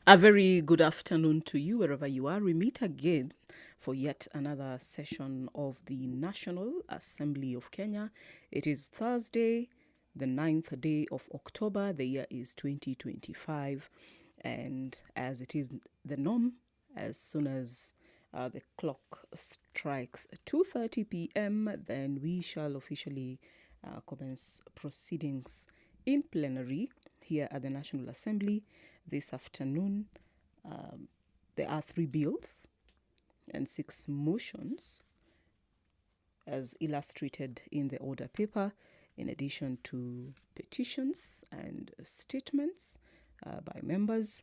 A very good afternoon to you, wherever you are. We meet again for yet another session of the National Assembly of Kenya. It is Thursday, the 9th day of October. The year is 2025. And as it is the norm, as soon as the clock strikes 2:30 p.m., then we shall officially commence proceedings in plenary here at the National Assembly. This afternoon, there are 3 bills and 6 motions as illustrated in the order paper, in addition to petitions and statements by members.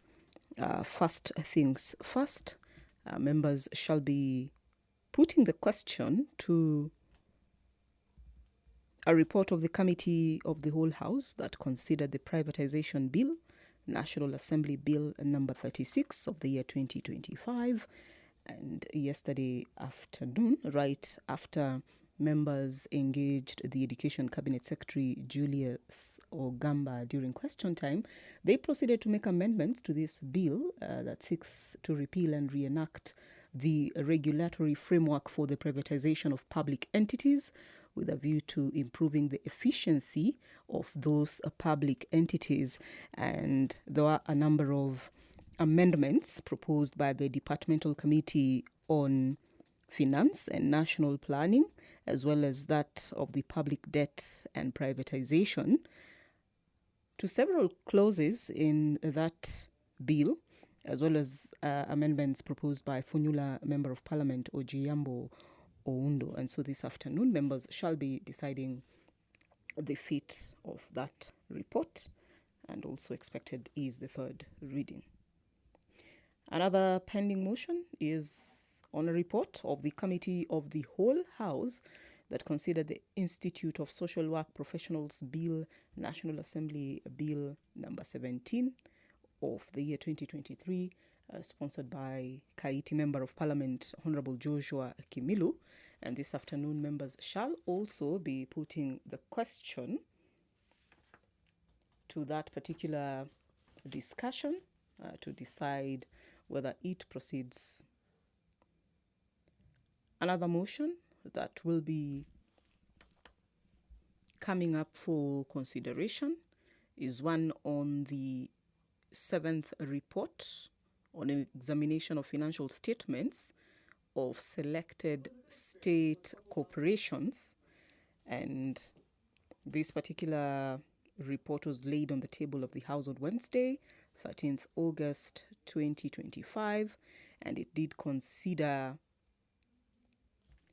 First things first, members shall be putting the question to a report of the Committee of the Whole House that considered the Privatization Bill, National Assembly Bill number 36 of the year 2025. And yesterday afternoon, right after members engaged the Education Cabinet Secretary Julius Ogamba during question time, they proceeded to make amendments to this bill that seeks to repeal and reenact the regulatory framework for the privatization of public entities, with a view to improving the efficiency of those public entities. And there are a number of amendments proposed by the Departmental Committee on Finance and National Planning, as well as that of the Public Debt and Privatization, to several clauses in that bill, as well as amendments proposed by Funyula Member of Parliament Ojiambo Oundo. And so this afternoon, members shall be deciding the fate of that report, and also expected is the third reading. Another pending motion is on a report of the Committee of the Whole House that considered the Institute of Social Work Professionals Bill, National Assembly Bill number 17 of the year 2023, sponsored by Kaiti Member of Parliament Honorable Joshua Kimilu. And this afternoon, members shall also be putting the question to that particular discussion to decide whether it proceeds. Another motion that will be coming up for consideration is one on the 7th report on an examination of financial statements of selected state corporations. And this particular report was laid on the table of the House on Wednesday, 13th August 2025, and it did consider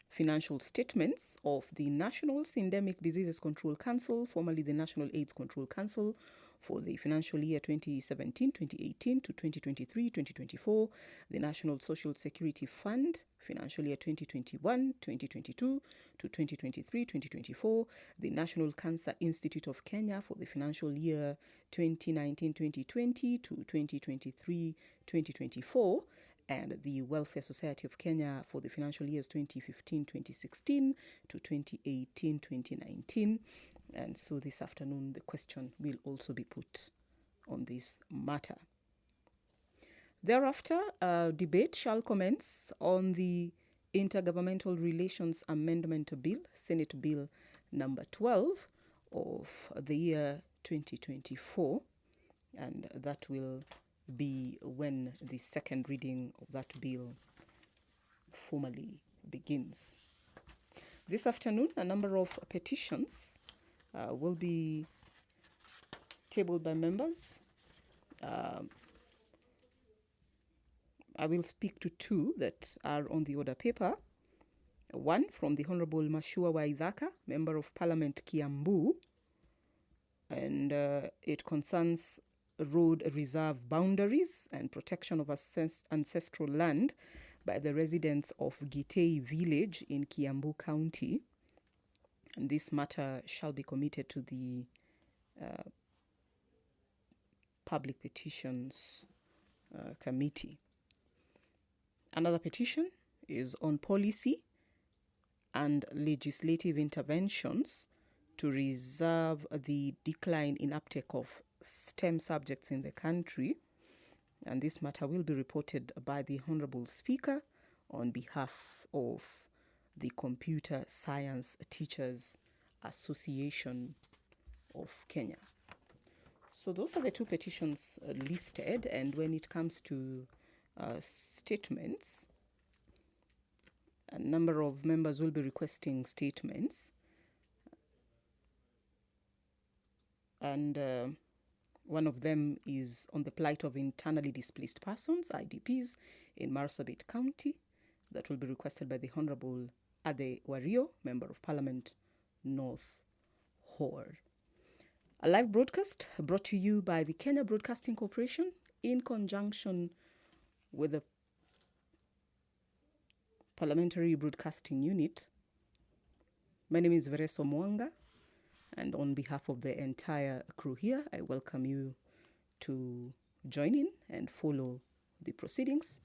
financial statements of the National Syndemic Diseases Control Council, formerly the National AIDS Control Council, for the financial year 2017-2018 to 2023-2024, the National Social Security Fund, financial year 2021-2022 to 2023-2024, the National Cancer Institute of Kenya for the financial year 2019-2020 to 2023-2024, and the Welfare Society of Kenya for the financial years 2015-2016 to 2018-2019. And so this afternoon, the question will also be put on this matter. Thereafter, a debate shall commence on the Intergovernmental Relations Amendment Bill, Senate Bill number 12 of the year 2024, and that will be when the second reading of that bill formally begins. This afternoon, a number of petitions will be tabled by members. I will speak to 2 that are on the order paper. One from the Honorable Mashua Waithaka, Member of Parliament Kiambu, and it concerns road reserve boundaries and protection of ancestral land by the residents of Gitei village in Kiambu County. And this matter shall be committed to the Public Petitions Committee. Another petition is on policy and legislative interventions to reserve the decline in uptake of STEM subjects in the country. And this matter will be reported by the Honorable Speaker on behalf of the Computer Science Teachers Association of Kenya. So those are the two petitions listed, and when it comes to statements, a number of members will be requesting statements, and one of them is on the plight of internally displaced persons, IDPs, in Marsabit County. That will be requested by the Honorable Ade Wario, Member of Parliament, North Hor. A live broadcast brought to you by the Kenya Broadcasting Corporation in conjunction with the Parliamentary Broadcasting Unit. My name is Vereso Mwanga, and on behalf of the entire crew here, I welcome you to join in and follow the proceedings.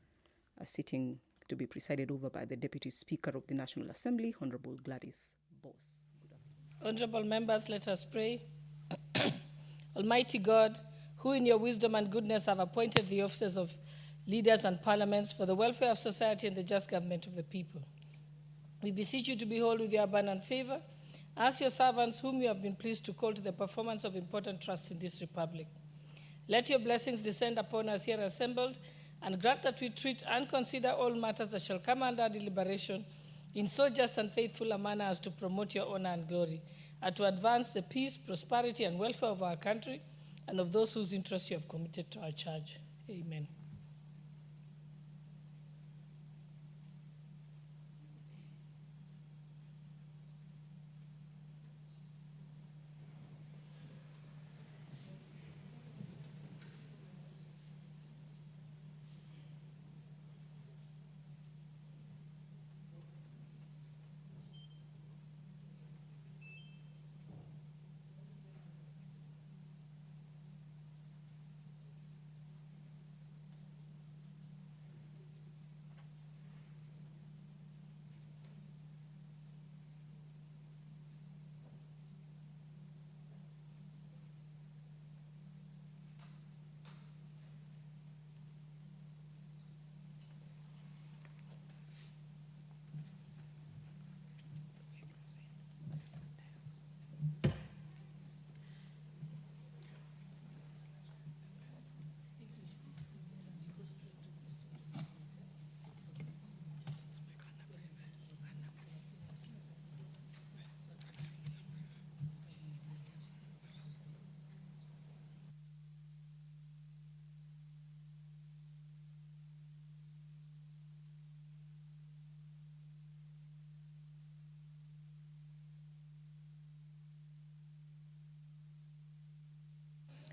A sitting to be presided over by the Deputy Speaker of the National Assembly, Honorable Gladys Boss. Honorable members, let us pray. Almighty God, who in your wisdom and goodness have appointed the offices of leaders and parliaments for the welfare of society and the just government of the people, we beseech you to behold with your abundant favor as your servants whom you have been pleased to call to the performance of important trusts in this republic. Let your blessings descend upon us here assembled, and grant that we treat and consider all matters that shall come under deliberation in so just and faithful a manner as to promote your honor and glory, and to advance the peace, prosperity, and welfare of our country and of those whose interests you have committed to our charge. Amen.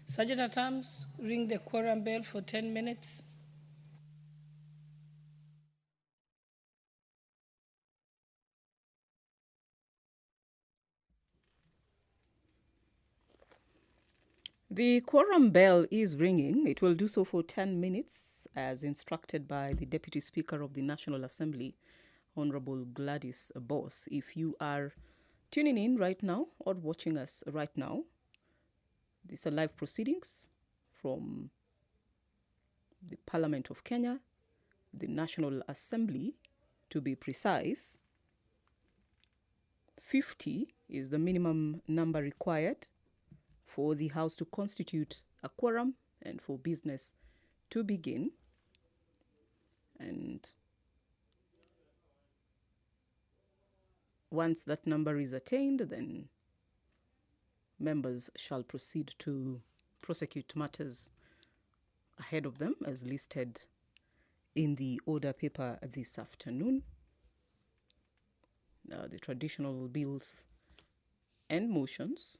Sergeant at Arms, ring the quorum bell for 10 minutes. The quorum bell is ringing. It will do so for 10 minutes as instructed by the Deputy Speaker of the National Assembly, Honorable Gladys Boss. If you are tuning in right now or watching us right now, these are live proceedings from the Parliament of Kenya, the National Assembly, to be precise. 50 is the minimum number required for the House to constitute a quorum and for business to begin. And once that number is attained, then members shall proceed to prosecute matters ahead of them as listed in the order paper this afternoon. The traditional bills and motions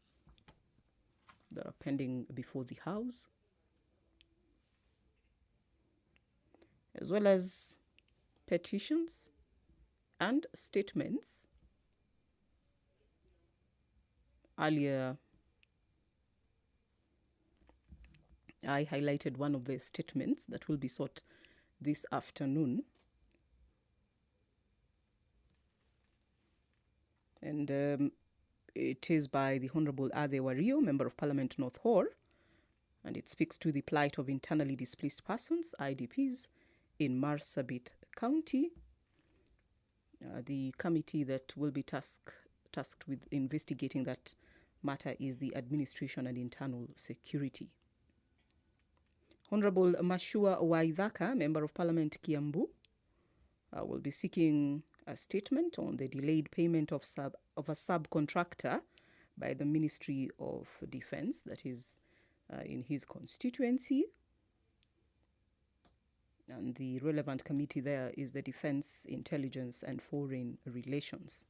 that are pending before the House, as well as petitions and statements. Earlier, I highlighted one of the statements that will be sought this afternoon. And it is by the Honorable Ade Wario, Member of Parliament, North Hor. and it speaks to the plight of internally displaced persons, IDPs, in Marsabit County. The committee that will be tasked with investigating that matter is the Administration and Internal Security. Honorable Mashua Waithaka, Member of Parliament Kiambu, will be seeking a statement on the delayed payment of a subcontractor by the Ministry of Defence, that is in his constituency. And the relevant committee there is the Defence, Intelligence and Foreign Relations.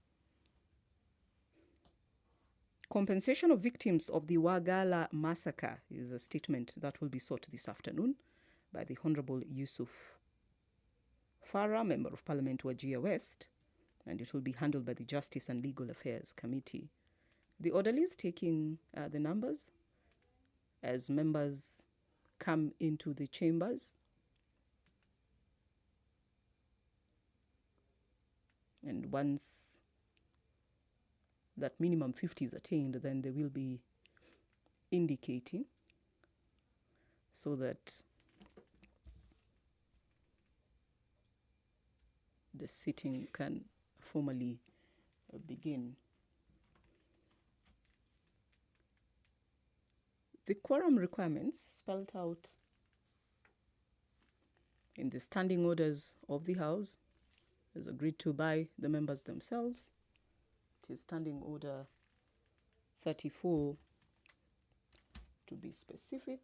Compensation of victims of the Wagala massacre is a statement that will be sought this afternoon by the Honorable Yusuf Farah, Member of Parliament Wajir West, and it will be handled by the Justice and Legal Affairs Committee. The orderlies taking the numbers as members come into the chambers. And once that minimum 50 is attained, then they will be indicating so that the sitting can formally begin. The quorum requirements spelled out in the standing orders of the House is agreed to by the members themselves. It is Standing Order 34 to be specific,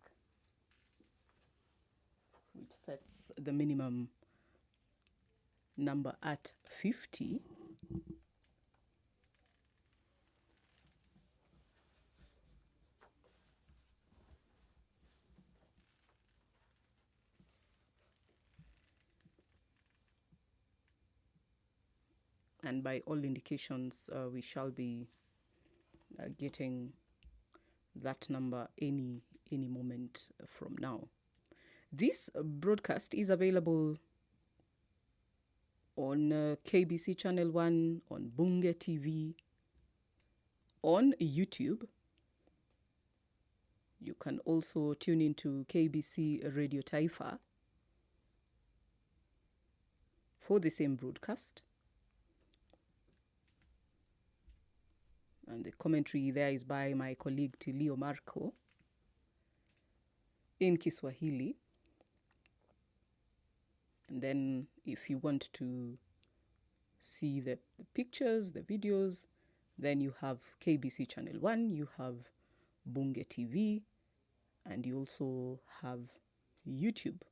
which sets the minimum number at 50. And by all indications, we shall be getting that number any moment from now. This broadcast is available on KBC Channel 1, on Bunge TV, on YouTube. You can also tune into KBC Radio Taifa for the same broadcast. And the commentary there is by my colleague Tilio Marco in Kiswahili. And then if you want to see the pictures, the videos, then you have KBC Channel 1, you have Bunge TV, and you also have YouTube,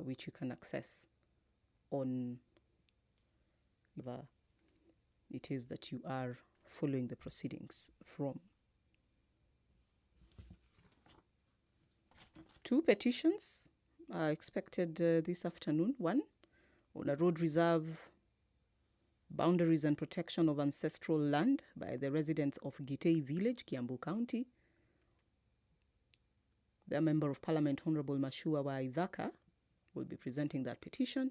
which you can access on whatever it is that you are following the proceedings from. Two petitions are expected this afternoon. One on a road reserve, boundaries and protection of ancestral land by the residents of Gitei Village, Kiambu County. The Member of Parliament, Honorable Mashua Waithaka, will be presenting that petition.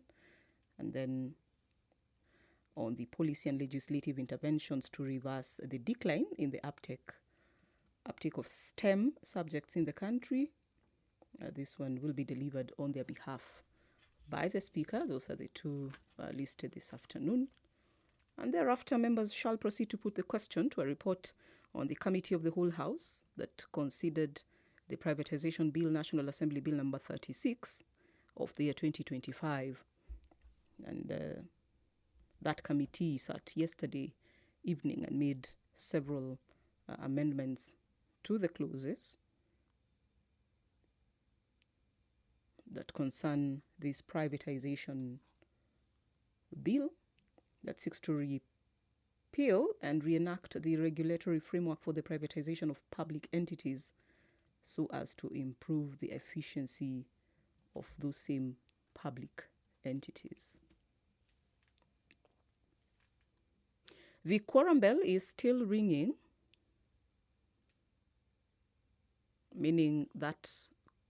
And then on the policy and legislative interventions to reverse the decline in the uptake of STEM subjects in the country. This one will be delivered on their behalf by the Speaker. Those are the two listed this afternoon. And thereafter, members shall proceed to put the question to a report on the Committee of the Whole House that considered the Privatization Bill, National Assembly Bill number 36 of the year 2025. And that committee sat yesterday evening and made several amendments to the clauses that concern this privatization bill that seeks to repeal and reenact the regulatory framework for the privatization of public entities so as to improve the efficiency of those same public entities. The quorum bell is still ringing, meaning that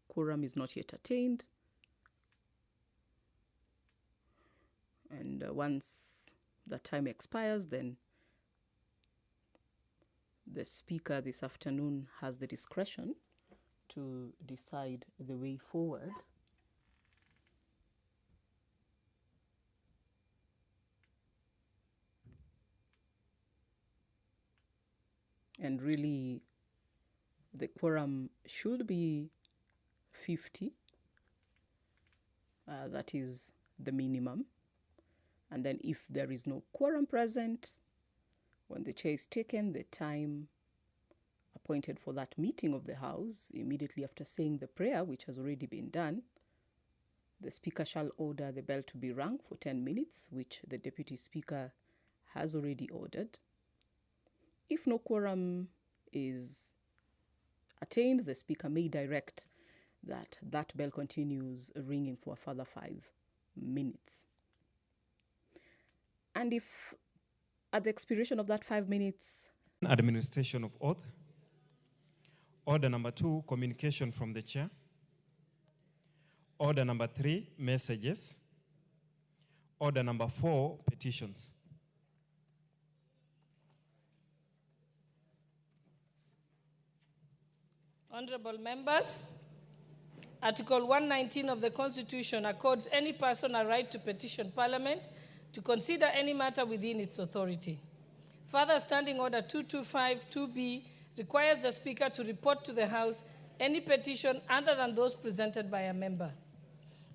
quorum is not yet attained. And once the time expires, then the Speaker this afternoon has the discretion to decide the way forward. And really, the quorum should be 50. That is the minimum. And then if there is no quorum present, when the chair is taken, the time appointed for that meeting of the House, immediately after saying the prayer, which has already been done, the Speaker shall order the bell to be rung for 10 minutes, which the Deputy Speaker has already ordered. If no quorum is attained, the Speaker may direct that that bell continues ringing for a further 5 minutes. And if at the expiration of that 5 minutes... Administration of oath. Order number 2, communication from the chair. Order number 3, messages. Order number 4, petitions. Honorable members, Article 119 of the Constitution accords any person a right to petition Parliament to consider any matter within its authority. Further, Standing Order 225-2B requires the Speaker to report to the House any petition other than those presented by a member.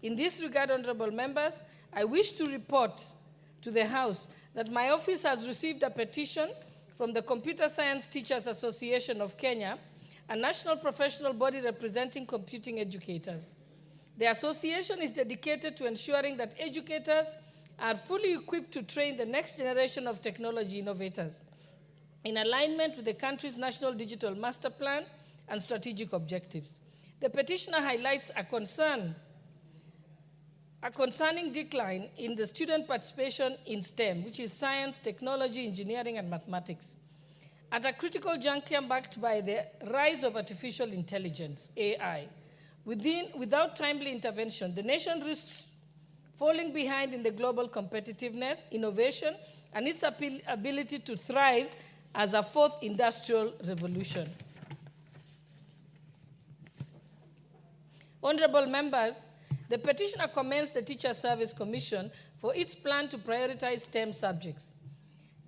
In this regard, honorable members, I wish to report to the House that my office has received a petition from the Computer Science Teachers Association of Kenya, a national professional body representing computing educators. The association is dedicated to ensuring that educators are fully equipped to train the next generation of technology innovators in alignment with the country's National Digital Master Plan and strategic objectives. The petitioner highlights a concerning decline in the student participation in STEM, which is science, technology, engineering, and mathematics. At a critical juncture marked by the rise of artificial intelligence, AI, without timely intervention, the nation risks falling behind in the global competitiveness, innovation, and its ability to thrive as a fourth industrial revolution. Honorable members, the petitioner commends the Teacher Service Commission for its plan to prioritize STEM subjects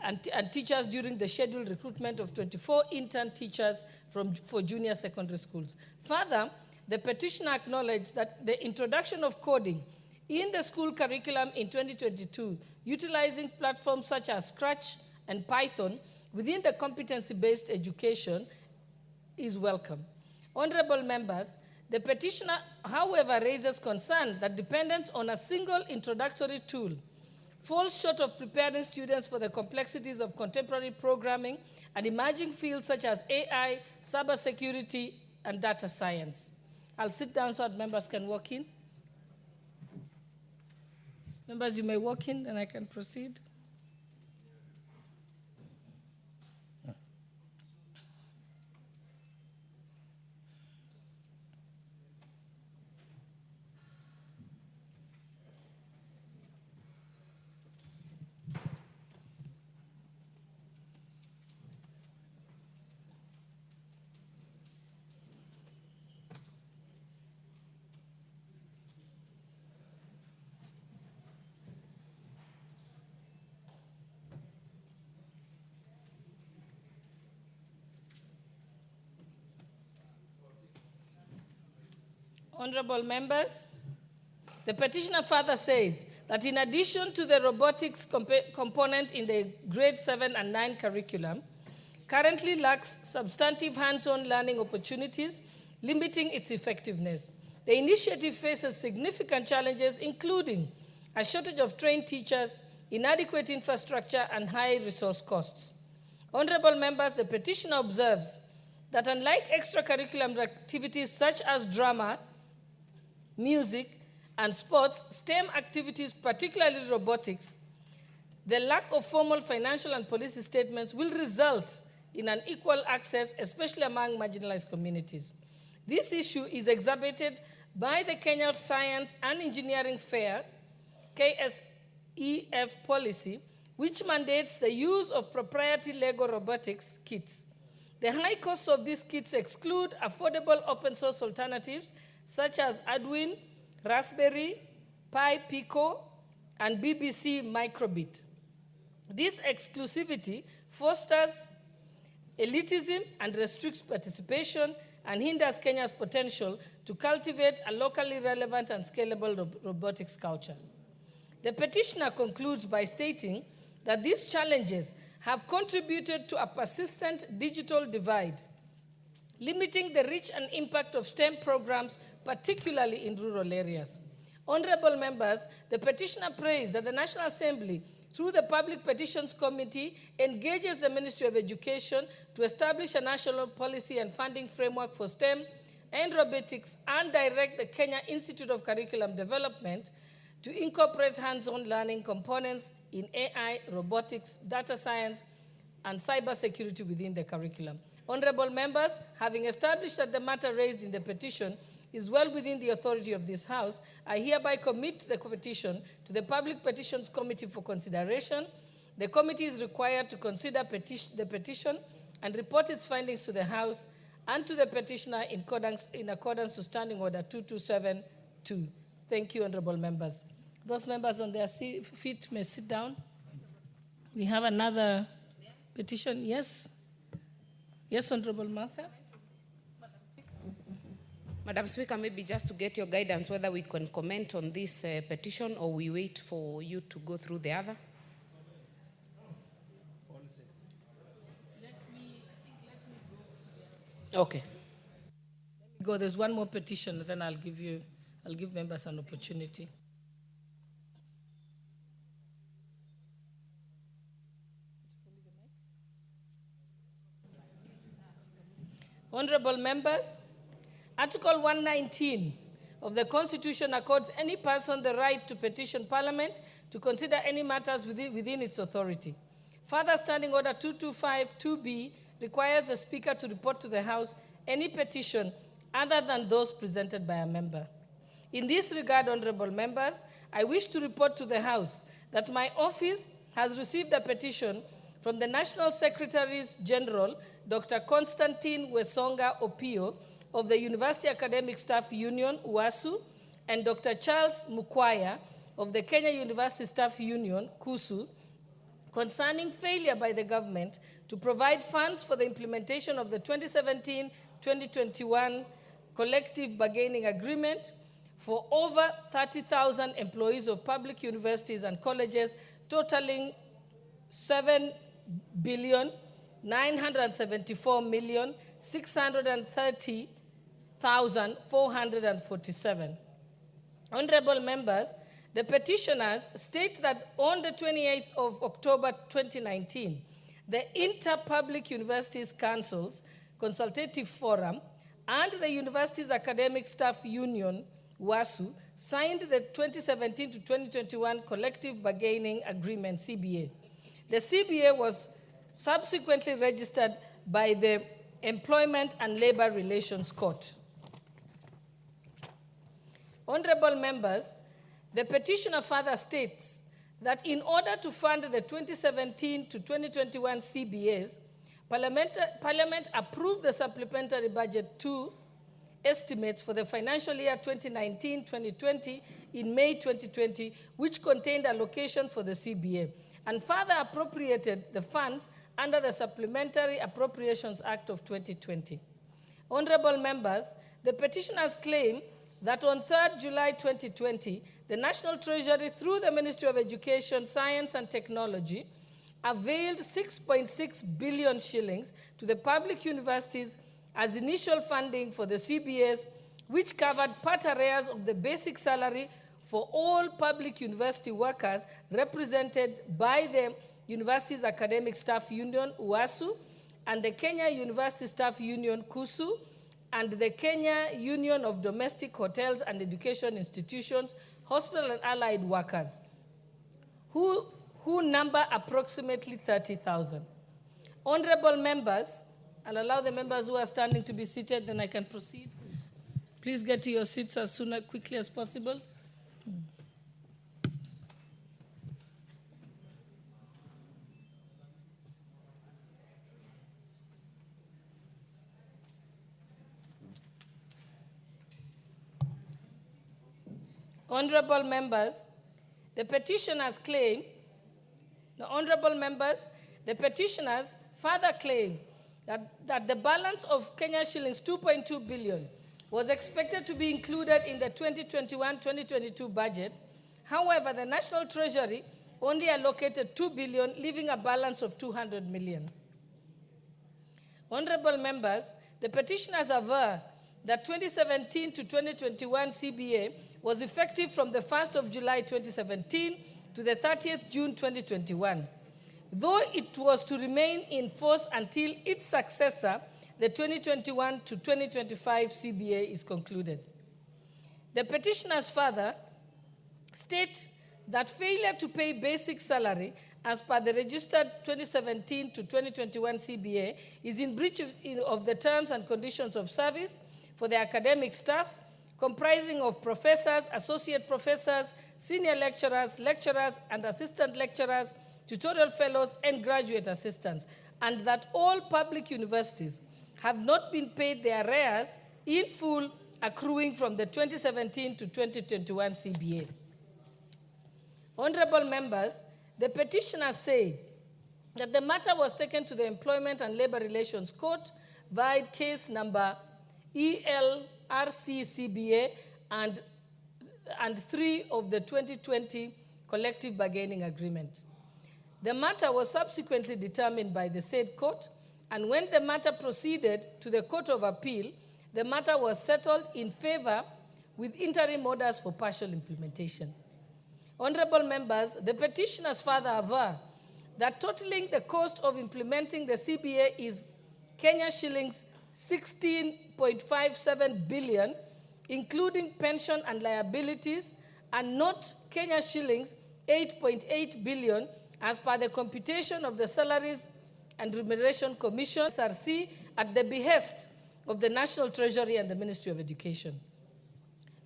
and teachers during the scheduled recruitment of 24 intern teachers for junior secondary schools. Further, the petitioner acknowledged that the introduction of coding in the school curriculum in 2022, utilizing platforms such as Scratch and Python within the competency-based education, is welcome. Honorable members, the petitioner, however, raises concern that dependence on a single introductory tool falls short of preparing students for the complexities of contemporary programming and emerging fields such as AI, cybersecurity, and data science. I'll sit down so that members can walk in. Members, you may walk in, then I can proceed. Honorable members, the petitioner further says that in addition to the robotics component in the grade 7 and 9 curriculum, currently lacks substantive hands-on learning opportunities, limiting its effectiveness. The initiative faces significant challenges, including a shortage of trained teachers, inadequate infrastructure, and high resource costs. Honorable members, the petitioner observes that unlike extracurricular activities such as drama, music, and sports, STEM activities, particularly robotics, the lack of formal financial and policy statements will result in unequal access, especially among marginalized communities. This issue is exacerbated by the Kenya Science and Engineering Fair, KSEF policy, which mandates the use of proprietary Lego robotics kits. The high costs of these kits exclude affordable open source alternatives such as Arduino, Raspberry Pi Pico, and BBC Microbit. This exclusivity fosters elitism and restricts participation and hinders Kenya's potential to cultivate a locally relevant and scalable robotics culture. The petitioner concludes by stating that these challenges have contributed to a persistent digital divide, limiting the reach and impact of STEM programs, particularly in rural areas. Honorable members, the petitioner prays that the National Assembly, through the Public Petitions Committee, engages the Ministry of Education to establish a national policy and funding framework for STEM and robotics and direct the Kenya Institute of Curriculum Development to incorporate hands-on learning components in AI, robotics, data science, and cybersecurity within the curriculum. Honorable members, having established that the matter raised in the petition is well within the authority of this House, I hereby commit the petition to the Public Petitions Committee for consideration. The committee is required to consider the petition and report its findings to the House and to the petitioner in accordance to Standing Order 2272. Thank you, honorable members. Those members on their feet may sit down. We have another petition. Yes? Yes, Honorable Martha? Madam Speaker, maybe just to get your guidance whether we can comment on this petition or we wait for you to go through the other. Okay. Let me go. There's one more petition, then I'll give members an opportunity. Honorable members, Article 119 of the Constitution accords any person the right to petition Parliament to consider any matters within its authority. Further, Standing Order 2252B requires the Speaker to report to the House any petition other than those presented by a member. In this regard, honorable members, I wish to report to the House that my office has received a petition from the National Secretaries General, Dr. Constantine Wesonga Opio, of the University Academic Staff Union, UASU, and Dr. Charles Mukwaya of the Kenya University Staff Union, KUSU, concerning failure by the government to provide funds for the implementation of the 2017-2021 collective bargaining agreement for over 30,000 employees of public universities and colleges, totaling 7,974,630,447. Honorable members, the petitioners state that on the 28th of October 2019, the Inter-Public Universities Councils Consultative Forum and the University's Academic Staff Union, UASU, signed the 2017 to 2021 Collective Bargaining Agreement, CBA. The CBA was subsequently registered by the Employment and Labor Relations Court. Honorable members, the petitioner further states that in order to fund the 2017 to 2021 CBAs, Parliament approved the Supplementary Budget 2 estimates for the financial year 2019-2020 in May 2020, which contained allocation for the CBA, and further appropriated the funds under the Supplementary Appropriations Act of 2020. Honorable members, the petitioners claim that on 3rd July 2020, the National Treasury, through the Ministry of Education, Science and Technology, availed 6.6 billion shillings to the public universities as initial funding for the CBAs, which covered part arrears of the basic salary for all public university workers represented by the University's Academic Staff Union, UASU, and the Kenya University Staff Union, KUSU, and the Kenya Union of Domestic Hotels and Education Institutions, Hospital and Allied Workers, who number approximately 30,000. Honorable members, I'll allow the members who are standing to be seated, then I can proceed. Please get to your seats as quickly as possible. Honorable members, the petitioners claim, the petitioners further claim that the balance of Kenya shillings 2.2 billion was expected to be included in the 2021-2022 budget. However, the National Treasury only allocated 2 billion, leaving a balance of 200 million. Honorable members, the petitioners aver that 2017 to 2021 CBA was effective from the 1st of July 2017 to the 30th June 2021, though it was to remain in force until its successor, the 2021 to 2025 CBA, is concluded. The petitioners further state that failure to pay basic salary as per the registered 2017 to 2021 CBA is in breach of the terms and conditions of service for the academic staff comprising of professors, associate professors, senior lecturers, lecturers and assistant lecturers, tutorial fellows and graduate assistants, and that all public universities have not been paid their arrears in full accruing from the 2017 to 2021 CBA. Honorable members, the petitioners say that the matter was taken to the Employment and Labor Relations Court via case number ELRC-CBA and 3 of the 2020 Collective Bargaining Agreement. The matter was subsequently determined by the said court, and when the matter proceeded to the Court of Appeal, the matter was settled in favor with interim orders for partial implementation. Honorable members, the petitioners further aver that totaling the cost of implementing the CBA is Kenya shillings 16.57 billion, including pension and liabilities, and not Kenya shillings 8.8 billion as per the computation of the Salaries and Remuneration Commission, SRC, at the behest of the National Treasury and the Ministry of Education.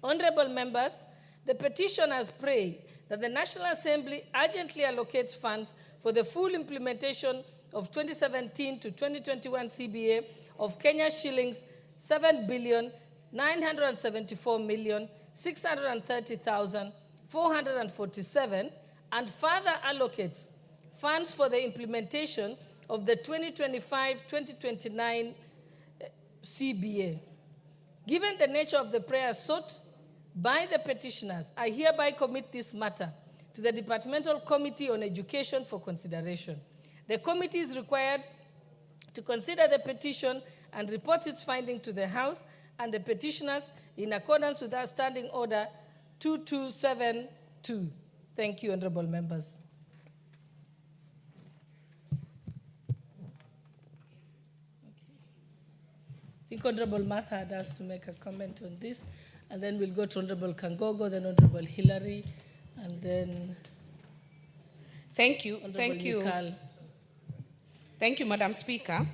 Honorable members, the petitioners pray that the National Assembly urgently allocates funds for the full implementation of 2017 to 2021 CBA of Kenya shillings 7,974,630,447 and further allocates funds for the implementation of the 2025-2029 CBA. Given the nature of the prayers sought by the petitioners, I hereby commit this matter to the Departmental Committee on Education for consideration. The committee is required to consider the petition and report its finding to the House and the petitioners in accordance with our Standing Order 2272. Thank you, honorable members. I think Honorable Martha had asked to make a comment on this, and then we'll go to Honorable Kangogo, then Honorable Hillary, and then Thank you. Honorable Thank you. Nikal. Thank you, Madam Speaker.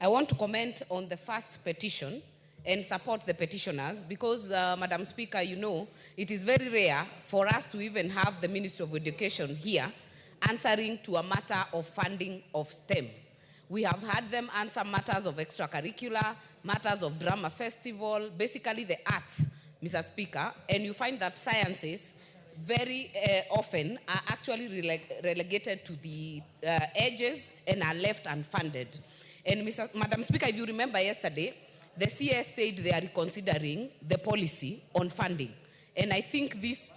I want to comment on the first petition and support the petitioners because, Madam Speaker, you know, it is very rare for us to even have the Ministry of Education here answering to a matter of funding of STEM. We have had them answer matters of extracurricular, matters of drama festival, basically the arts, Mr. Speaker, and you find that sciences very often are actually relegated to the edges and are left unfunded. And Madam Speaker, if you remember yesterday, the CS said they are reconsidering the policy on funding. And I think this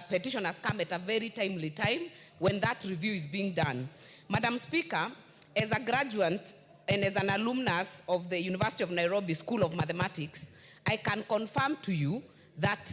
petition has come at a very timely time when that review is being done. Madam Speaker, as a graduate and as an alumnus of the University of Nairobi School of Mathematics, I can confirm to you that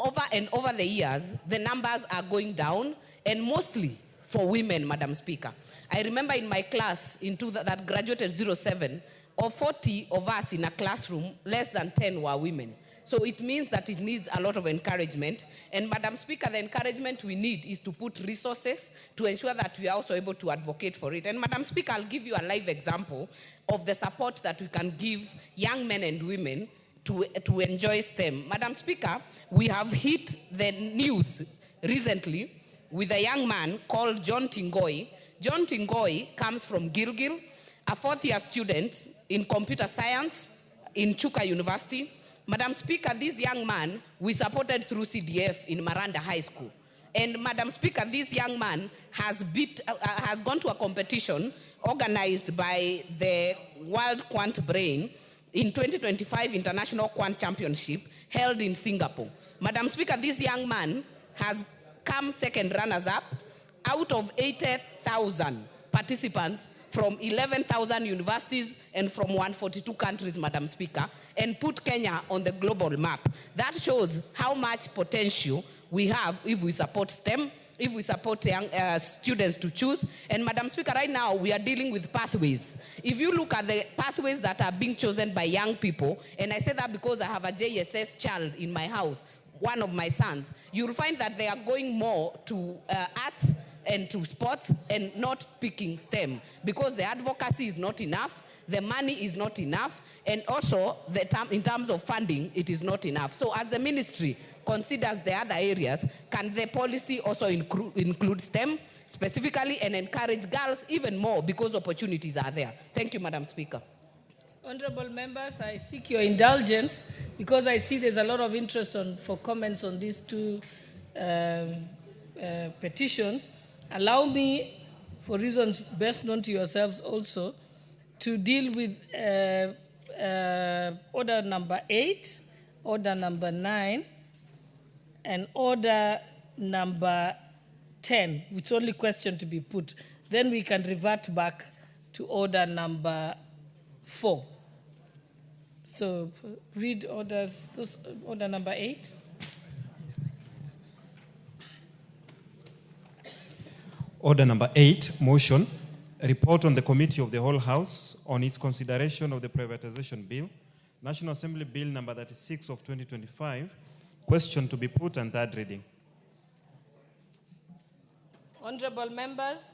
over and over the years, the numbers are going down, and mostly for women, Madam Speaker. I remember in my class that graduated 07, of 40 of us in a classroom, less than 10 were women. So it means that it needs a lot of encouragement. And Madam Speaker, the encouragement we need is to put resources to ensure that we are also able to advocate for it. And Madam Speaker, I'll give you a live example of the support that we can give young men and women to enjoy STEM. Madam Speaker, we have hit the news recently with a young man called John Tingoi. John Tingoi comes from Gilgil, a fourth-year student in computer science in Chuka University. Madam Speaker, this young man we supported through CDF in Maranda High School. And Madam Speaker, this young man has gone to a competition organized by the World Quant Brain in 2025 International Quant Championship held in Singapore. Madam Speaker, this young man has come second runners-up out of 80,000 participants from 11,000 universities and from 142 countries, Madam Speaker, and put Kenya on the global map. That shows how much potential we have if we support STEM, if we support young students to choose. And Madam Speaker, right now we are dealing with pathways. If you look at the pathways that are being chosen by young people, and I say that because I have a JSS child in my house, one of my sons, you'll find that they are going more to arts and to sports and not picking STEM because the advocacy is not enough, the money is not enough, and also in terms of funding, it is not enough. So as the ministry considers the other areas, can the policy also include STEM specifically and encourage girls even more because opportunities are there? Thank you, Madam Speaker. Honorable members, I seek your indulgence because I see there's a lot of interest for comments on these two petitions. Allow me, for reasons best known to yourselves also, to deal with order number 8, order number 9, and order number 10, which only question to be put. Then we can revert back to order number 4. So read order number 8. Order number 8, motion, report on the Committee of the Whole House on its consideration of the Privatization Bill, National Assembly Bill number 36 of 2025, question to be put and third reading. Honorable members,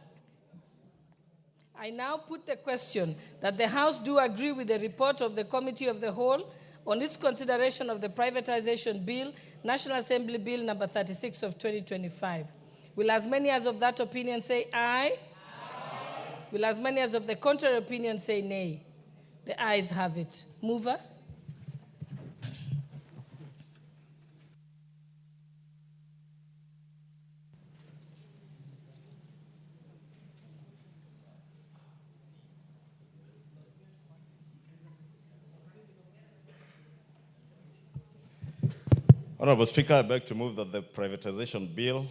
I now put the question that the House do agree with the report of the Committee of the Whole on its consideration of the Privatization Bill, National Assembly Bill number 36 of 2025. Will as many as of that opinion say aye? Aye. Will as many as of the contrary opinion say nay? The ayes have it. Mover? Honorable Speaker, I beg to move that the privatization bill,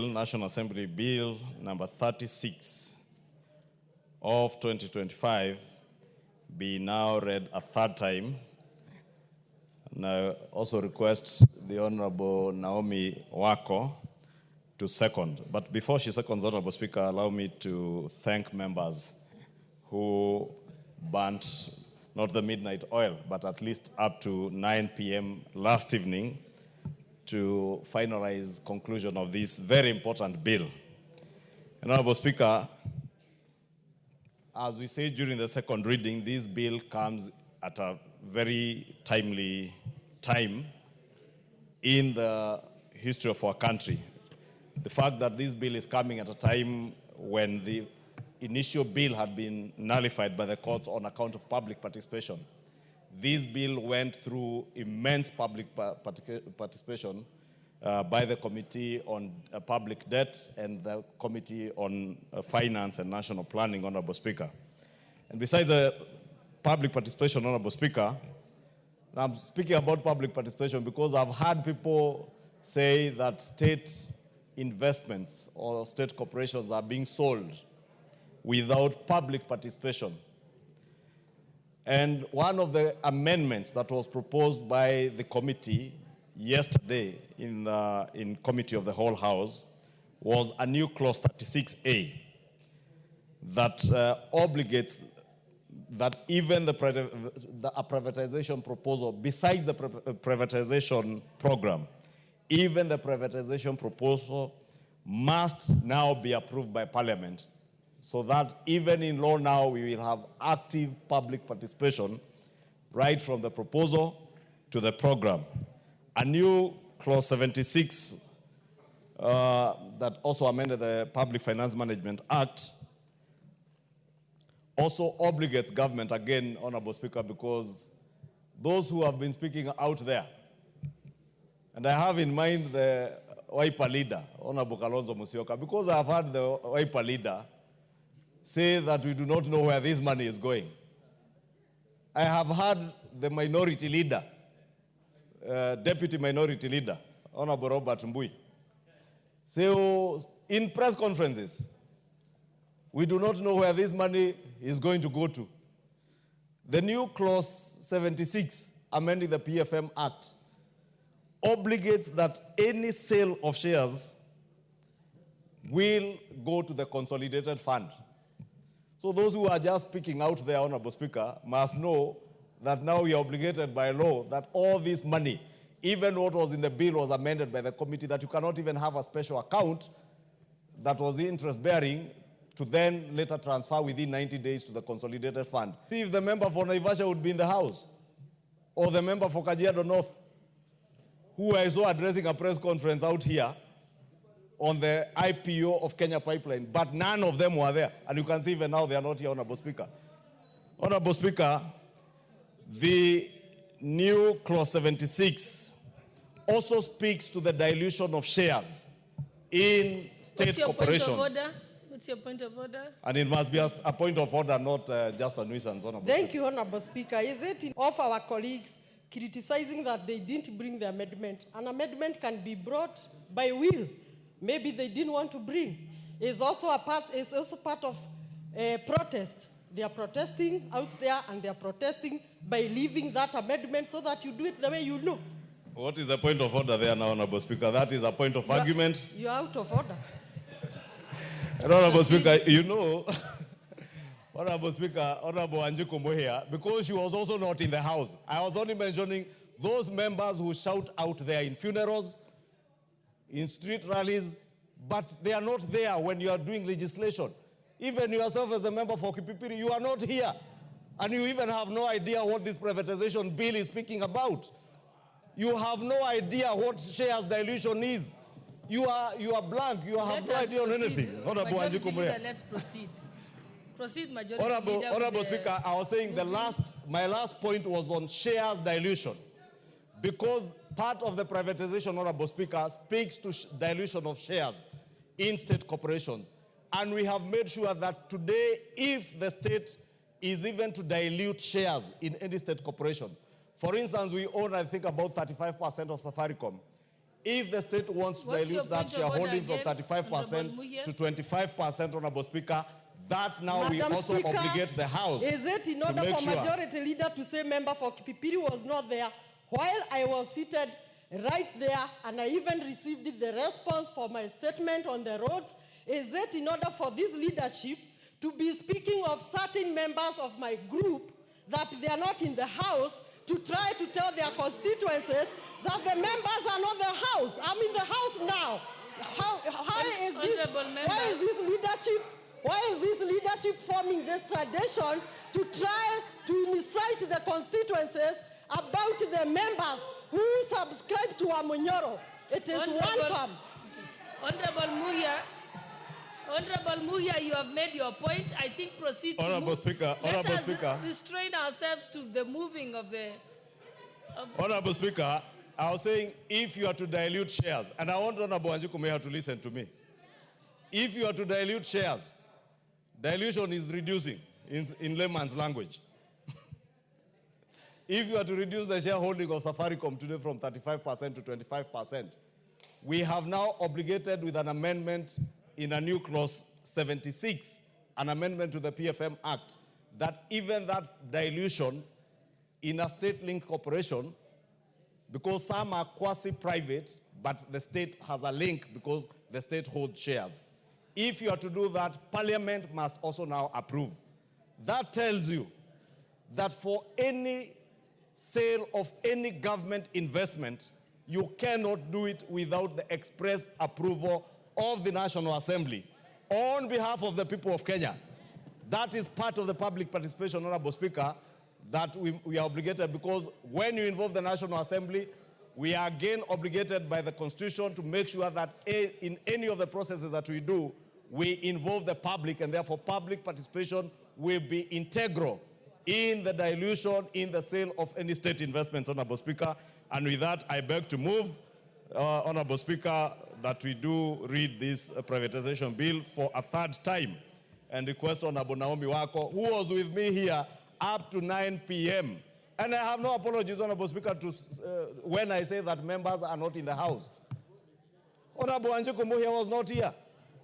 National Assembly Bill number 36 of 2025, be now read a third time. And I also request the Honorable Naomi Wako to second. But before she seconds, Honorable Speaker, allow me to thank members who burnt not the midnight oil, but at least up to 9 p.m. last evening to finalize conclusion of this very important bill. Honorable Speaker, as we say during the second reading, this bill comes at a very timely time in the history of our country. The fact that this bill is coming at a time when the initial bill had been nullified by the courts on account of public participation. This bill went through immense public participation by the Committee on Public Debt and the Committee on Finance and National Planning, Honorable Speaker. And besides the public participation, Honorable Speaker, I'm speaking about public participation because I've heard people say that state investments or state corporations are being sold without public participation. And one of the amendments that was proposed by the committee yesterday in Committee of the Whole House was a new clause 36A that obligates that even a privatization proposal, besides the privatization program, even the privatization proposal must now be approved by Parliament, so that even in law now we will have active public participation right from the proposal to the program. A new clause 76 that also amended the Public Finance Management Act also obligates government, again, Honorable Speaker, because those who have been speaking out there, and I have in mind the Wiper leader, Honorable Kalonzo Musyoka, because I have heard the Wiper leader say that we do not know where this money is going. I have heard the minority leader, deputy minority leader, Honorable Robert Mbui, say in press conferences, we do not know where this money is going to go to. The new clause 76, amending the PFM Act, obligates that any sale of shares will go to the consolidated fund. So those who are just speaking out there, Honorable Speaker, must know that now we are obligated by law that all this money, even what was in the bill was amended by the committee, that you cannot even have a special account that was interest bearing to then later transfer within 90 days to the consolidated fund. See if the member for Naivasha would be in the House, or the member for Kajiado North, who I saw addressing a press conference out here on the IPO of Kenya Pipeline, but none of them were there. And you can see even now they are not here, Honorable Speaker. Honorable Speaker, the new clause 76 also speaks to the dilution of shares in state corporations. What's your point of order? And it must be a point of order, not just a nuisance, Honorable Thank Speaker. you, Honorable Speaker. Is it of our colleagues criticizing that they didn't bring the amendment? An amendment can be brought by will. Maybe they didn't want to bring. It's also part of protest. They are protesting out there, and they are protesting by leaving that amendment so that you do it the way you know. What is the point of order there now, Honorable Speaker? That is a point of argument. You are out of order. And Honorable Speaker, you know, Honorable Speaker, Honorable Anjiku here, because she was also not in the House. I was only mentioning those members who shout out there in funerals, in street rallies, but they are not there when you are doing legislation. Even yourself as a member for Kipipiri, you are not here. And you even have no idea what this privatization bill is speaking about. You have no idea what shares dilution is. You are blank. You have no idea on anything. Honorable Majority Anjiku Leader, let's proceed. Proceed, Majority Leader. Honorable Speaker, I was saying my last point was on shares dilution. Because part of the privatization, Honorable Speaker, speaks to dilution of shares in state corporations. And we have made sure that today, if the state is even to dilute shares in any state corporation, for instance, we own, I think, about 35% of Safaricom. If the state wants to What's your dilute that point of order shareholding from again, 35% to 25%, Honorable Speaker, that now we Madam also Speaker, obligate the House. Is it in to order make for sure. Majority Leader to say member for Kipipiri was not there while I was seated right there, and I even received the response for my statement on the roads? Is it in order for this leadership to be speaking of certain members of my group that they are not in the House, to try to tell their constituencies that the members are not the House? I'm in the House now. Why is this leadership forming this tradition to try to incite the constituencies about the members who subscribe to Amunyoro? It is one term. Honorable Muya, you have made your point. I think proceed Honorable to move. Speaker, Let Honorable us Speaker. restrain ourselves to the moving of the... Honorable Speaker, I was saying if you are to dilute shares, and I want Honorable Anjiku to listen to me. If you are to dilute shares, dilution is reducing in layman's language. If you are to reduce the shareholding of Safaricom today from 35% to 25%, we have now obligated with an amendment in a new clause 76, an amendment to the PFM Act, that even that dilution in a state-linked corporation, because some are quasi-private, but the state has a link because the state holds shares. If you are to do that, Parliament must also now approve. That tells you that for any sale of any government investment, you cannot do it without the express approval of the National Assembly on behalf of the people of Kenya. That is part of the public participation, Honorable Speaker, that we are obligated, because when you involve the National Assembly, we are again obligated by the Constitution to make sure that in any of the processes that we do, we involve the public, and therefore public participation will be integral in the dilution, in the sale of any state investments, Honorable Speaker. And with that, I beg to move, Honorable Speaker, that we do read this privatization bill for a third time and request Honorable Naomi Wako, who was with me here up to 9 p.m. And I have no apologies, Honorable Speaker, when I say that members are not in the House. Honorable Wanjiku Muhia was not here.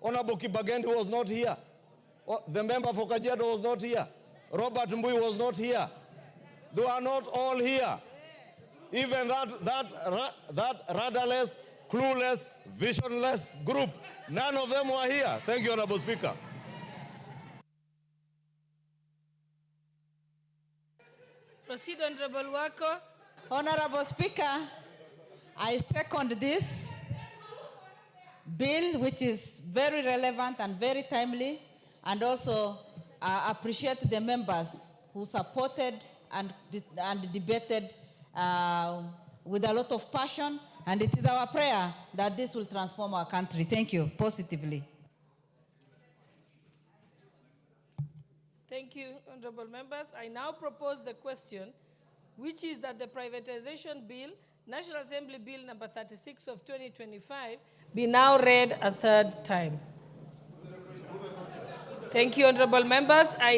Honorable Kibagendi was not here. The member for Kajiado was not here. Robert Mbui was not here. They are not all here. Even that rudderless, clueless, visionless group, none of them were here. Thank you, Honorable Speaker. Proceed, Honorable Wako. Honorable Speaker, I second this bill, which is very relevant and very timely, and also appreciate the members who supported and debated with a lot of passion, and it is our prayer that this will transform our country. Thank you, positively. Thank you, honorable members. I now propose the question, which is that the privatization bill, National Assembly Bill number 36 of 2025, be now read a third time. Thank you, honorable members. I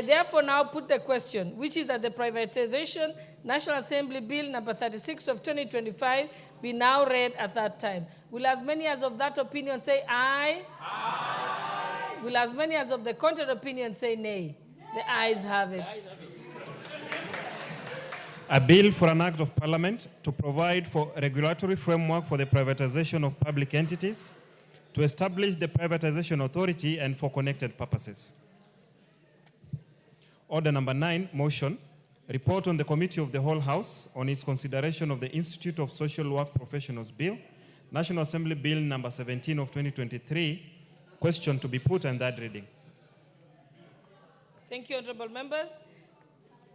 therefore now put the question, which is that the privatization National Assembly Bill number 36 of 2025 be now read a third time. Will as many as of that opinion say aye? Aye. Will as many as of the contrary opinion say nay? The ayes have it. A bill for an act of parliament to provide for a regulatory framework for the privatization of public entities, to establish the privatization authority and for connected purposes. Order number 9, motion. Report on the Committee of the Whole House on its consideration of the Institute of Social Work Professionals Bill, National Assembly Bill number 17 of 2023, question to be put and that reading. Thank you, honorable members.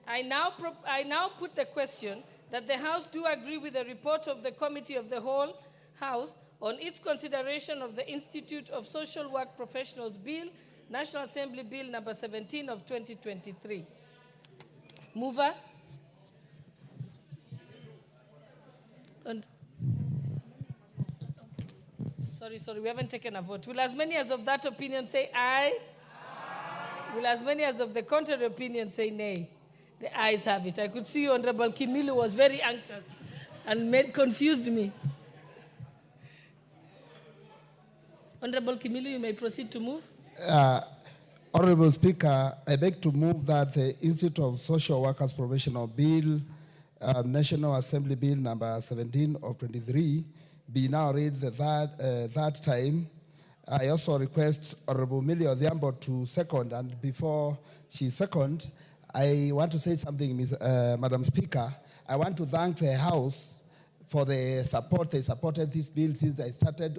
I now put the question that the House do agree with the report of the Committee of the Whole House on its consideration of the Institute of Social Work Professionals Bill, National Assembly Bill number 17 of 2023. Mover. And sorry, we haven't taken a vote. Will as many as of that opinion say aye? Aye. Will as many as of the contrary opinion say nay? The ayes have it. I could see Honorable Kimilu was very anxious and confused me. Honorable Kimilu, you may proceed to move. Honorable Speaker, I beg to move that the Institute of Social Workers Professional Bill, National Assembly Bill number 17 of 23, be now read the third time. I also request Honorable Millie Odhiambo to second, and before she second, I want to say something, Madam Speaker. I want to thank the House for the support. They supported this bill since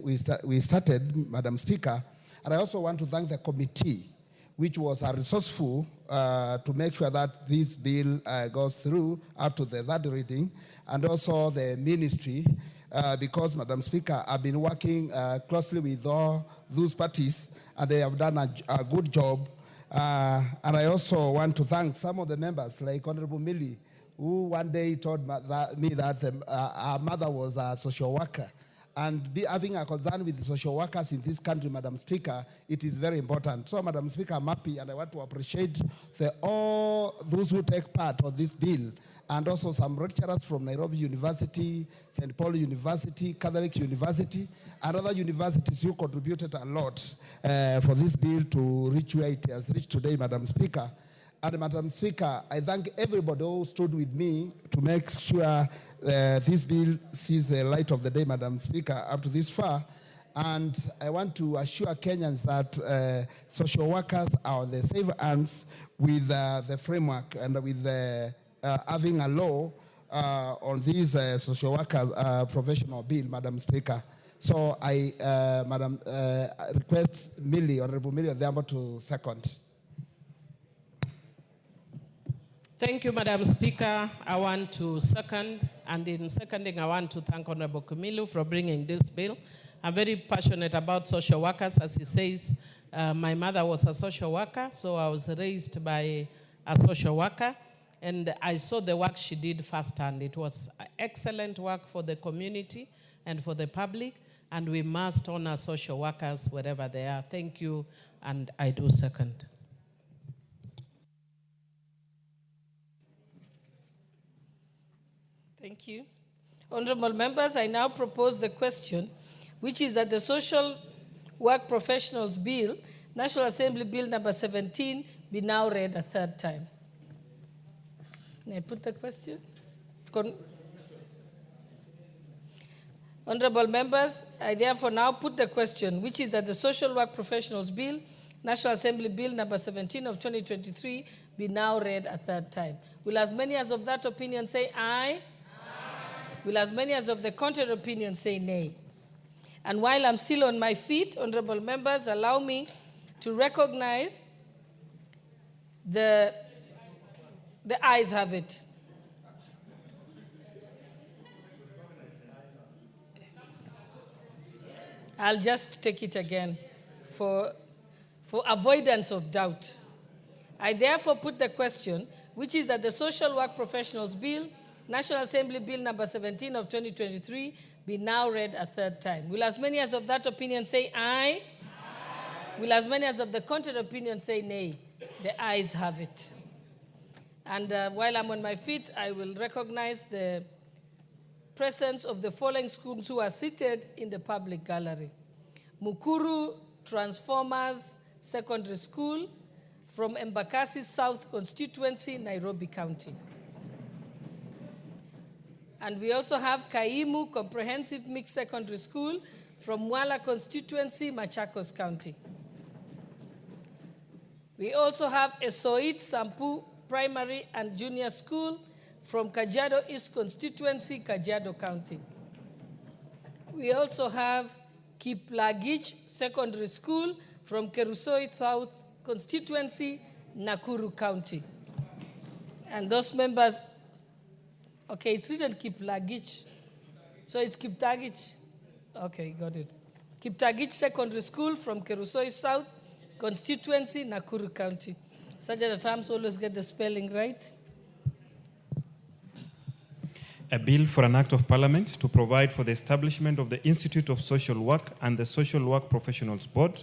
we started, Madam Speaker. And I also want to thank the committee, which was resourceful to make sure that this bill goes through up to the third reading, and also the ministry, because, Madam Speaker, I've been working closely with all those parties, and they have done a good job. And I also want to thank some of the members, like Honorable Millie, who one day told me that her mother was a social worker. And having a concern with the social workers in this country, Madam Speaker, it is very important. So, Madam Speaker, I'm happy, and I want to appreciate all those who take part of this bill, and also some lecturers from Nairobi University, St. Paul University, Catholic University, and other universities who contributed a lot for this bill to reach where it has reached today, Madam Speaker. And Madam Speaker, I thank everybody who stood with me to make sure this bill sees the light of the day, Madam Speaker, up to this far. And I want to assure Kenyans that social workers are on the safe hands with the framework and with having a law on this social workers professional bill, Madam Speaker. So I request Honorable Millie Odhiambo to second. Thank you, Madam Speaker. I want to second, and in seconding, I want to thank Honorable Kimilu for bringing this bill. I'm very passionate about social workers. As he says, my mother was a social worker, so I was raised by a social worker. And I saw the work she did firsthand. It was excellent work for the community and for the public, and we must honor social workers wherever they are. Thank you, and I do second. Thank you. Honorable members, I now propose the question, which is that the Social Work Professionals Bill, National Assembly Bill number 17, be now read a third time. May I put the question? Honorable members, I therefore now put the question, which is that the Social Work Professionals Bill, National Assembly Bill number 17 of 2023, be now read a third time. Will as many as of that opinion say aye? Aye. Will as many as of the contrary opinion say nay? And while I'm still on my feet, honorable members, allow me to recognize the ayes have it. I'll just take it again for avoidance of doubt. I therefore put the question, which is that the Social Work Professionals Bill, National Assembly Bill number 17 of 2023, be now read a third time. Will as many as of that opinion say aye? Aye. Will as many as of the contrary opinion say nay? The ayes have it. And while I'm on my feet, I will recognize the presence of the following schools who are seated in the public gallery. Mukuru Transformers Secondary School from Embakasi South Constituency, Nairobi County. And we also have Kaimu Comprehensive Mixed Secondary School from Mwala Constituency, Machakos County. We also have Esoit Sampu Primary and Junior School from Kajiado East Constituency, Kajiado County. We also have Kiplagich Secondary School from Kerusoi South Constituency, Nakuru County. And those members, okay, it's written Kiplagich, so it's Kiptagich. Okay, got it. Kiptagich Secondary School from Kerusoi South Constituency, Nakuru County. Such at times always get the spelling right. A bill for an act of parliament to provide for the establishment of the Institute of Social Work and the Social Work Professionals Board,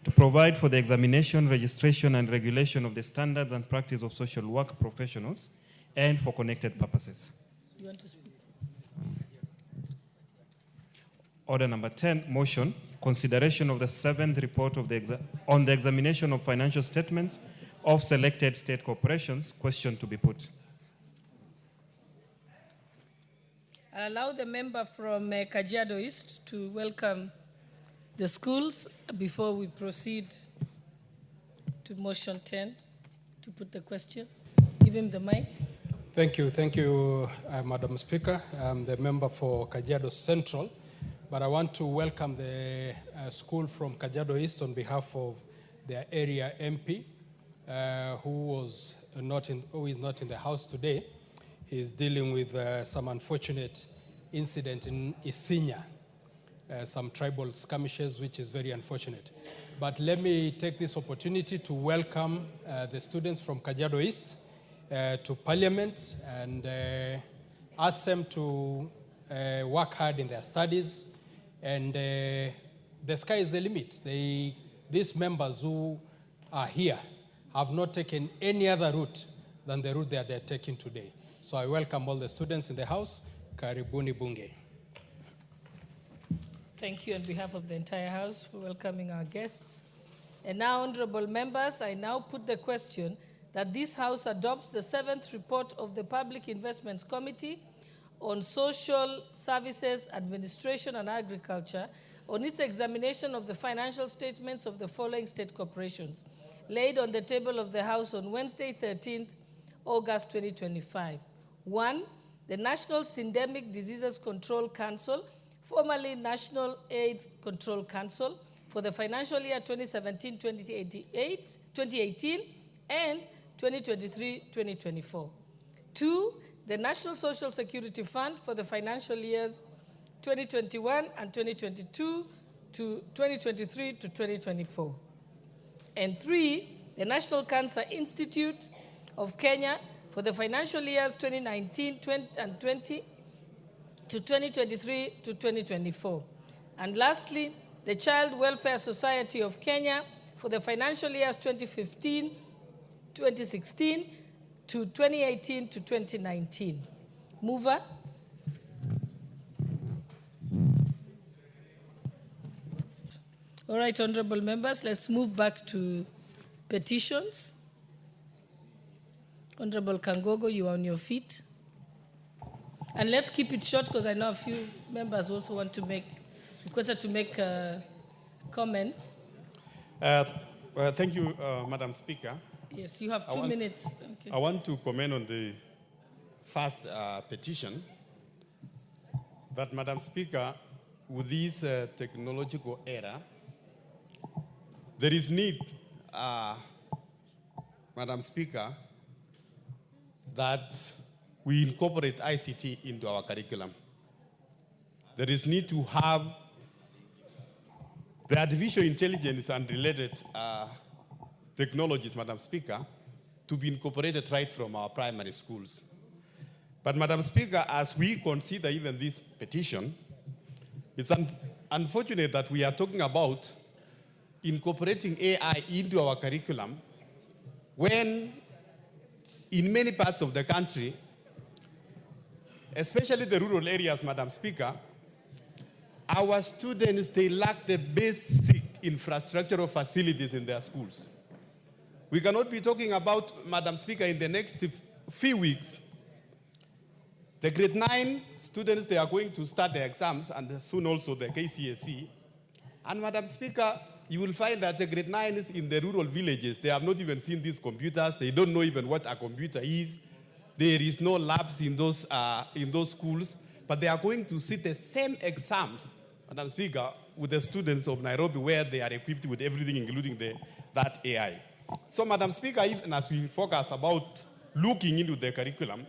to provide for the examination, registration, and regulation of the standards and practice of social work professionals, and for connected purposes. You want to speak? Order number 10, motion, consideration of the 7th report of on the examination of financial statements of selected state corporations. Question to be put. I'll allow the member from Kajiado East to welcome the schools before we proceed to motion 10 to put the question. Give him the mic. Thank you, Madam Speaker. I'm the member for Kajiado Central, but I want to welcome the school from Kajiado East on behalf of their area MP, who is not in the house today. He's dealing with some unfortunate incident in Isinya, some tribal skirmishes, which is very unfortunate. But let me take this opportunity to welcome the students from Kajiado East to Parliament and ask them to work hard in their studies. And the sky is the limit. These members who are here have not taken any other route than the route that they're taking today. So I welcome all the students in the house. Karibuni Bunge. Thank you on behalf of the entire House for welcoming our guests. And now, honorable members, I now put the question that this House adopts the 7th report of the Public Investments Committee on Social Services, Administration and Agriculture on its examination of the financial statements of the following state corporations, laid on the table of the House on Wednesday, 13th August 2025. 1, the National Syndemic Diseases Control Council, formerly National AIDS Control Council, for the financial year 2017-2018 and 2023-2024. 2, the National Social Security Fund for the financial years 2021 and 2022 to 2023 to 2024. And 3, the National Cancer Institute of Kenya for the financial years 2019 and 20 to 2023 to 2024. And lastly, the Child Welfare Society of Kenya for the financial years 2015, 2016 to 2018 to 2019. Mover. All right, honorable members, let's move back to petitions. Honorable Kangogo, you are on your feet. And let's keep it short because I know a few members also want to requested to make comments. Thank you, Madam Speaker. Yes, you have 2 minutes. Okay. I want to comment on the first petition that, Madam Speaker, with this technological era, there is need, Madam Speaker, that we incorporate ICT into our curriculum. There is need to have the artificial intelligence and related technologies, Madam Speaker, to be incorporated right from our primary schools. But, Madam Speaker, as we consider even this petition, it's unfortunate that we are talking about incorporating AI into our curriculum when in many parts of the country, especially the rural areas, Madam Speaker, our students, they lack the basic infrastructural facilities in their schools. We cannot be talking about, Madam Speaker, in the next few weeks, the grade 9 students, they are going to start their exams and soon also the KCSE. And, Madam Speaker, you will find that the grade 9s in the rural villages, they have not even seen these computers. They don't know even what a computer is. There is no labs in those schools, but they are going to sit the same exams, Madam Speaker, with the students of Nairobi, where they are equipped with everything, including that AI. So, Madam Speaker, even as we focus about looking into the curriculum,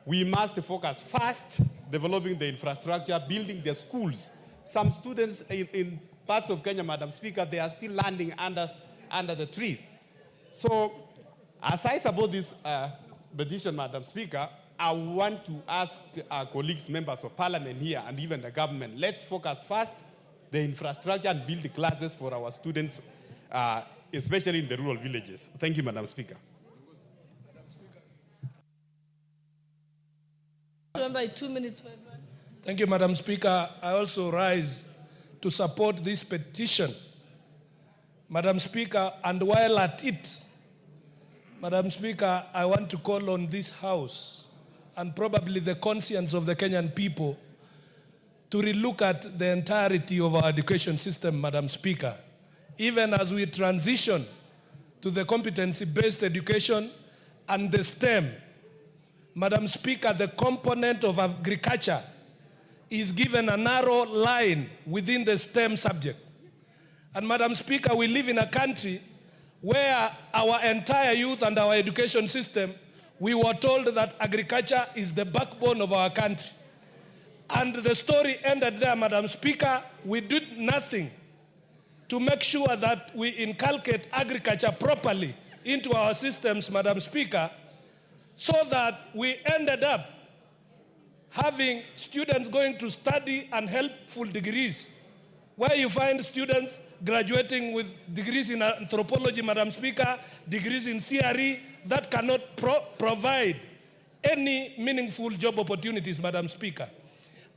we must focus first developing the infrastructure, building the schools. Some students in parts of Kenya, Madam Speaker, they are still landing under the trees. So, as I support this petition, Madam Speaker, I want to ask our colleagues, members of parliament here, and even the government, let's focus first the infrastructure and build the classes for our students, especially in the rural villages. Thank you, Madam Speaker. Remember, 2 minutes. Thank you, Madam Speaker. I also rise to support this petition, Madam Speaker, and while at it, Madam Speaker, I want to call on this House and probably the conscience of the Kenyan people to relook at the entirety of our education system, Madam Speaker. Even as we transition to the competency-based education and the STEM, Madam Speaker, the component of agriculture is given a narrow line within the STEM subject. And Madam Speaker, we live in a country where our entire youth and our education system, we were told that agriculture is the backbone of our country. And the story ended there, Madam Speaker. We did nothing to make sure that we inculcate agriculture properly into our systems, Madam Speaker, so that we ended up having students going to study unhelpful degrees, where you find students graduating with degrees in anthropology, Madam Speaker, degrees in CRE that cannot provide any meaningful job opportunities, Madam Speaker.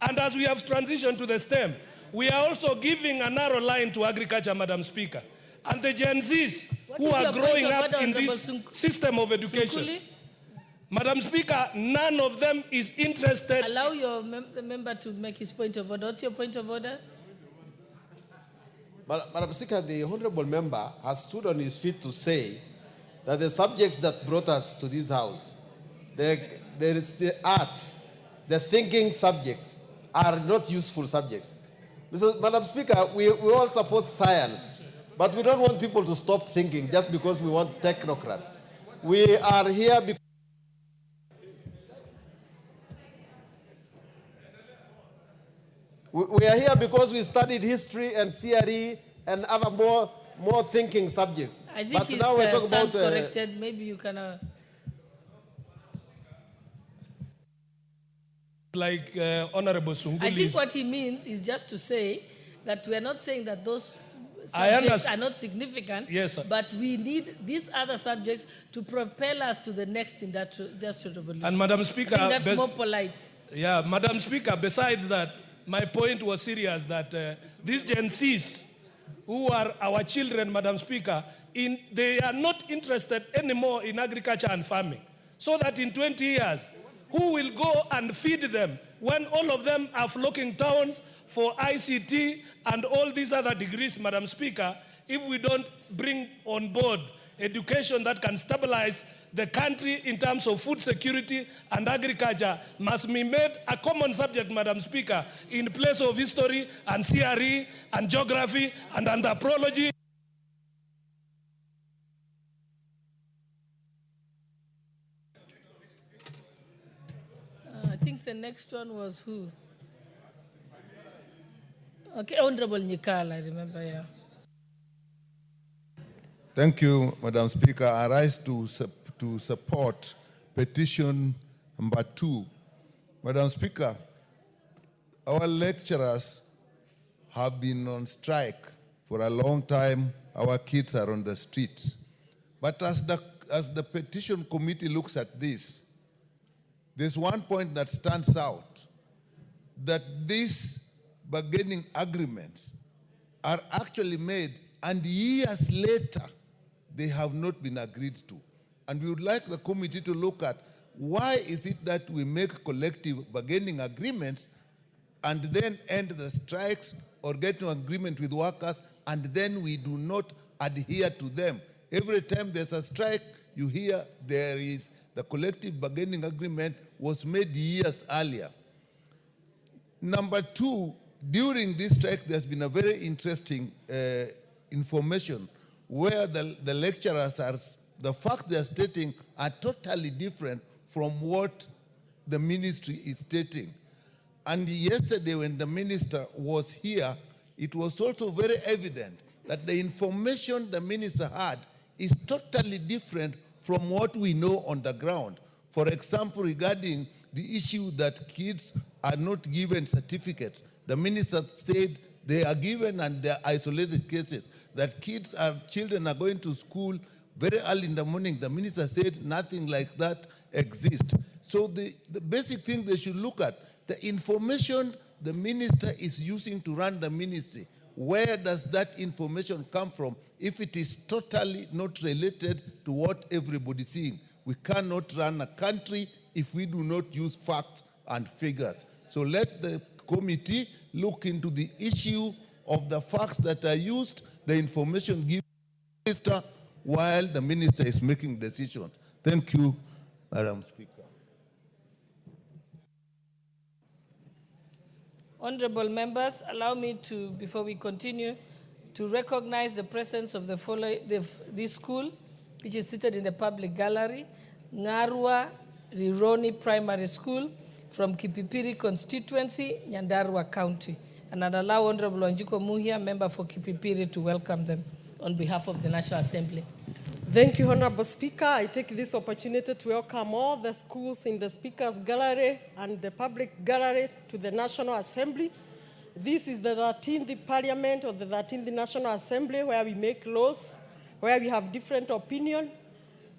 And as we have transitioned to the STEM, we are also giving a narrow line to agriculture, Madam Speaker. And the Gen Zs who are growing up in this system of education, Sunkuli? Madam Speaker, none of them is interested. Allow the member to make his point of order. What's your point of order? Madam Speaker, the honorable member has stood on his feet to say that the subjects that brought us to this house, there is the arts, the thinking subjects, are not useful subjects. Madam Speaker, we all support science, but we don't want people to stop thinking just because we want technocrats. We are here because We are here because we studied history and CRE and other more thinking subjects. I think but his now we're talking stance about corrected. Maybe you can... Like Honorable I think Sungulis. what he means is just to say that we are not saying that those I subjects are not significant, Yes, sir. but we need these other subjects to propel us to the next industrial revolution. And Madam Speaker, I think that's more polite. Yeah, Madam Speaker, besides that, my point was serious that these Gen Zs, who are our children, Madam Speaker, they are not interested anymore in agriculture and farming. So that in 20 years, who will go and feed them when all of them are flocking towns for ICT and all these other degrees, Madam Speaker, if we don't bring on board education that can stabilize the country in terms of food security and agriculture must be made a common subject, Madam Speaker, in place of history and CRE and geography and anthropology. I think the next one was who? Okay, Honorable Nikal, I remember, yeah. Thank you, Madam Speaker. I rise to support petition number 2. Madam Speaker, our lecturers have been on strike for a long time. Our kids are on the streets. But as the petition committee looks at this, there's one point that stands out, that these bargaining agreements are actually made and years later they have not been agreed to. And we would like the committee to look at why is it that we make collective bargaining agreements and then end the strikes or get an agreement with workers and then we do not adhere to them. Every time there's a strike, you hear there is the collective bargaining agreement was made years earlier. Number 2, during this strike, there's been a very interesting information where the lecturers are, the facts they're stating are totally different from what the ministry is stating. And yesterday when the minister was here, it was also very evident that the information the minister had is totally different from what we know on the ground. For example, regarding the issue that kids are not given certificates, the minister said they are given and they are isolated cases, that children are going to school very early in the morning. The minister said nothing like that exists. So the basic thing they should look at, the information the minister is using to run the ministry, where does that information come from if it is totally not related to what everybody's seeing? We cannot run a country if we do not use facts and figures. So let the committee look into the issue of the facts that are used, the information given to the minister while the minister is making decisions. Thank you, Madam Speaker. Honorable members, allow me to, before we continue, to recognize the presence of this school, which is seated in the public gallery, Ngarwa Rironi Primary School from Kipipiri constituency, Nyandarua County. And I'd allow Honorable Wanjiku Muhia, member for Kipipiri, to welcome them on behalf of the National Assembly. Thank you, Honorable Speaker. I take this opportunity to welcome all the schools in the Speaker's Gallery and the public gallery to the National Assembly. This is the 13th Parliament of the 13th National Assembly where we make laws, where we have different opinions,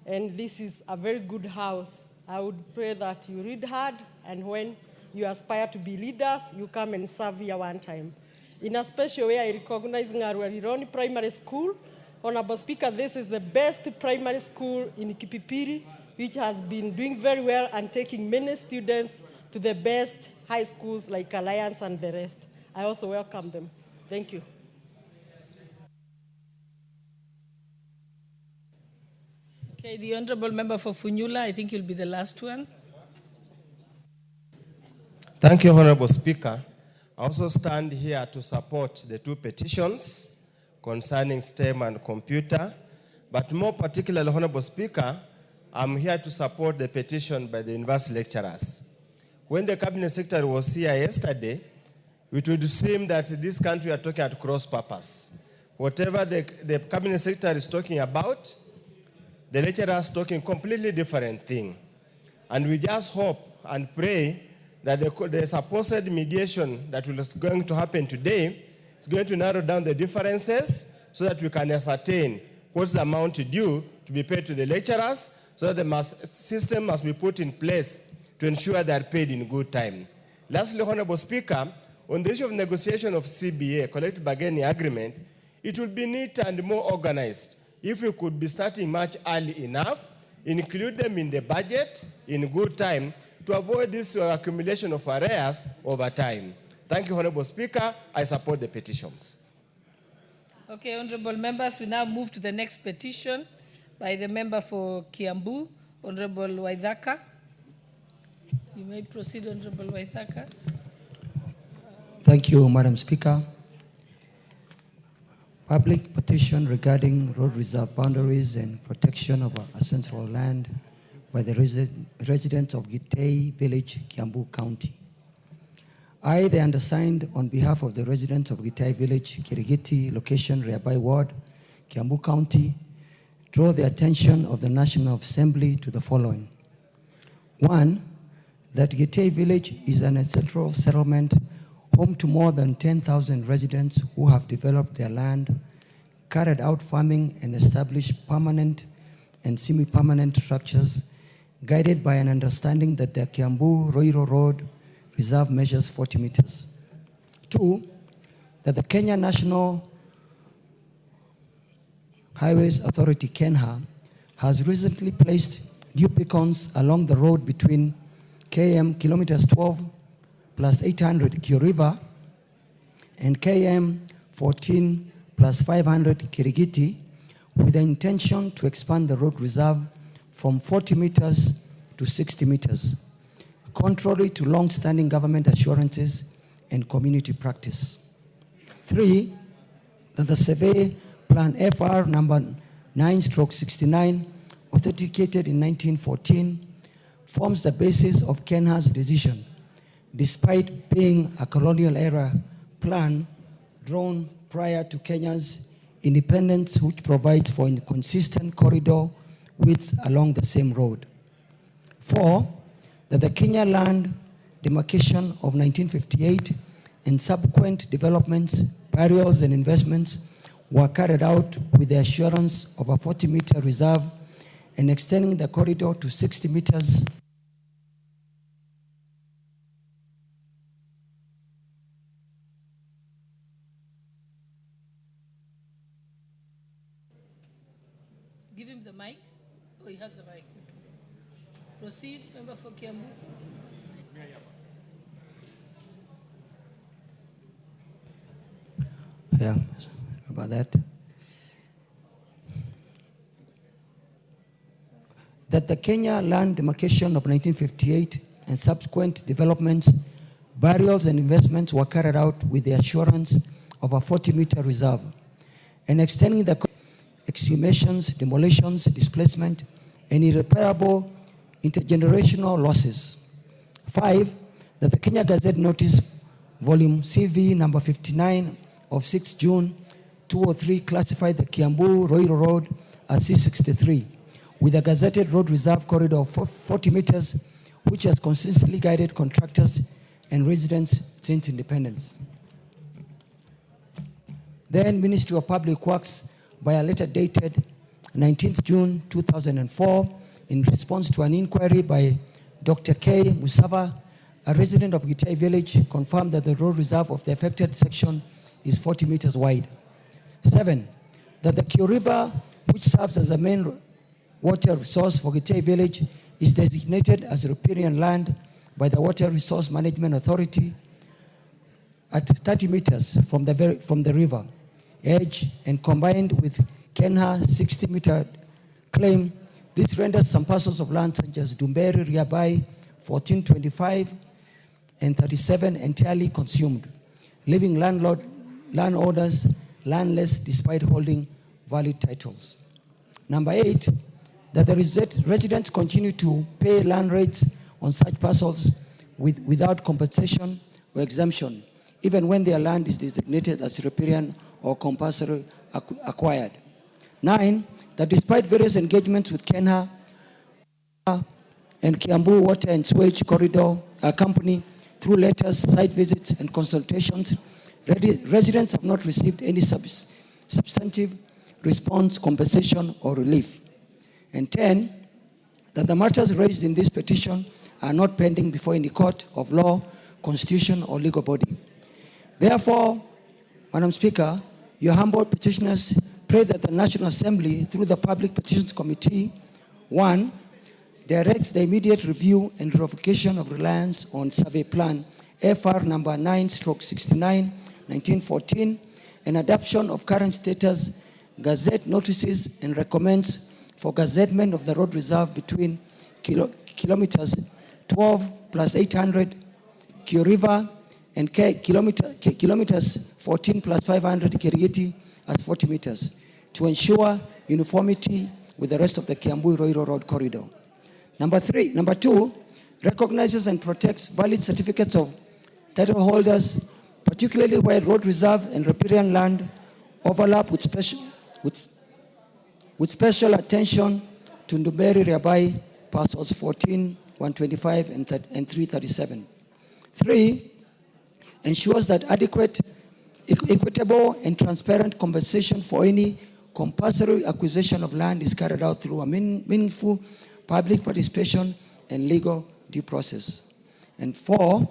and this is a very good house. I would pray that you read hard, and when you aspire to be leaders, you come and serve here one time. In a special way, I recognize Ngarwa Rironi Primary School. Honorable Speaker, this is the best primary school in Kipipiri, which has been doing very well and taking many students to the best high schools like Alliance and the rest. I also welcome them. Thank you. Okay, the Honorable Member for Funyula, I think you'll be the last one. Thank you, Honorable Speaker. I also stand here to support the 2 petitions concerning STEM and computer, but more particularly, Honorable Speaker, I'm here to support the petition by the university lecturers. When the Cabinet Secretary was here yesterday, it would seem that this country are talking at cross purpose. Whatever the cabinet secretary is talking about, the lecturer is talking completely different thing. And we just hope and pray that the supposed mediation that is going to happen today is going to narrow down the differences so that we can ascertain what's the amount due to be paid to the lecturers, so that the system must be put in place to ensure they are paid in good time. Lastly, Honorable Speaker, on the issue of negotiation of CBA, collective bargaining agreement, it would be neat and more organized if we could be starting much early enough, include them in the budget in good time to avoid this accumulation of arrears over time. Thank you, Honorable Speaker. I support the petitions. Okay, honorable members, we now move to the next petition by the member for Kiambu, Honorable Waithaka. You may proceed, Honorable Waithaka. Thank you, Madam Speaker. Public petition regarding road reserve boundaries and protection of our ancestral land by the residents of Gitei Village, Kiambu County. I, the undersigned, on behalf of the residents of Gitei Village, Kirigiti, location Reabai Ward, Kiambu County, draw the attention of the National Assembly to the following. One, that Gitei Village is an ancestral settlement home to more than 10,000 residents who have developed their land, carried out farming, and established permanent and semi-permanent structures, guided by an understanding that the Kiambu Roiro Road Reserve measures 40 meters. Two, that the Kenya National Highways Authority, KENHA, has recently placed new beacons along the road between KM kilometers 12 plus 800 Kio River and KM 14 plus 500 Kirigiti, with the intention to expand the road reserve from 40 meters to 60 meters, contrary to long-standing government assurances and community practice. Three, that the survey plan FR number 9/69, authenticated in 1914, forms the basis of KENHA's decision, despite being a colonial-era plan drawn prior to Kenya's independence, which provides for a consistent corridor width along the same road. Four, that the Kenya land demarcation of 1958 and subsequent developments, burials, and investments were carried out with the assurance of a 40-meter reserve and extending the corridor to 60 meters. Give him the mic. Oh, he has the mic. Proceed, member for Kiambu. Yeah, about that. That the Kenya land demarcation of 1958 and subsequent developments, burials, and investments were carried out with the assurance of a 40-meter reserve and extending the exhumations, demolitions, displacement, and irreparable intergenerational losses. Five, that the Kenya Gazette Notice, Volume CV number 59 of 6 June 2003 classified the Kiambu Roiro Road as C63 with a gazetted road reserve corridor of 40 meters, which has consistently guided contractors and residents since independence. Then Ministry of Public Works, by a letter dated 19th June 2004, in response to an inquiry by Dr. K. Musava, a resident of Gitei Village, confirmed that the road reserve of the affected section is 40 meters wide. Seven, that the Kio River, which serves as the main water resource for Gitei Village, is designated as riparian land by the Water Resource Management Authority at 30 meters from the river edge, and combined with KENHA 60-meter claim, this renders some parcels of land such as Dumberi, Riabai, 1425, and 37 entirely consumed, leaving landowners landless despite holding valid titles. Number 8, that the residents continue to pay land rates on such parcels without compensation or exemption, even when their land is designated as riparian or compulsory acquired. 9, that despite various engagements with KENHA and Kiambu Water and Sewage Corridor Company through letters, site visits, and consultations, residents have not received any substantive response, compensation, or relief. And 10, that the matters raised in this petition are not pending before any court of law, constitution, or legal body. Therefore, Madam Speaker, your humble petitioners pray that the National Assembly, through the Public Petitions Committee, 1, directs the immediate review and revocation of reliance on Survey Plan FR number 9/69, 1914, and adoption of current status Gazette notices, and recommends for gazettement of the road reserve between kilometers 12 plus 800 Kio River and kilometers 14 plus 500 Kiriiti as 40 meters to ensure uniformity with the rest of the Kiambu-Roiro Road corridor. Number 2, recognizes and protects valid certificates of title holders, particularly where road reserve and riparian land overlap with special attention to Nduberi Rabai parcels 14, 125, and 337. 3, ensures that adequate, equitable, and transparent compensation for any compulsory acquisition of land is carried out through a meaningful public participation and legal due process. And 4,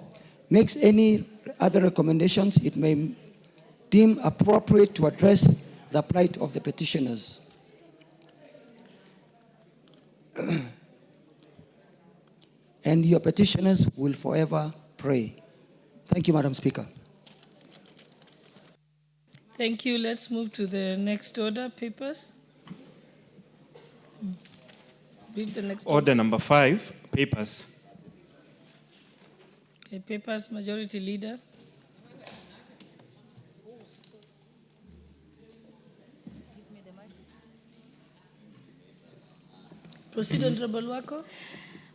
makes any other recommendations it may deem appropriate to address the plight of the petitioners. And your petitioners will forever pray. Thank you, Madam Speaker. Thank you. Let's move to the next order, papers. Read the next Order number 5, papers. Okay, papers, Majority Leader. Proceed, Honorable Wako.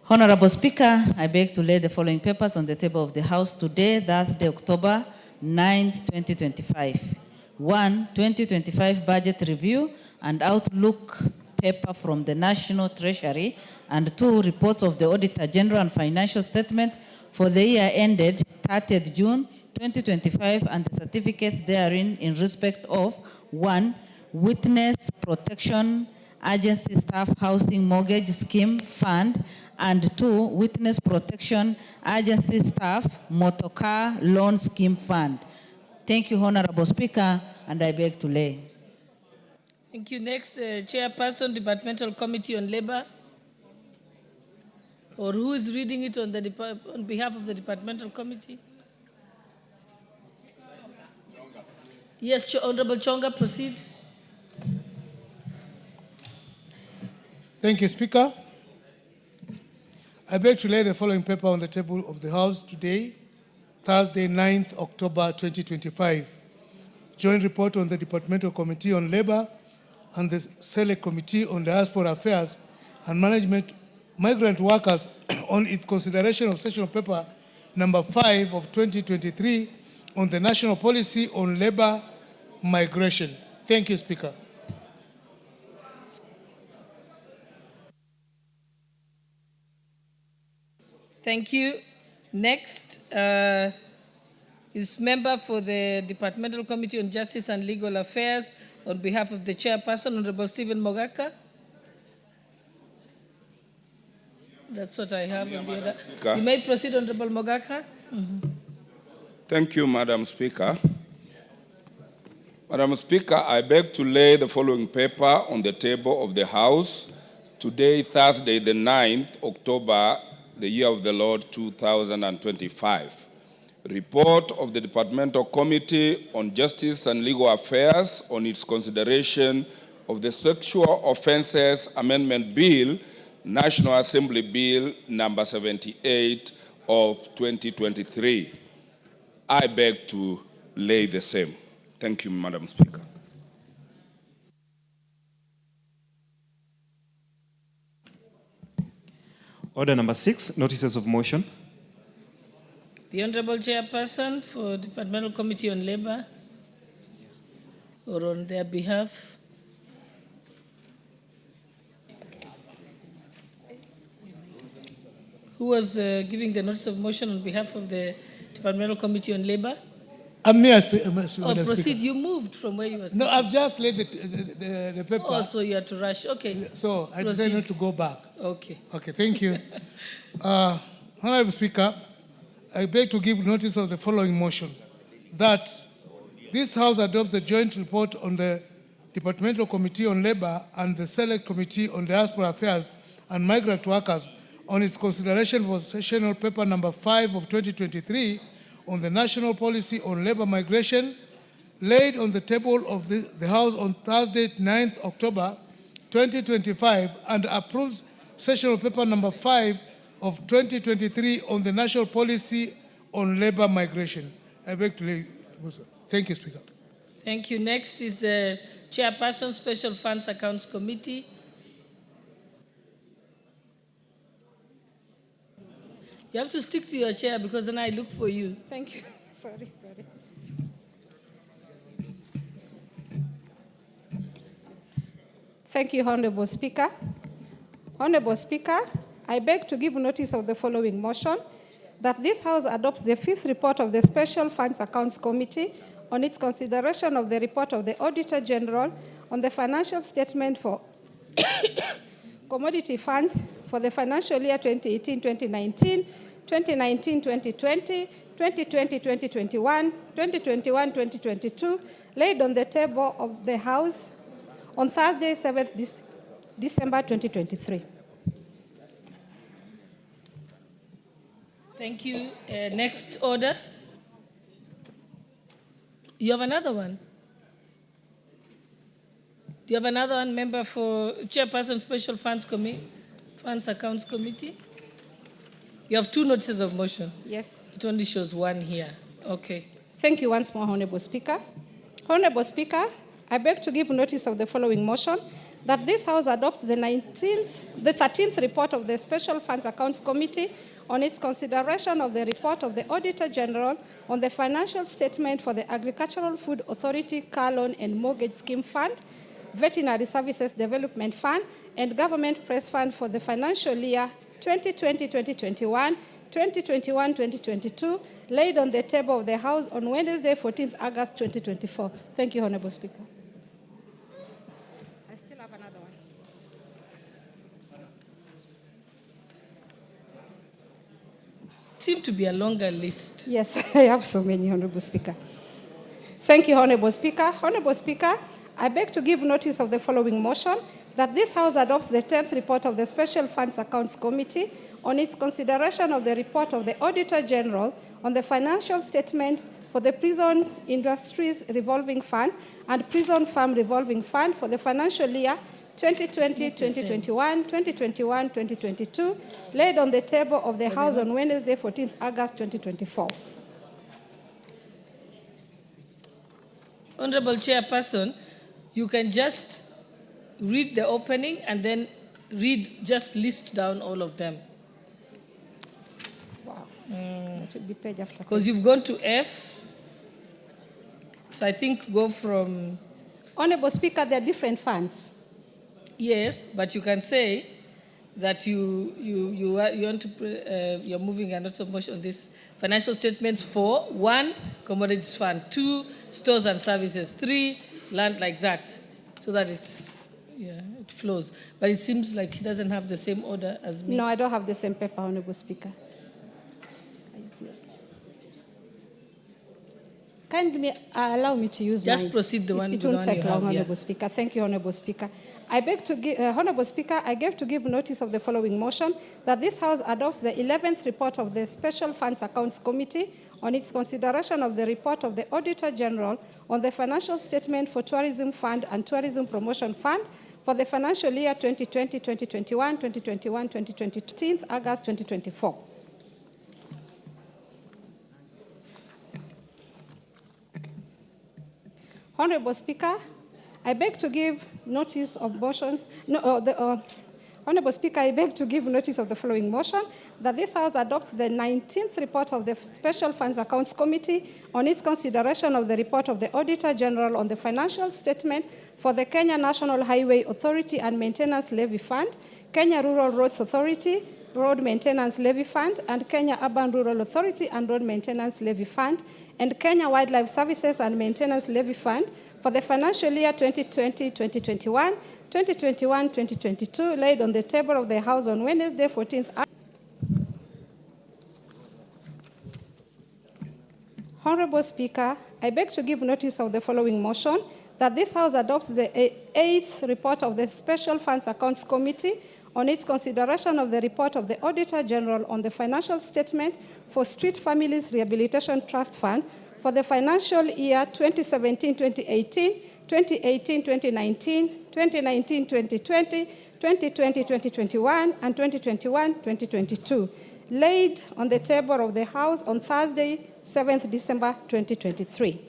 Honorable Speaker, I beg to lay the following papers on the table of the House today, Thursday, October 9, 2025. 1, 2025 Budget Review and Outlook paper from the National Treasury, and 2, reports of the Auditor General and Financial Statement for the year ended 30th June 2025 and the certificates therein in respect of 1, Witness Protection Agency Staff Housing Mortgage Scheme Fund, and 2, Witness Protection Agency Staff Motorcar Loan Scheme Fund. Thank you, Honorable Speaker, and I beg to lay. Thank you. Next, Chairperson, Departmental Committee on Labor. Or who is reading it on behalf of the Departmental Committee? Yes, Honorable Chonga, proceed. Thank you, Speaker. I beg to lay the following paper on the table of the House today, Thursday, 9th October 2025. Joint report on the Departmental Committee on Labor and the Select Committee on Diaspora Affairs and Management Migrant Workers on its consideration of session paper number 5 of 2023 on the National Policy on Labor Migration. Thank you, Speaker. Thank you. Next is member for the Departmental Committee on Justice and Legal Affairs on behalf of the Chairperson, Honorable Stephen Mogaka. That's what I have on the order. You may proceed, Honorable Mogaka. Thank you, Madam Speaker. Madam Speaker, I beg to lay the following paper on the table of the House today, Thursday, the 9th October, the year of the Lord 2025. Report of the Departmental Committee on Justice and Legal Affairs on its consideration of the Sexual Offences Amendment Bill, National Assembly Bill number 78 of 2023. I beg to lay the same. Thank you, Madam Speaker. Order number 6, notices of motion. The Honorable Chairperson for Departmental Committee on Labor, or on their behalf. Who was giving the notice of motion on behalf of the Departmental Committee on Labor? May I Oh, Madam proceed. Speaker? You moved from where you were No, sitting. I've just laid the paper. Oh, so you had to rush. Okay. So I decided not to go back. Okay. Okay, thank you. Honorable Speaker, I beg to give notice of the following motion, that this House adopts the joint report on the Departmental Committee on Labor and the Select Committee on Diaspora Affairs and Migrant Workers on its consideration for sessional paper number 5 of 2023 on the National Policy on Labor Migration, laid on the table of the House on Thursday, 9th October 2025, and approves sessional paper number 5 of 2023 on the National Policy on Labor Migration. I beg to lay. Thank you, Speaker. Thank you. Next is the Chairperson, Special Funds Accounts Committee. You have to stick to your chair because then I look for you. Thank you. Sorry. Thank you, Honorable Speaker. Honorable Speaker, I beg to give notice of the following motion, that this House adopts the 5th report of the Special Funds Accounts Committee on its consideration of the report of the Auditor General on the financial statement for commodity funds for the financial year 2018-2019, 2019-2020, 2020-2021, 2021-2022, laid on the table of the House on Thursday, 7th December 2023. Thank you. Next order. You have another one? Do you have another one, member for Chairperson, Special Funds Accounts Committee? You have 2 notices of motion. Yes. It only shows 1 here. Okay. Thank you once more, Honorable Speaker. Honorable Speaker, I beg to give notice of the following motion, that this House adopts the 13th report of the Special Funds Accounts Committee on its consideration of the report of the Auditor General on the financial statement for the Agricultural Food Authority Car Loan and Mortgage Scheme Fund, Veterinary Services Development Fund, and Government Press Fund for the financial year 2020-2021, 2021-2022, laid on the table of the House on Wednesday, 14th August 2024. Thank you, Honorable Speaker. I still have another one. Seem to be a longer list. Yes, I have so many, Honorable Speaker. Thank you, Honorable Speaker. Honorable Speaker, I beg to give notice of the following motion, that this House adopts the 10th report of the Special Funds Accounts Committee on its consideration of the report of the Auditor General on the financial statement for the Prison Industries Revolving Fund and Prison Farm Revolving Fund for the financial year 2020-2021, 2021-2022, laid on the table of the House on Wednesday, 14th August 2024. Honorable Chairperson, you can just read the opening and then just list down all of them. Wow. It will be page after page. Because you've gone to F. So I think go from... Honorable Speaker, there are different funds. Yes, but you can say that you want to, you're moving a notice of motion on this financial statements for 1, commodities fund, 2, stores and services, 3, land, like that, so that it flows. But it seems like she doesn't have the same order as me. No, I don't have the same paper, Honorable Speaker. Are you serious? Kindly allow me to use Just mine. proceed the one It the won't one take you long, have here. Honorable Speaker. Thank you, Honorable Speaker. I beg to give, Honorable Speaker, I gave to give notice of the following motion, that this House adopts the 11th report of the Special Funds Accounts Committee on its consideration of the report of the Auditor General on the financial statement for Tourism Fund and Tourism Promotion Fund for the financial year 2020-2021, 2021-2022, August 2024. Honorable Speaker, I beg to give notice of motion. Honorable Speaker, I beg to give notice of the following motion, that this House adopts the 19th report of the Special Funds Accounts Committee on its consideration of the report of the Auditor General on the financial statement for the Kenya National Highway Authority and Maintenance Levy Fund, Kenya Rural Roads Authority, Road Maintenance Levy Fund, and Kenya Urban Rural Authority and Road Maintenance Levy Fund, and Kenya Wildlife Services and Maintenance Levy Fund for the financial year 2020-2021, 2021-2022, laid on the table of the House on Wednesday, 14th. Honorable Speaker, I beg to give notice of the following motion, that this House adopts the 8th report of the Special Funds Accounts Committee on its consideration of the report of the Auditor General on the financial statement for Street Families Rehabilitation Trust Fund for the financial year 2017-2018, 2018-2019, 2019-2020, 2020-2021, and 2021-2022, laid on the table of the House on Thursday, 7th December 2023.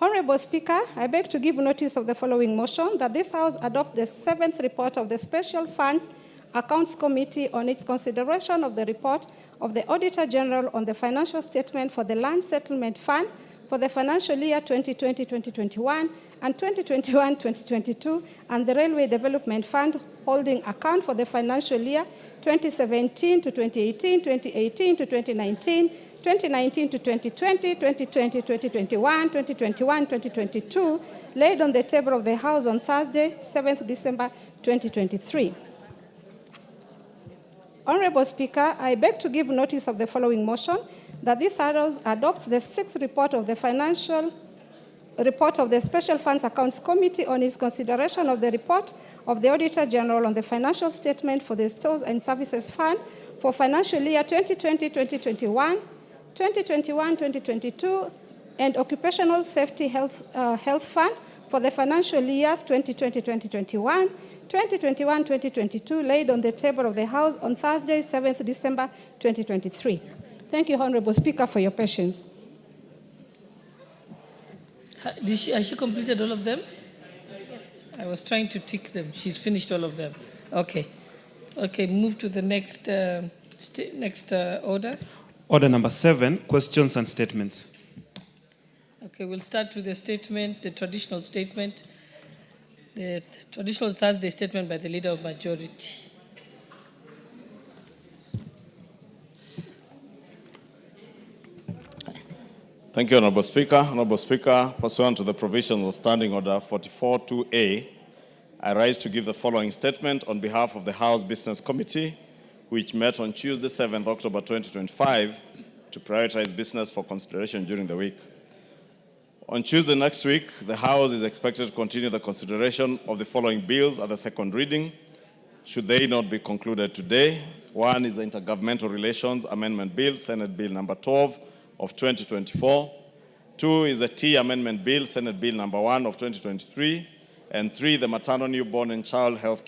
Honorable Speaker, I beg to give notice of the following motion, that this House adopt the 7th report of the Special Funds Accounts Committee on its consideration of the report of the Auditor General on the financial statement for the Land Settlement Fund for the financial year 2020-2021 and 2021-2022, and the Railway Development Fund holding account for the financial year 2017-2018, 2018-2019, 2019-2020, 2020-2021, 2021-2022, laid on the table of the House on Thursday, 7th December 2023. Honorable Speaker, I beg to give notice of the following motion, that this House adopts the 6th report of the financial report of the Special Funds Accounts Committee on its consideration of the report of the Auditor General on the financial statement for the Stores and Services Fund for financial year 2020-2021, 2021-2022, and Occupational Safety Health Fund for the financial years 2020-2021, 2021-2022, laid on the table of the House on Thursday, 7th December 2023. Thank you, Honorable Speaker, for your patience. Has she completed all of them? Yes. I was trying to tick them. She's finished all of them. Okay. Okay, move to the next, order. Order number 7, questions and statements. Okay, we'll start with the statement, the traditional statement, the traditional Thursday statement by the Leader of Majority. Thank you, Honorable Speaker. Honorable Speaker, pursuant to the provisions of Standing Order 44.2a, I rise to give the following statement on behalf of the House Business Committee, which met on Tuesday, 7th October 2025, to prioritize business for consideration during the week. On Tuesday next week, the House is expected to continue the consideration of the following bills at the second reading, should they not be concluded today. One is the Intergovernmental Relations Amendment Bill, Senate Bill number 12 of 2024. 2 is the T Amendment Bill, Senate Bill number 1 of 2023. And 3, the Maternal, Newborn and Child Health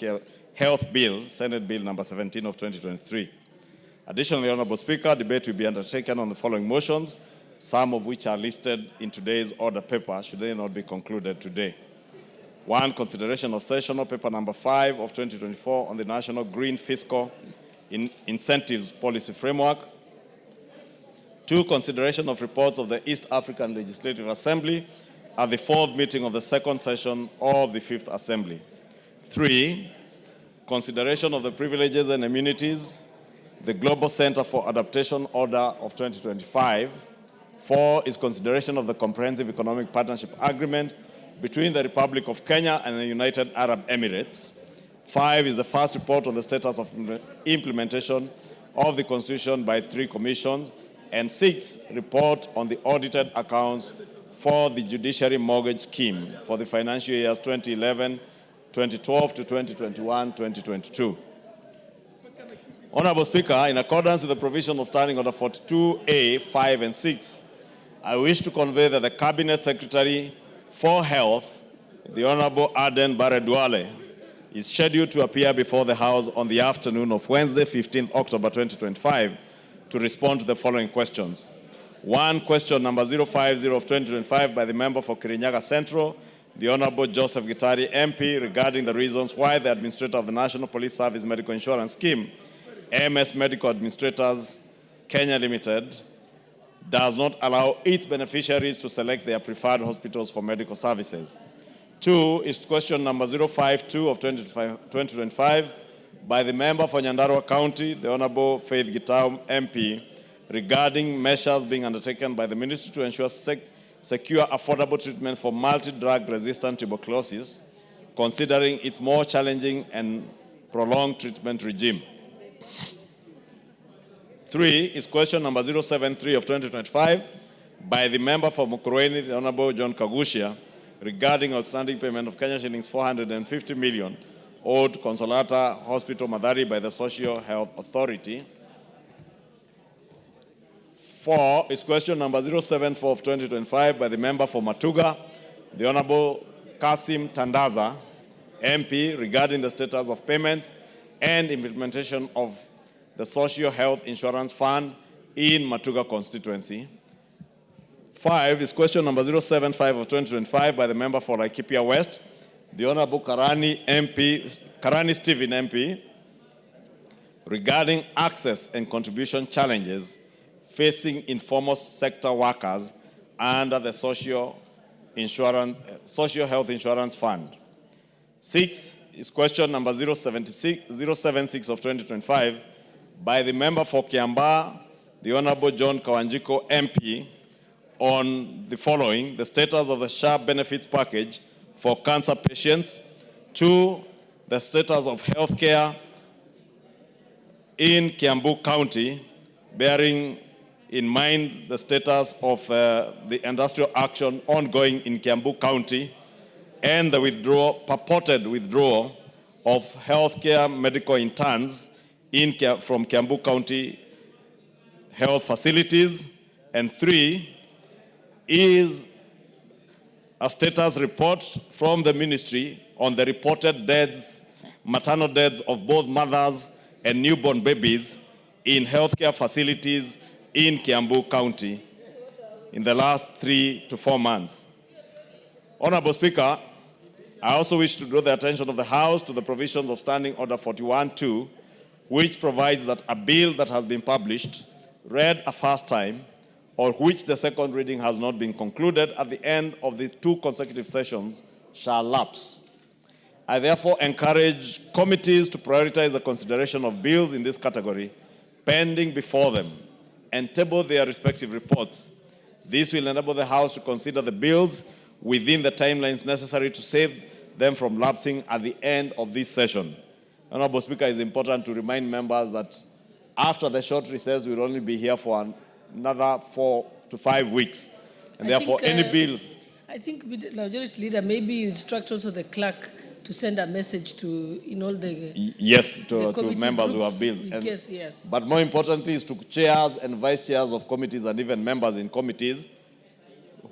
Bill, Senate Bill number 17 of 2023. Additionally, Honorable Speaker, debate will be undertaken on the following motions, some of which are listed in today's order paper, should they not be concluded today. 1, consideration of sessional paper number 5 of 2024 on the National Green Fiscal Incentives Policy Framework. 2, consideration of reports of the East African Legislative Assembly at the 4th meeting of the 2nd session of the 5th Assembly. 3, consideration of the privileges and immunities, the Global Center for Adaptation Order of 2025. 4 is consideration of the Comprehensive Economic Partnership Agreement between the Republic of Kenya and the United Arab Emirates. 5 is the first report on the status of implementation of the Constitution by 3 commissions. And 6, report on the audited accounts for the Judiciary Mortgage Scheme for the financial years 2011, 2012 to 2021, 2022. Honorable Speaker, in accordance with the provision of Standing Order 42A, 5 and 6, I wish to convey that the Cabinet Secretary for Health, the Honorable Aden Bare-Duale, is scheduled to appear before the House on the afternoon of Wednesday, 15th October 2025, to respond to the following questions. One, question number 050 of 2025 by the member for Kirinyaga Central, the Honorable Joseph Gitari MP, regarding the reasons why the administrator of the National Police Service Medical Insurance Scheme, MS Medical Administrators Kenya Limited, does not allow its beneficiaries to select their preferred hospitals for medical services. Two is question number 052 of 2025 by the member for Nyandarua County, the Honorable Faith Gitau MP, regarding measures being undertaken by the ministry to ensure secure, affordable treatment for multi-drug resistant tuberculosis, considering its more challenging and prolonged treatment regime. Three is question number 073 of 2025 by the member for Mukurweini, the Honorable John Kagushia, regarding outstanding payment of Kenya shillings 450 million owed Consolata Hospital Madari by the Social Health Authority. Four is question number 074 of 2025 by the member for Matuga, the Honorable Kasim Tandaza, MP, regarding the status of payments and implementation of the Social Health Insurance Fund in Matuga constituency. Five is question number 075 of 2025 by the member for Laikipia West, the Honorable Karani Stephen MP, regarding access and contribution challenges facing informal sector workers under the Social Health Insurance Fund. Six is question number 076 of 2025 by the member for Kiambaa, the Honorable John Kawanjiko MP, on the following: the status of the SHA benefits package for cancer patients. Two, the status of healthcare in Kiambu County, bearing in mind the status of the industrial action ongoing in Kiambu County and the purported withdrawal of healthcare medical interns from Kiambu County health facilities. And three is a status report from the ministry on the reported deaths, maternal deaths of both mothers and newborn babies in healthcare facilities in Kiambu County in the last 3 to 4 months. Honorable Speaker, I also wish to draw the attention of the House to the provisions of Standing Order 41-2, which provides that a bill that has been published, read a first time, or which the second reading has not been concluded at the end of the 2 consecutive sessions shall lapse. I therefore encourage committees to prioritize the consideration of bills in this category pending before them and table their respective reports. This will enable the House to consider the bills within the timelines necessary to save them from lapsing at the end of this session. Honorable Speaker, it is important to remind members that after the short recess, we'll only be here for another 4 to 5 weeks. And therefore, any bills... I think, Majority Leader, maybe you instruct also the clerk to send a message to all the... Yes, to members who have bills. Yes. But more importantly is to chairs and vice chairs of committees and even members in committees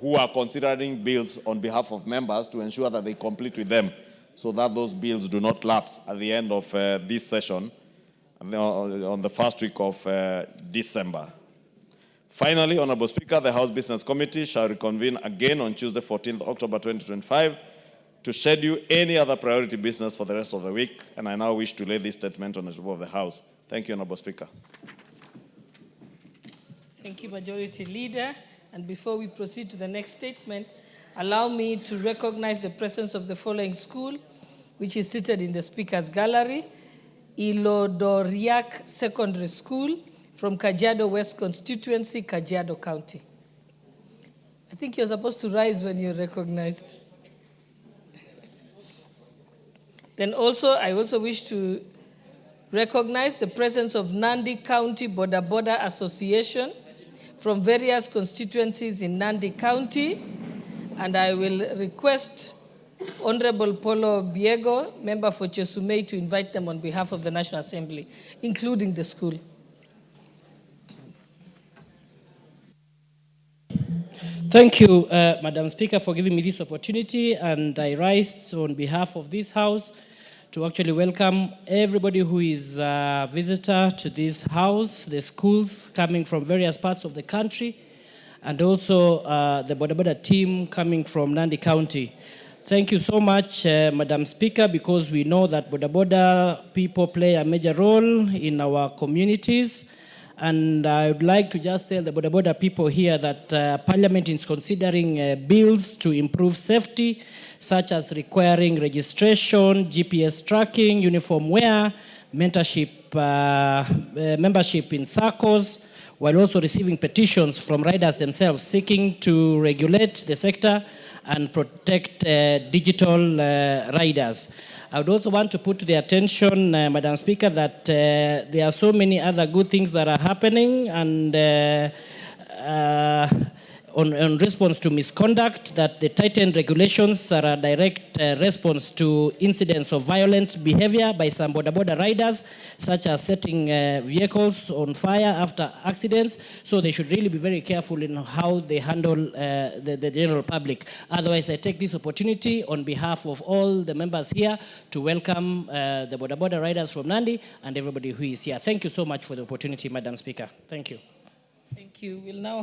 who are considering bills on behalf of members to ensure that they complete with them so that those bills do not lapse at the end of this session on the first week of December. Finally, Honorable Speaker, the House Business Committee shall reconvene again on Tuesday, 14th October 2025 to schedule any other priority business for the rest of the week. And I now wish to lay this statement on the table of the House. Thank you, Honorable Speaker. Thank you, Majority Leader. And before we proceed to the next statement, allow me to recognize the presence of the following school, which is seated in the Speaker's Gallery: Ilodoriak Secondary School from Kajiado West Constituency, Kajiado County. I think you're supposed to rise when you're recognized. Then I also wish to recognize the presence of Nandi County Boda Boda Association from various constituencies in Nandi County. And I will request Honorable Polo Biego, member for Chesumei, to invite them on behalf of the National Assembly, including the school. Thank you, Madam Speaker, for giving me this opportunity. And I rise on behalf of this House to actually welcome everybody who is a visitor to this House, the schools coming from various parts of the country. and also the Boda Boda team coming from Nandi County. Thank you so much, Madam Speaker, because we know that Boda Boda people play a major role in our communities. And I would like to just tell the Boda Boda people here that Parliament is considering bills to improve safety, such as requiring registration, GPS tracking, uniform wear, membership in SACCOs, while also receiving petitions from riders themselves seeking to regulate the sector and protect digital riders. I would also want to put to the attention, Madam Speaker, that there are so many other good things that are happening, and on response to misconduct, that the tightened regulations are a direct response to incidents of violent behavior by some Boda Boda riders, such as setting vehicles on fire after accidents. So they should really be very careful in how they handle the general public. Otherwise, I take this opportunity on behalf of all the members here to welcome the Boda Boda riders from Nandi and everybody who is here. Thank you so much for the opportunity, Madam Speaker. Thank you. Thank you. We'll now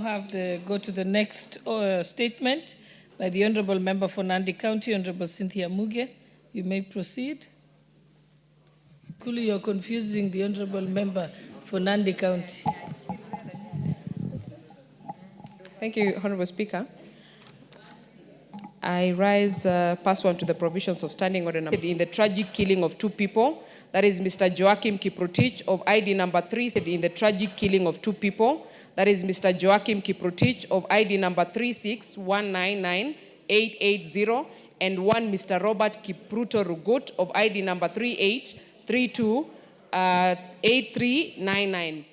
go to the next statement by the Honourable Member for Nandi County, Honourable Cynthia Muge. You may proceed. Kulu, you're confusing the Honourable Member for Nandi County. Thank you, Honourable Speaker. I rise pursuant to the provisions of Standing Order number in the tragic killing of two people. That is Mr. Joachim Kiprotich of ID number 3, in the tragic killing of two people. That is Mr. Joachim Kiprotich of ID number 361998880, and one Mr. Robert Kipruto Rugut of ID number 38328399.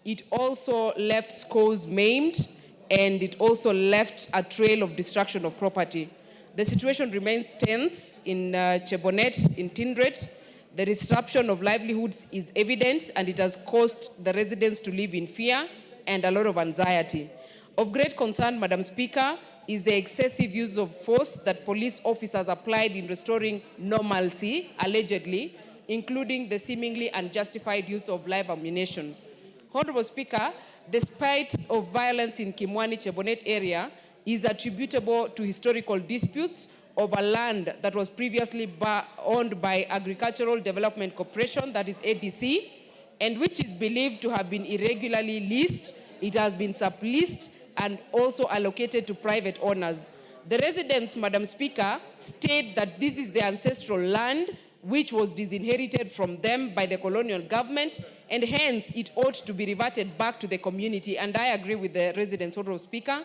It also left scores maimed, and it also left a trail of destruction of property. The situation remains tense in Chebonet, in Tindret. The disruption of livelihoods is evident, and it has caused the residents to live in fear and a lot of anxiety. Of great concern, Madam Speaker, is the excessive use of force that police officers applied in restoring normalcy, allegedly, including the seemingly unjustified use of live ammunition. Honorable Speaker, the spate of violence in Kimwani Chebonet area is attributable to historical disputes over land that was previously owned by Agricultural Development Corporation, that is ADC, and which is believed to have been irregularly leased. It has been subleased and also allocated to private owners. The residents, Madam Speaker, state that this is their ancestral land, which was disinherited from them by the colonial government, and hence it ought to be reverted back to the community. And I agree with the residents, Honorable Speaker.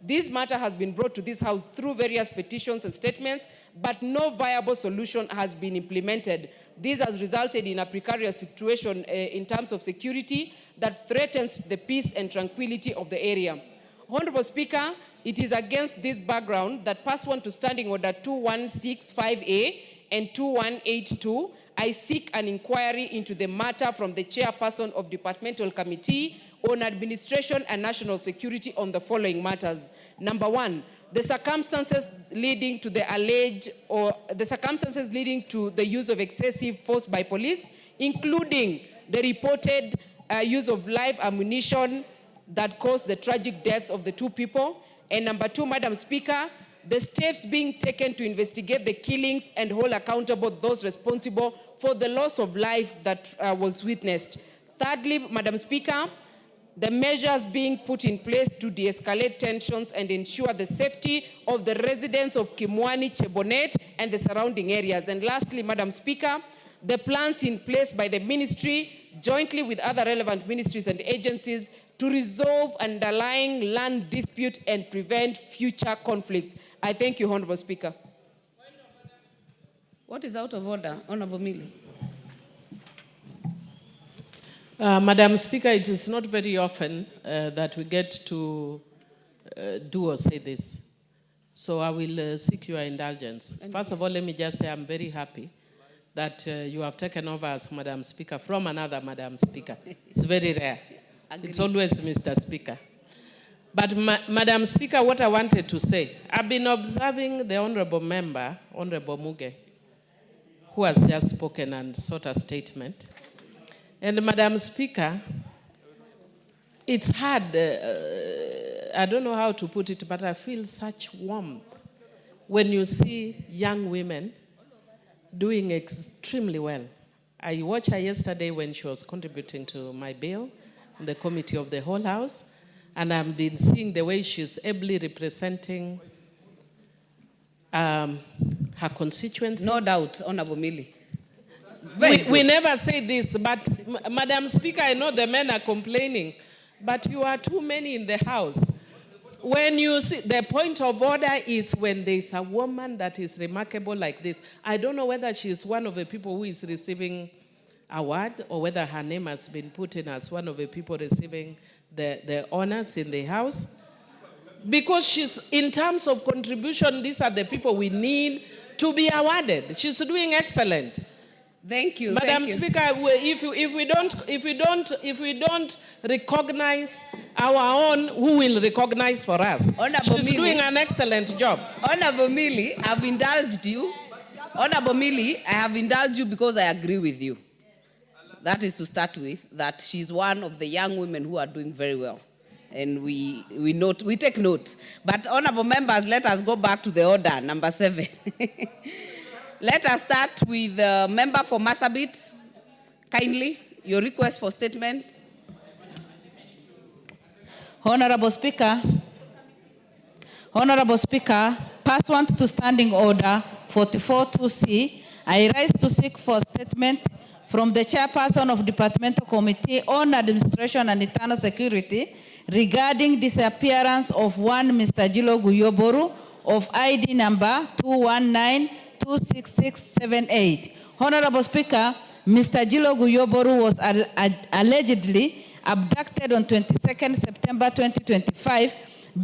This matter has been brought to this House through various petitions and statements, but no viable solution has been implemented. This has resulted in a precarious situation in terms of security that threatens the peace and tranquility of the area. Honorable Speaker, it is against this background that pursuant to Standing Order 2165A and 2182, I seek an inquiry into the matter from the chairperson of Departmental Committee on Administration and National Security on the following matters. Number one, the circumstances leading to the use of excessive force by police, including the reported use of live ammunition that caused the tragic deaths of the two people. And number two, Madam Speaker, the steps being taken to investigate the killings and hold accountable those responsible for the loss of life that was witnessed. Thirdly, Madam Speaker, the measures being put in place to de-escalate tensions and ensure the safety of the residents of Kimwani, Chebonet, and the surrounding areas. And lastly, Madam Speaker, the plans in place by the ministry, jointly with other relevant ministries and agencies, to resolve underlying land dispute and prevent future conflicts. I thank you, Honorable Speaker. What is out of order, Honorable Millie? Madam Speaker, it is not very often that we get to do or say this. So I will seek your indulgence. First of all, let me just say I'm very happy that you have taken over as Madam Speaker from another Madam Speaker. It's very rare. It's always Mr. Speaker. But Madam Speaker, what I wanted to say, I've been observing the Honorable Member, Honorable Muge, who has just spoken and sought a statement. And Madam Speaker, it's hard I don't know how to put it, but I feel such warmth when you see young women doing extremely well. I watched her yesterday when she was contributing to my bill in the committee of the whole house, and I've been seeing the way she's ably representing her constituency. No doubt, Honorable Millie. We never say this, but Madam Speaker, I know the men are complaining, but you are too many in the house. When you see, the point of order is when there's a woman that is remarkable like this. I don't know whether she's one of the people who is receiving award or whether her name has been put in as one of the people receiving the honors in the house. Because she's, in terms of contribution, these are the people we need to be awarded. She's doing excellent. Thank you. Madam thank you. Speaker, if we don't recognize our own, who will recognize for us? Honorable She's Millie, doing an excellent job. Honorable Millie, I've indulged you. Honorable Millie, I have indulged you because I agree with you. That is to start with, that she's one of the young women who are doing very well. And we take note. But honorable members, let us go back to the order, number 7. Let us start with the member for Marsabit. Kindly, your request for statement. Honorable Speaker, pursuant to Standing Order 44-2C, I rise to seek for statement from the chairperson of Departmental Committee on Administration and Internal Security regarding disappearance of one Mr. Jilo Guyoboru of ID number 219-26678. Honorable Speaker, Mr. Jilo Guyoboru was allegedly abducted on 22nd September 2025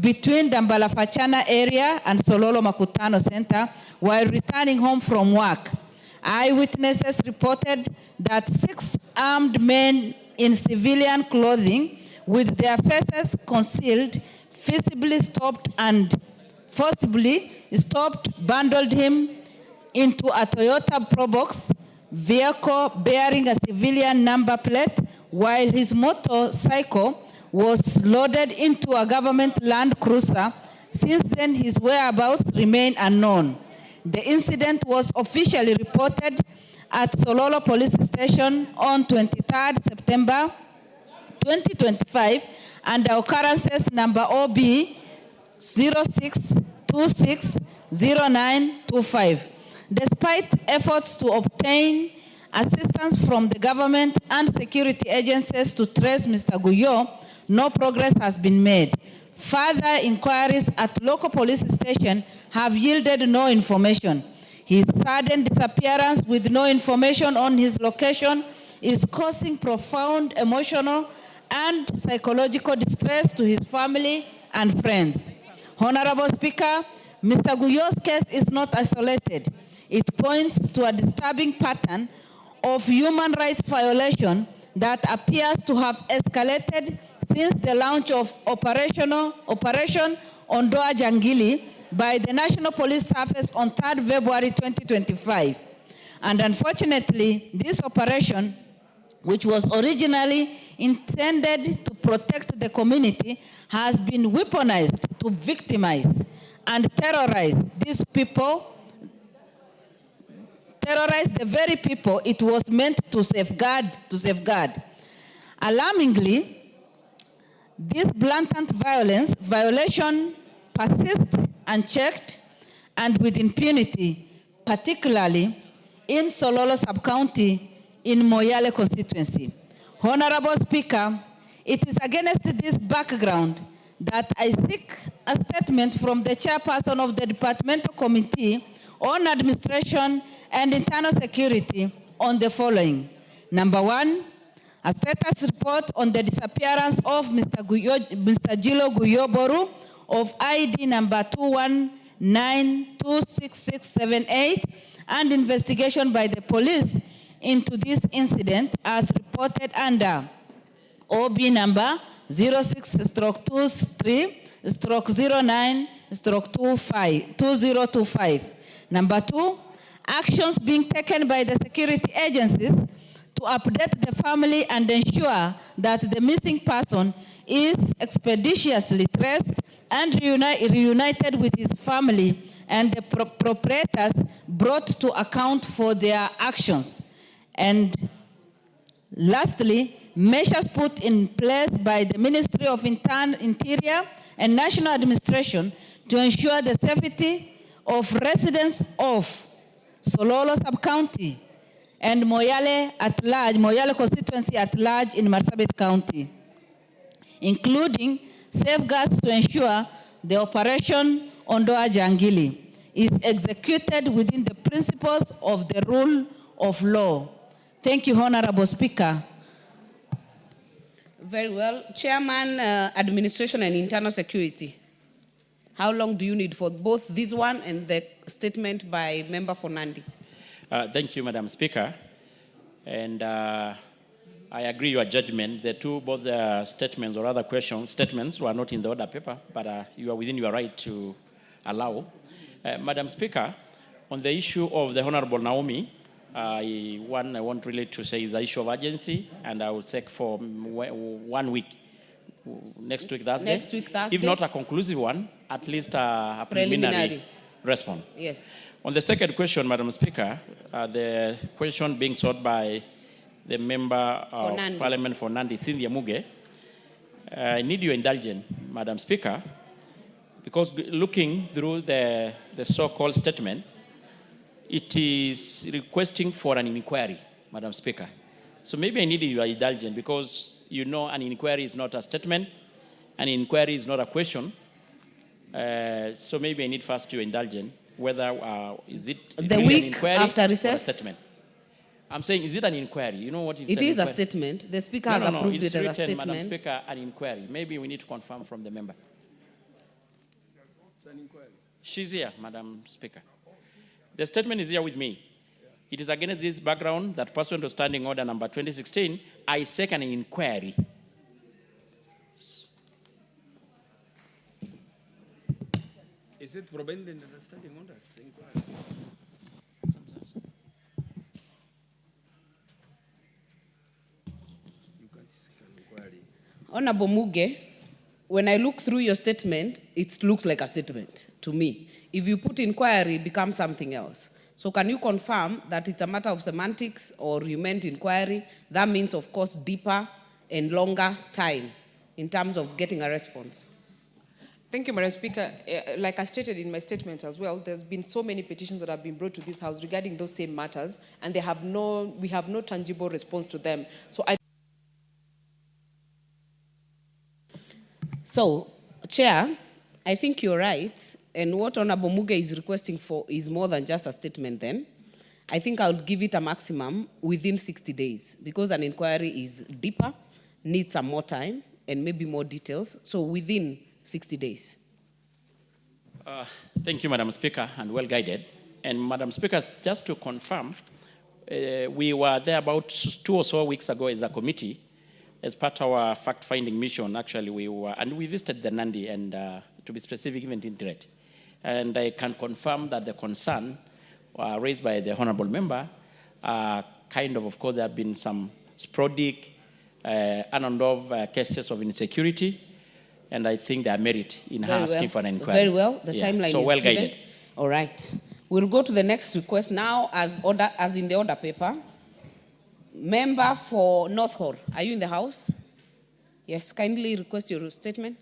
between Dambala Fachana area and Sololo Makutano Center while returning home from work. Eyewitnesses reported that 6 armed men in civilian clothing with their faces concealed, forcibly bundled him into a Toyota Probox vehicle bearing a civilian number plate, while his motorcycle was loaded into a government Land Cruiser. Since then, his whereabouts remain unknown. The incident was officially reported at Sololo Police Station on 23rd September 2025 under occurrences number OB 06260925. Despite efforts to obtain assistance from the government and security agencies to trace Mr. Guyo, no progress has been made. Further inquiries at local police station have yielded no information. His sudden disappearance with no information on his location is causing profound emotional and psychological distress to his family and friends. Honorable Speaker, Mr. Guyo's case is not isolated. It points to a disturbing pattern of human rights violation that appears to have escalated since the launch of Operation Ondoa Jangili by the National Police Service on 3rd February 2025. And unfortunately, this operation, which was originally intended to protect the community, has been weaponized to victimize and terrorize these people, terrorize the very people it was meant to safeguard. Alarmingly, this blatant violation persists unchecked and with impunity, particularly in Sololo Sub-County in Moyale constituency. Honorable Speaker, it is against this background that I seek a statement from the chairperson of the Departmental Committee on Administration and Internal Security on the following. Number 1, a status report on the disappearance of Mr. Jilo Guyoboru of ID number 219-26678 and investigation by the police into this incident as reported under OB number 06-23-09-2025. Number 2, actions being taken by the security agencies to update the family and ensure that the missing person is expeditiously traced and reunited with his family and the proprietors brought to account for their actions. And lastly, measures put in place by the Ministry of Interior and National Administration to ensure the safety of residents of Sololo Sub-County and Moyale at large, Moyale constituency at large in Marsabit County, including safeguards to ensure the operation Ondoa Jangili is executed within the principles of the rule of law. Thank you, Honorable Speaker. Very well. Chairman, Administration and Internal Security. How long do you need for both this one and the statement by Member for Nandi? Thank you, Madam Speaker. And I agree your judgment. The two, both the statements or other statements were not in the order paper, but you are within your right to allow. Madam Speaker, on the issue of the Honorable Naomi, I want really to say the issue of urgency, and I will take for 1 week. Next week, Thursday. Next week, Thursday. If not a conclusive one, at least a preliminary response. Yes. On the second question, Madam Speaker, the question being sought by the Member of Parliament for Nandi, Cynthia Muge, I need your indulgence, Madam Speaker, because looking through the so-called statement, it is requesting for an inquiry, Madam Speaker. So maybe I need your indulgence because you know an inquiry is not a statement, an inquiry is not a question. So maybe I need first your indulgence whether is it the really week an inquiry after recess? or a statement. I'm saying, is it an inquiry? You know what it is a statement. The Speaker has approved it as a statement. Madam Speaker, an inquiry. Maybe we need to confirm from the member. It's an inquiry. She's here, Madam Speaker. The statement is here with me. It is against this background that pursuant to Standing Order number 2016, I second an inquiry. Is it provided in the standing orders, the inquiry? You can't seek an inquiry. Honorable Muge, when I look through your statement, it looks like a statement to me. If you put inquiry, it becomes something else. So can you confirm that it's a matter of semantics or you meant inquiry? That means, of course, deeper and longer time in terms of getting a response. Thank you, Madam Speaker. Like I stated in my statement as well, there's been so many petitions that have been brought to this House regarding those same matters, and we have no tangible response to them. So, Chair, I think you're right. And what Honorable Muge is requesting for is more than just a statement then. I think I would give it a maximum within 60 days because an inquiry is deeper, needs some more time, and maybe more details. So within 60 days. Thank you, Madam Speaker, and well guided. And Madam Speaker, just to confirm, we were there about 2 or so weeks ago as a committee, as part of our fact-finding mission. Actually, we visited the Nandi and, to be specific, even Tinderet. And I can confirm that the concern raised by the honorable member, of course, there have been some sporadic, unresolved cases of insecurity. And I think there are merit in her asking for an inquiry. Very well. The timeline so is well given. guided. All right. We'll go to the next request now as in the order paper. Member for North Hall, are you in the House? Yes, kindly request your statement.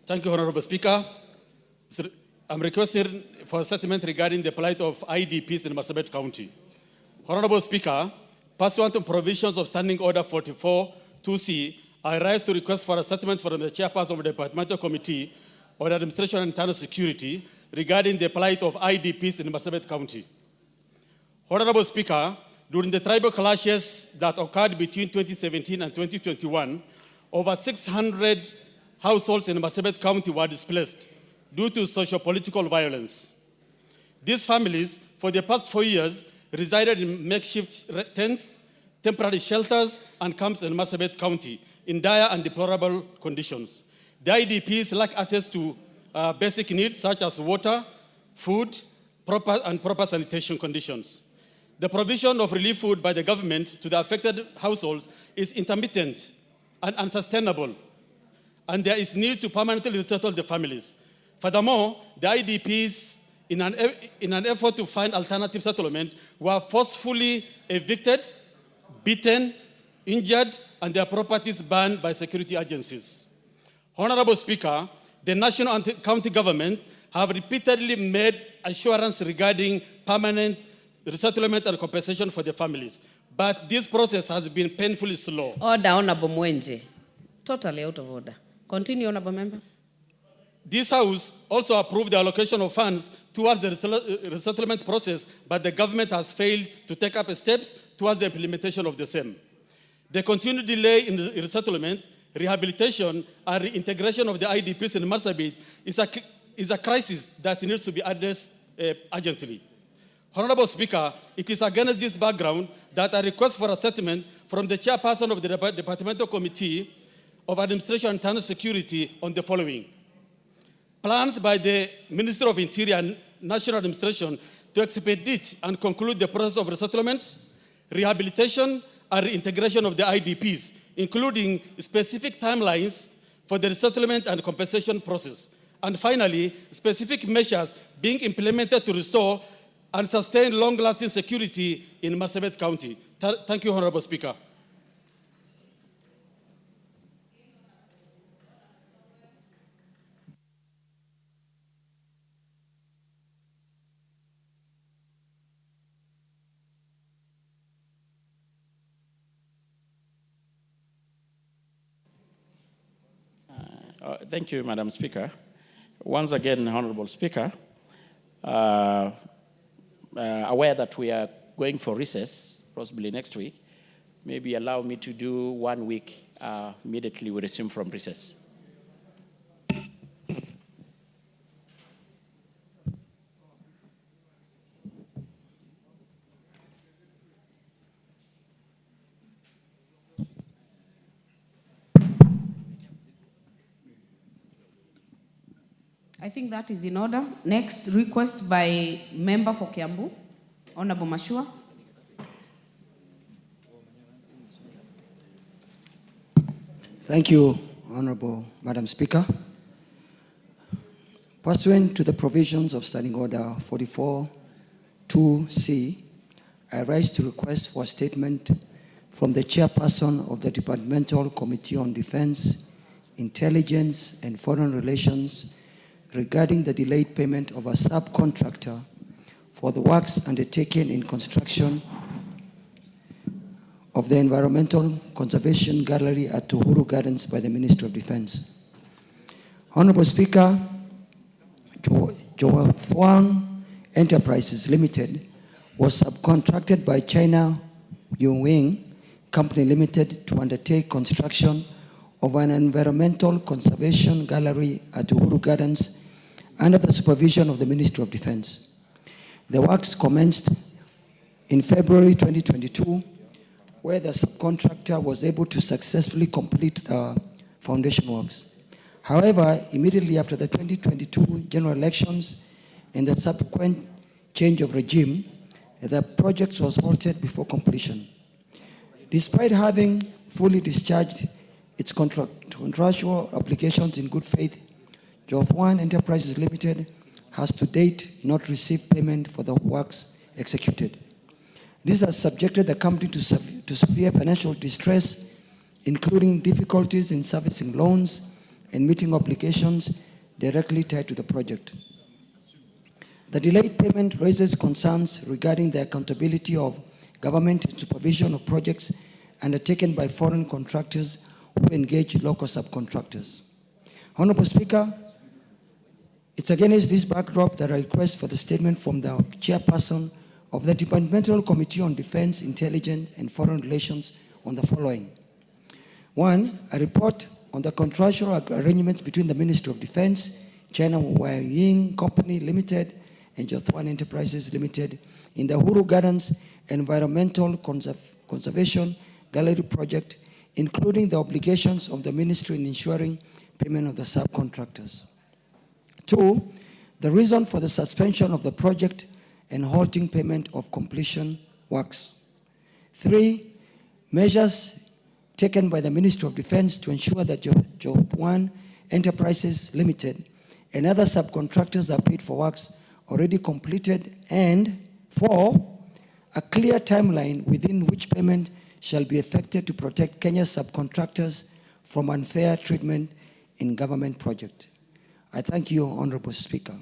Thank you, Honorable Speaker. I'm requesting for a statement regarding the plight of IDPs in Marsabit County. Honorable Speaker, pursuant to provisions of Standing Order 44-2C, I rise to request for a statement from the chairperson of the Departmental Committee on Administration and Internal Security regarding the plight of IDPs in Marsabit County. Honorable Speaker, during the tribal clashes that occurred between 2017 and 2021, over 600 households in Marsabit County were displaced due to socio-political violence. These families, for the past 4 years, resided in makeshift tents, temporary shelters, and camps in Marsabit County in dire and deplorable conditions. The IDPs lack access to basic needs such as water, food, proper sanitation conditions. The provision of relief food by the government to the affected households is intermittent and unsustainable, and there is need to permanently resettle the families. Furthermore, the IDPs, in an effort to find alternative settlement, were forcefully evicted, beaten, injured, and their properties burned by security agencies. Honorable Speaker, the national and county governments have repeatedly made assurance regarding permanent resettlement and compensation for the families, but this process has been painfully slow. Order, Honorable Mwenje. Totally out of order. Continue, Honorable Member. This House also approved the allocation of funds towards the resettlement process, but the government has failed to take up steps towards the implementation of the same. The continued delay in the resettlement, rehabilitation, and reintegration of the IDPs in Marsabit is a crisis that needs to be addressed urgently. Honorable Speaker, it is against this background that a request for a settlement from the chairperson of the Departmental Committee of Administration and Internal Security on the following. Plans by the Minister of Interior and National Administration to expedite and conclude the process of resettlement, rehabilitation, and reintegration of the IDPs, including specific timelines for the resettlement and compensation process. And finally, specific measures being implemented to restore and sustain long-lasting security in Marsabit County. Thank you, Honorable Speaker. Thank you, Madam Speaker. Once again, Honorable Speaker, aware that we are going for recess, possibly next week, maybe allow me to do 1 week immediately we resume from recess. I think that is in order. Next, request by member for Kiambu, Honorable Mashua. Thank you, Honorable Madam Speaker. Pursuant to the provisions of Standing Order 44-2C, I rise to request for a statement from the chairperson of the Departmental Committee on Defense, Intelligence, and Foreign Relations regarding the delayed payment of a subcontractor for the works undertaken in construction of the Environmental Conservation Gallery at Uhuru Gardens by the Ministry of Defense. Honorable Speaker, Joathwang Enterprises Limited was subcontracted by China Yunwing Company Limited to undertake construction of an environmental conservation gallery at Uhuru Gardens under the supervision of the Ministry of Defense. The works commenced in February 2022, where the subcontractor was able to successfully complete the foundation works. However, immediately after the 2022 general elections and the subsequent change of regime, the project was halted before completion. Despite having fully discharged its contractual obligations in good faith, Joathwang Enterprises Limited has to date not received payment for the works executed. This has subjected the company to severe financial distress, including difficulties in servicing loans and meeting obligations directly tied to the project. The delayed payment raises concerns regarding the accountability of government in supervision of projects undertaken by foreign contractors who engage local subcontractors. Honorable Speaker, it's against this backdrop that I request for the statement from the chairperson of the Departmental Committee on Defense, Intelligence, and Foreign Relations on the following. 1, a report on the contractual arrangements between the Ministry of Defense, China Yunwing Company Limited, and Joathwang Enterprises Limited in the Uhuru Gardens Environmental Conservation Gallery project, including the obligations of the ministry in ensuring payment of the subcontractors. 2, the reason for the suspension of the project and halting payment of completion works. 3, measures taken by the Ministry of Defense to ensure that Job 1 Enterprises Limited and other subcontractors are paid for works already completed. And 4, a clear timeline within which payment shall be effected to protect Kenya's subcontractors from unfair treatment in government projects. I thank you, Honorable Speaker.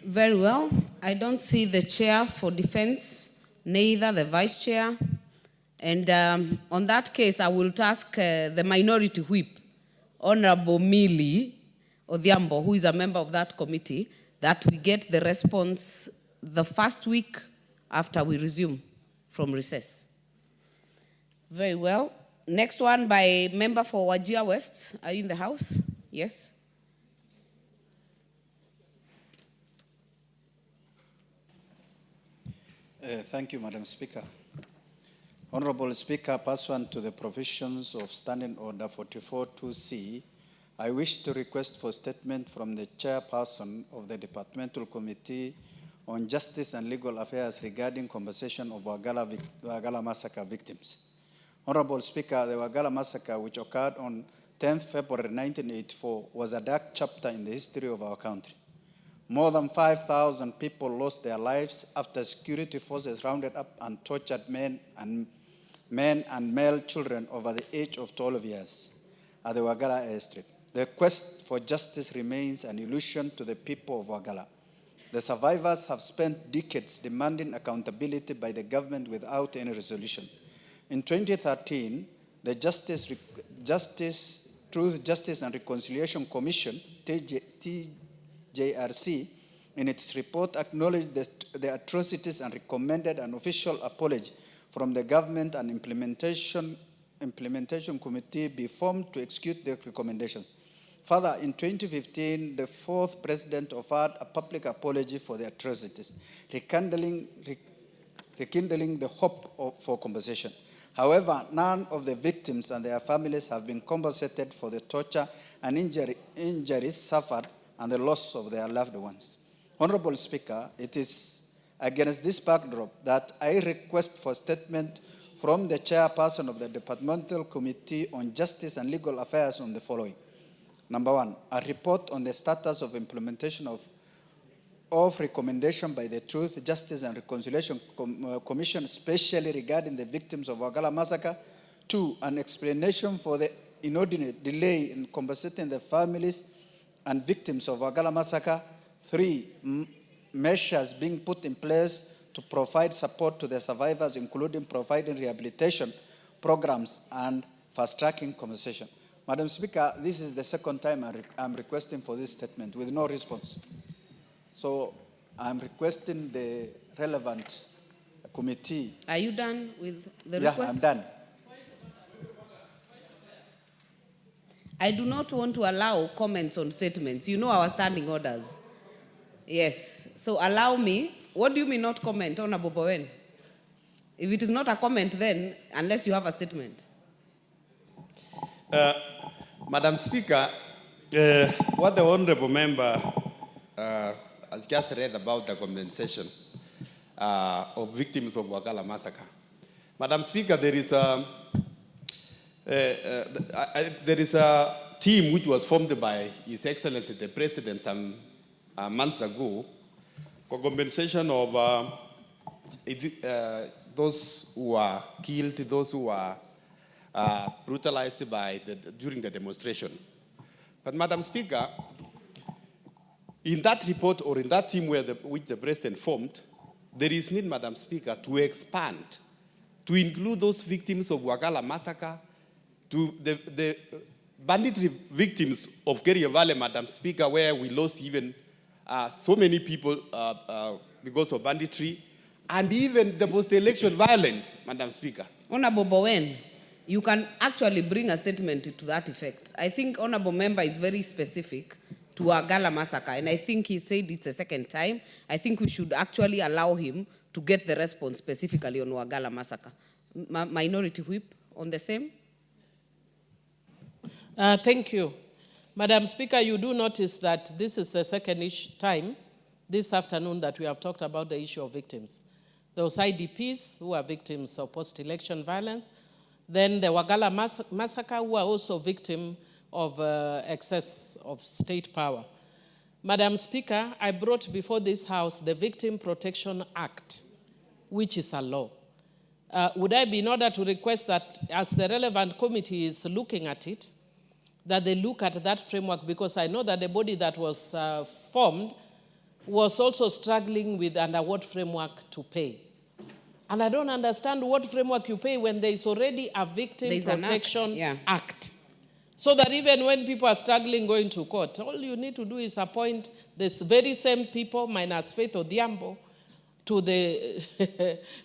Very well. I don't see the chair for defense, neither the vice chair. And on that case, I will ask the minority whip, Honorable Millie Odhiambo, who is a member of that committee, that we get the response the first week after we resume from recess. Very well. Next one by member for Wajir West. Are you in the house? Yes. Thank you, Madam Speaker. Honorable Speaker, pursuant to the provisions of Standing Order 44.2c, I wish to request for statement from the chairperson of the Departmental Committee on Justice and Legal Affairs regarding compensation of Wagala massacre victims. Honorable Speaker, the Wagala massacre, which occurred on 10th February 1984, was a dark chapter in the history of our country. More than 5,000 people lost their lives after security forces rounded up and tortured men and male children over the age of 12 years at the Wagala airstrip. The quest for justice remains an illusion to the people of Wagala. The survivors have spent decades demanding accountability by the government without any resolution. In 2013, the Truth, Justice and Reconciliation Commission, TJRC, in its report acknowledged the atrocities and recommended an official apology from the government and implementation committee be formed to execute the recommendations. Further, in 2015, the fourth president offered a public apology for the atrocities, rekindling the hope for compensation. However, none of the victims and their families have been compensated for the torture and injuries suffered and the loss of their loved ones. Honorable Speaker, it is against this backdrop that I request for statement from the chairperson of the Departmental Committee on Justice and Legal Affairs on the following. Number 1, a report on the status of implementation of recommendation by the Truth, Justice and Reconciliation Commission, especially regarding the victims of Wagala massacre. 2, an explanation for the inordinate delay in compensating the families and victims of Wagala massacre. 3, measures being put in place to provide support to the survivors, including providing rehabilitation programs and fast-tracking compensation. Madam Speaker, this is the second time I'm requesting for this statement with no response. So I'm requesting the relevant committee. Are you done with the Yeah, request? I'm done. I do not want to allow comments on statements. You know our standing orders. Yes. So allow me. What do you mean not comment, Honorable Bowen? If it is not a comment, then unless you have a statement. Madam Speaker, what the honorable member has just read about the compensation of victims of Wagala massacre. Madam Speaker, there is a team which was formed by His Excellency the President some months ago for compensation of those who are killed, those who are brutalized during the demonstration. But Madam Speaker, in that report or in that team which the President formed, there is need, Madam Speaker, to expand, to include those victims of Wagala massacre, to the banditry victims of Kerio Valley, Madam Speaker, where we lost even so many people because of banditry, and even the post-election violence, Madam Speaker. Honorable Bowen, you can actually bring a statement to that effect. I think Honorable Member is very specific to Wagala massacre, and I think he said it's the second time. I think we should actually allow him to get the response specifically on Wagala massacre. Minority Whip on the same. Thank you. Madam Speaker, you do notice that this is the second time this afternoon that we have talked about the issue of victims. those IDPs who are victims of post-election violence. Then the Wagala massacre, who are also victims of excess of state power. Madam Speaker, I brought before this House the Victim Protection Act, which is a law. Would I be in order to request that, as the relevant committee is looking at it, that they look at that framework, because I know that the body that was formed was also struggling with under what framework to pay. And I don't understand what framework you pay when there is already a Victim Protection Act. So that even when people are struggling going to court, all you need to do is appoint this very same people, minus Faith Odhiambo, to the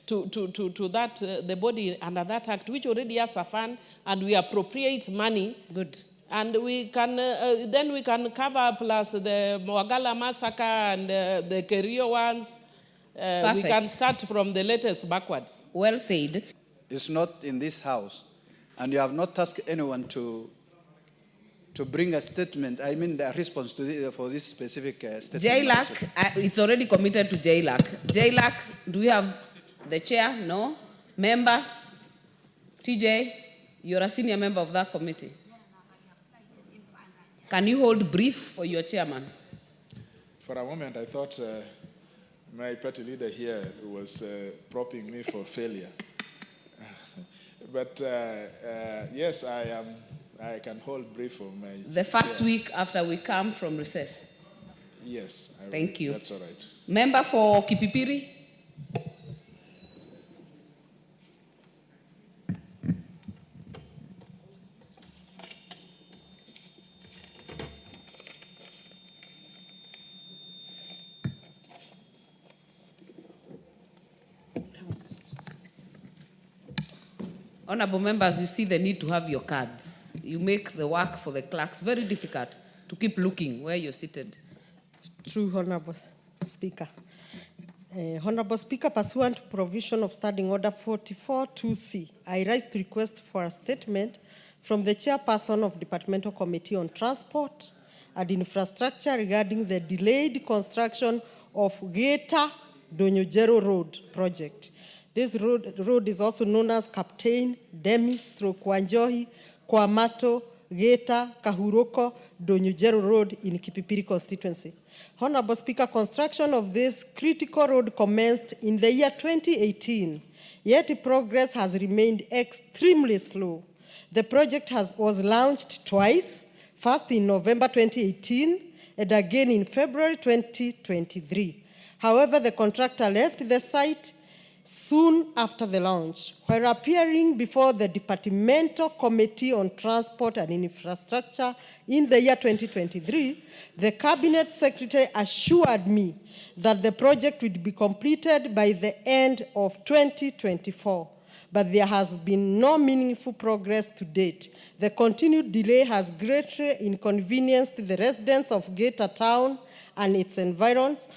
the body under that act, which already has a fund, and we appropriate money. Good. And we can then we can cover plus the Wagala massacre and the Kerio ones. We can start from the latest backwards. Well said. It's not in this house, and you have not asked anyone to bring a statement, I mean the response to for this specific statement. JLAC, it's already committed to JLAC. JLAC, do we have the chair? No? Member? TJ, you're a senior member of that committee. Can you hold brief for your chairman? For a moment, I thought my party leader here was propping me for failure. But yes, I can hold brief for my The first week after we come from recess. Yes. Thank you. That's all right. Member for Kipipiri? Honorable members, you see the need to have your cards. You make the work for the clerks very difficult to keep looking where you're seated. True, Honorable Speaker. Honorable Speaker, pursuant to provision of Standing Order 44-2C, I rise to request for a statement from the Chairperson of Departmental Committee on Transport and Infrastructure regarding the delayed construction of Geita-Donyujero Road project. This road is also known as Captain Demi-Wanjohi, Kwamato, Geita, Kahuroko, Donyujero Road in Kipipiri constituency. Honorable Speaker, construction of this critical road commenced in the year 2018, yet progress has remained extremely slow. The project was launched twice, first in November 2018 and again in February 2023. However, the contractor left the site soon after the launch. While appearing before the Departmental Committee on Transport and Infrastructure in the year 2023, the Cabinet Secretary assured me that the project would be completed by the end of 2024, but there has been no meaningful progress to date. The continued delay has greatly inconvenienced the residents of Geita Town and its environs,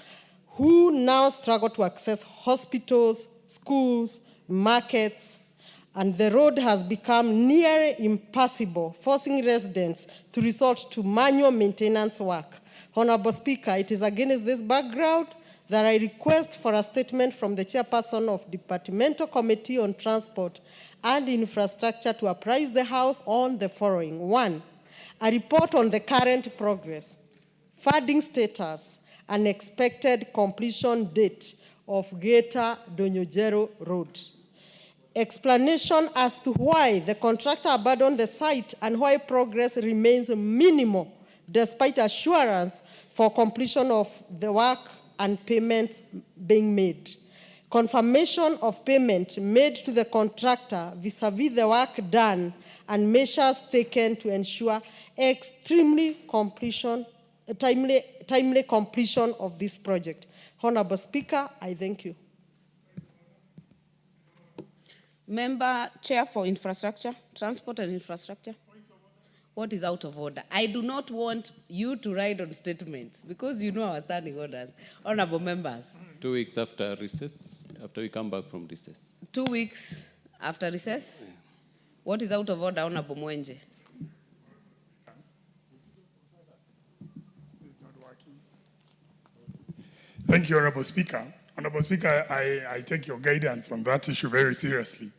who now struggle to access hospitals, schools, markets, and the road has become nearly impassable, forcing residents to resort to manual maintenance work. Honorable Speaker, it is against this background that I request for a statement from the Chairperson of Departmental Committee on Transport and Infrastructure to apprise the House on the following. 1, a report on the current progress, funding status, and expected completion date of Geita-Donyujero Road. Explanation as to why the contractor abandoned the site and why progress remains minimal despite assurance for completion of the work and payments being made. Confirmation of payment made to the contractor vis-a-vis the work done and measures taken to ensure timely completion of this project. Honorable Speaker, I thank you. Member Chair for Infrastructure, Transport and Infrastructure. What is out of order? I do not want you to ride on statements because you know our standing orders. Honorable members. 2 weeks after recess, after we come back from recess. 2 weeks after recess? Yeah. What is out of order, Honorable Mwenje? Thank you, Honorable Speaker. Honorable Speaker, I take your guidance on that issue very seriously.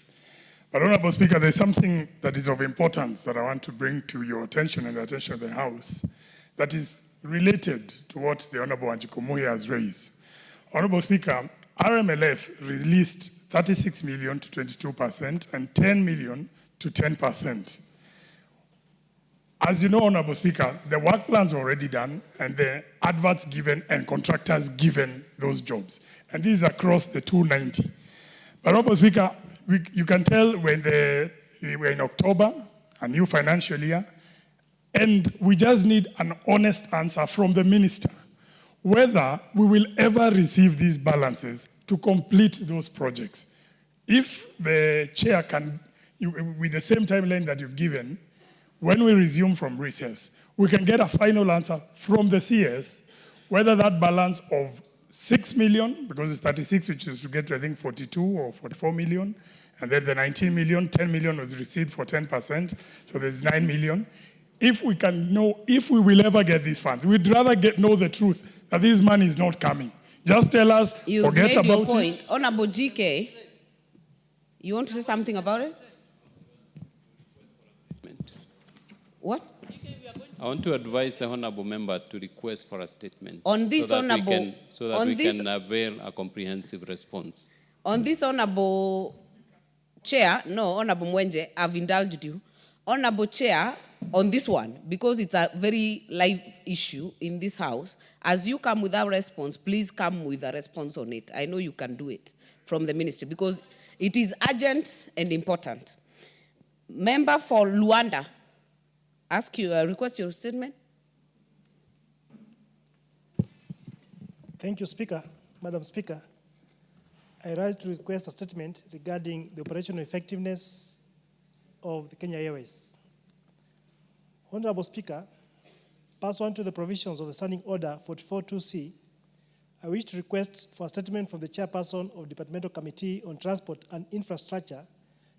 But Honorable Speaker, there's something that is of importance that I want to bring to your attention and the attention of the House that is related to what the Honorable Wanjiku Muhia has raised. Honorable Speaker, RMLF released 36 million to 22% and 10 million to 10%. As you know, Honorable Speaker, the work plans are already done and the adverts given and contractors given those jobs. And this is across the 290. But Honorable Speaker, you can tell when we're in October, a new financial year, and we just need an honest answer from the minister whether we will ever receive these balances to complete those projects. If the chair can, with the same timeline that you've given, when we resume from recess, we can get a final answer from the CS whether that balance of 6 million, because it's 36, which is to get to, I think, 42 or 44 million, and then the 19 million, 10 million was received for 10%, so there's 9 million. If we can know if we will ever get these funds, we'd rather know the truth, that this money is not coming. Just tell us, forget about your point. it. Honorable GK, you want to say something about it? What? I want to advise the honourable member to request for a statement on this so that we this, can avail a comprehensive response. On this, Honourable Chair, no, Honourable Mwenje, I've indulged you. Honourable Chair, on this one, because it's a very live issue in this House, as you come with a response, please come with a response on it. I know you can do it from the ministry because it is urgent and important. Member for Luanda, request your statement. Thank you, Speaker. Madam Speaker, I rise to request a statement regarding the operational effectiveness of the Kenya Airways. Honorable Speaker, pursuant to the provisions of the Standing Order 44.2c, I wish to request for a statement from the Chairperson of Departmental Committee on Transport and Infrastructure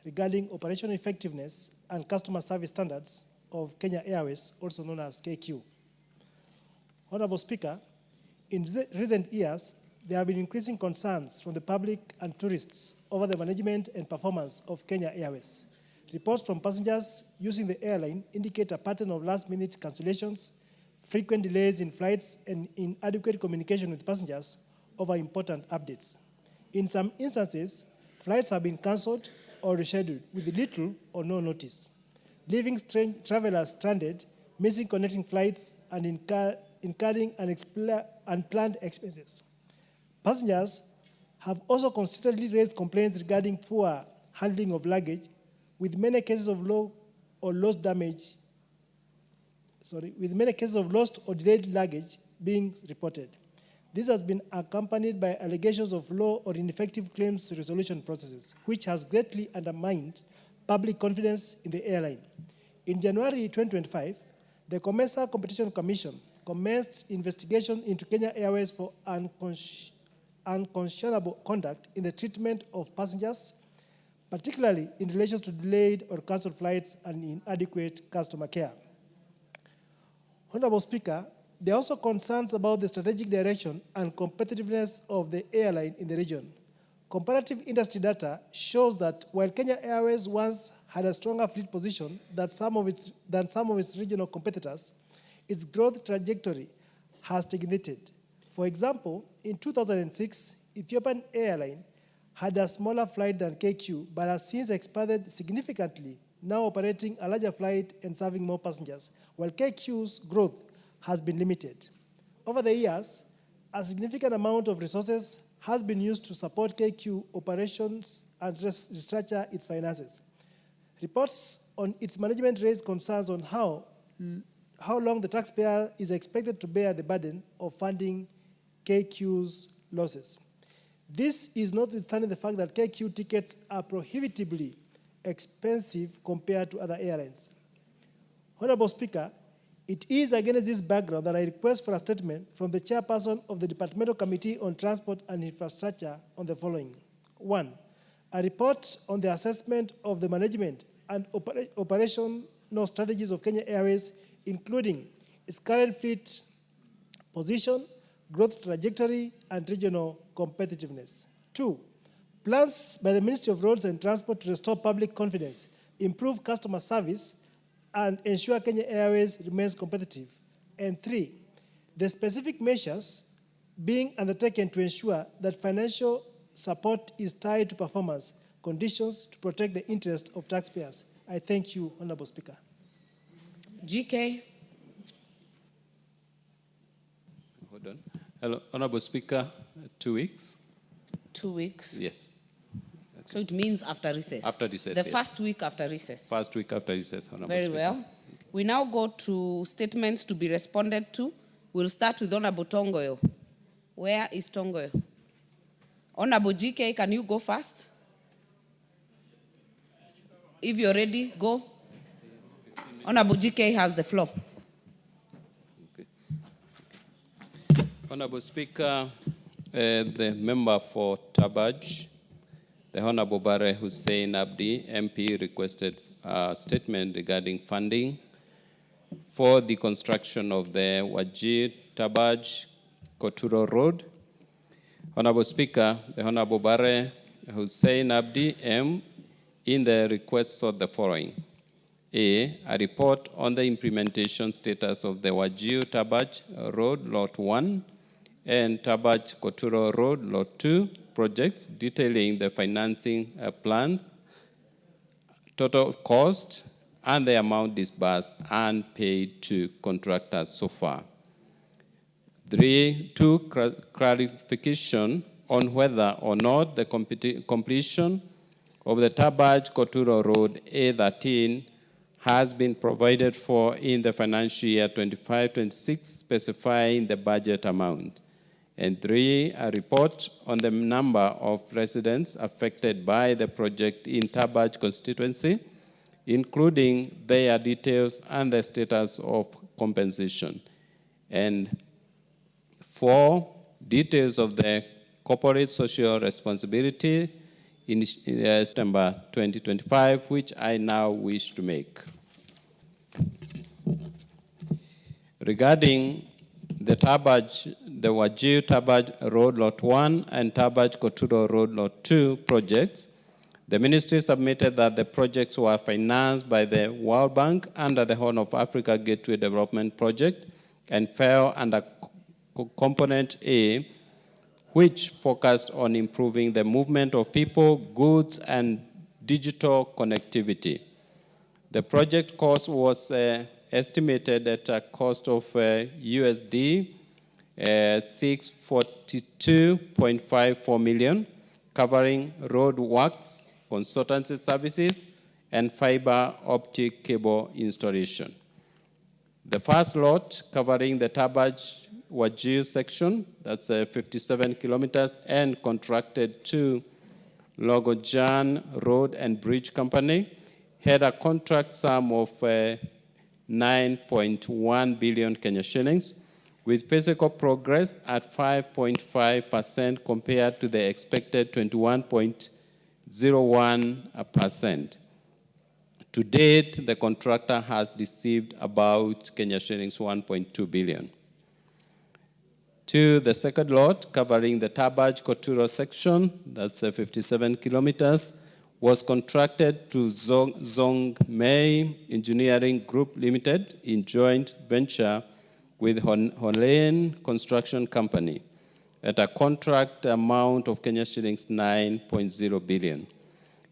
regarding operational effectiveness and customer service standards of Kenya Airways, also known as KQ. Honorable Speaker, in recent years, there have been increasing concerns from the public and tourists over the management and performance of Kenya Airways. Reports from passengers using the airline indicate a pattern of last-minute cancellations, frequent delays in flights, and inadequate communication with passengers over important updates. In some instances, flights have been cancelled or rescheduled with little or no notice, leaving travelers stranded, missing connecting flights, and incurring unplanned expenses. Passengers have also consistently raised complaints regarding poor handling of luggage, with many cases of lost or delayed luggage being reported. This has been accompanied by allegations of low or ineffective claims resolution processes, which has greatly undermined public confidence in the airline. In January 2025, the COMESA Competition Commission commenced investigation into Kenya Airways for unconscionable conduct in the treatment of passengers, particularly in relation to delayed or cancelled flights and inadequate customer care. Honorable Speaker, there are also concerns about the strategic direction and competitiveness of the airline in the region. Comparative industry data shows that while Kenya Airways once had a stronger fleet position than some of its regional competitors, its growth trajectory has stagnated. For example, in 2006, Ethiopian Airline had a smaller flight than KQ, but has since expanded significantly, now operating a larger flight and serving more passengers, while KQ's growth has been limited. Over the years, a significant amount of resources has been used to support KQ operations and restructure its finances. Reports on its management raised concerns on how long the taxpayer is expected to bear the burden of funding KQ's losses. This is notwithstanding the fact that KQ tickets are prohibitively expensive compared to other airlines. Honorable Speaker, it is against this background that I request for a statement from the Chairperson of the Departmental Committee on Transport and Infrastructure on the following. 1, a report on the assessment of the management and operational strategies of Kenya Airways, including its current fleet position, growth trajectory, and regional competitiveness. 2, plans by the Ministry of Roads and Transport to restore public confidence, improve customer service, and ensure Kenya Airways remains competitive. And 3, the specific measures being undertaken to ensure that financial support is tied to performance conditions to protect the interest of taxpayers. I thank you, Honorable Speaker. GK. Hold on. Hello, Honorable Speaker, 2 weeks. 2 weeks? Yes. So it means after recess? After recess, The yes. first week after recess? First week after recess, Honorable Very Speaker. well. We now go to statements to be responded to. We'll start with Honorable Tongoyo. Where is Tongoyo? Honorable GK, can you go first? If you're ready, go. Honorable GK has the floor. Honorable Speaker, the member for Tabaj, the Honorable Bare Hussein Abdi, MP, requested a statement regarding funding for the construction of the Wajir Tabaj Koturo Road. Honorable Speaker, the Honorable Bare Hussein Abdi, M, in the request sought the following. A report on the implementation status of the Wajir Tabaj Road Lot 1 and Tabaj Koturo Road Lot 2 projects detailing the financing plans, total cost, and the amount disbursed and paid to contractors so far. 2, clarification on whether or not the completion of the Tabaj Koturo Road A13 has been provided for in the financial year 25-26, specifying the budget amount. And 3, a report on the number of residents affected by the project in Tabaj constituency, including their details and the status of compensation. And 4, details of the corporate social responsibility in September 2025, which I now wish to make. Regarding the Wajir Tabaj Road Lot 1 and Tabaj Koturo Road Lot 2 projects, the ministry submitted that the projects were financed by the World Bank under the Horn of Africa Gateway Development Project and fell under Component A, which focused on improving the movement of people, goods, and digital connectivity. The project cost was estimated at a cost of USD 642.54 million, covering road works, consultancy services, and fiber optic cable installation. The first lot, covering the Tabaj Wajir section, that's 57 kilometers, and contracted to Logojan Road and Bridge Company, had a contract sum of 9.1 billion Kenya shillings, with physical progress at 5.5% compared to the expected 21.01%. To date, the contractor has received about Kenya shillings 1.2 billion. 2, the second lot, covering the Tabaj Koturo section, that's 57 kilometers, was contracted to Zongmei Engineering Group Limited in joint venture with Holen Construction Company at a contract amount of Kenya shillings 9.0 billion.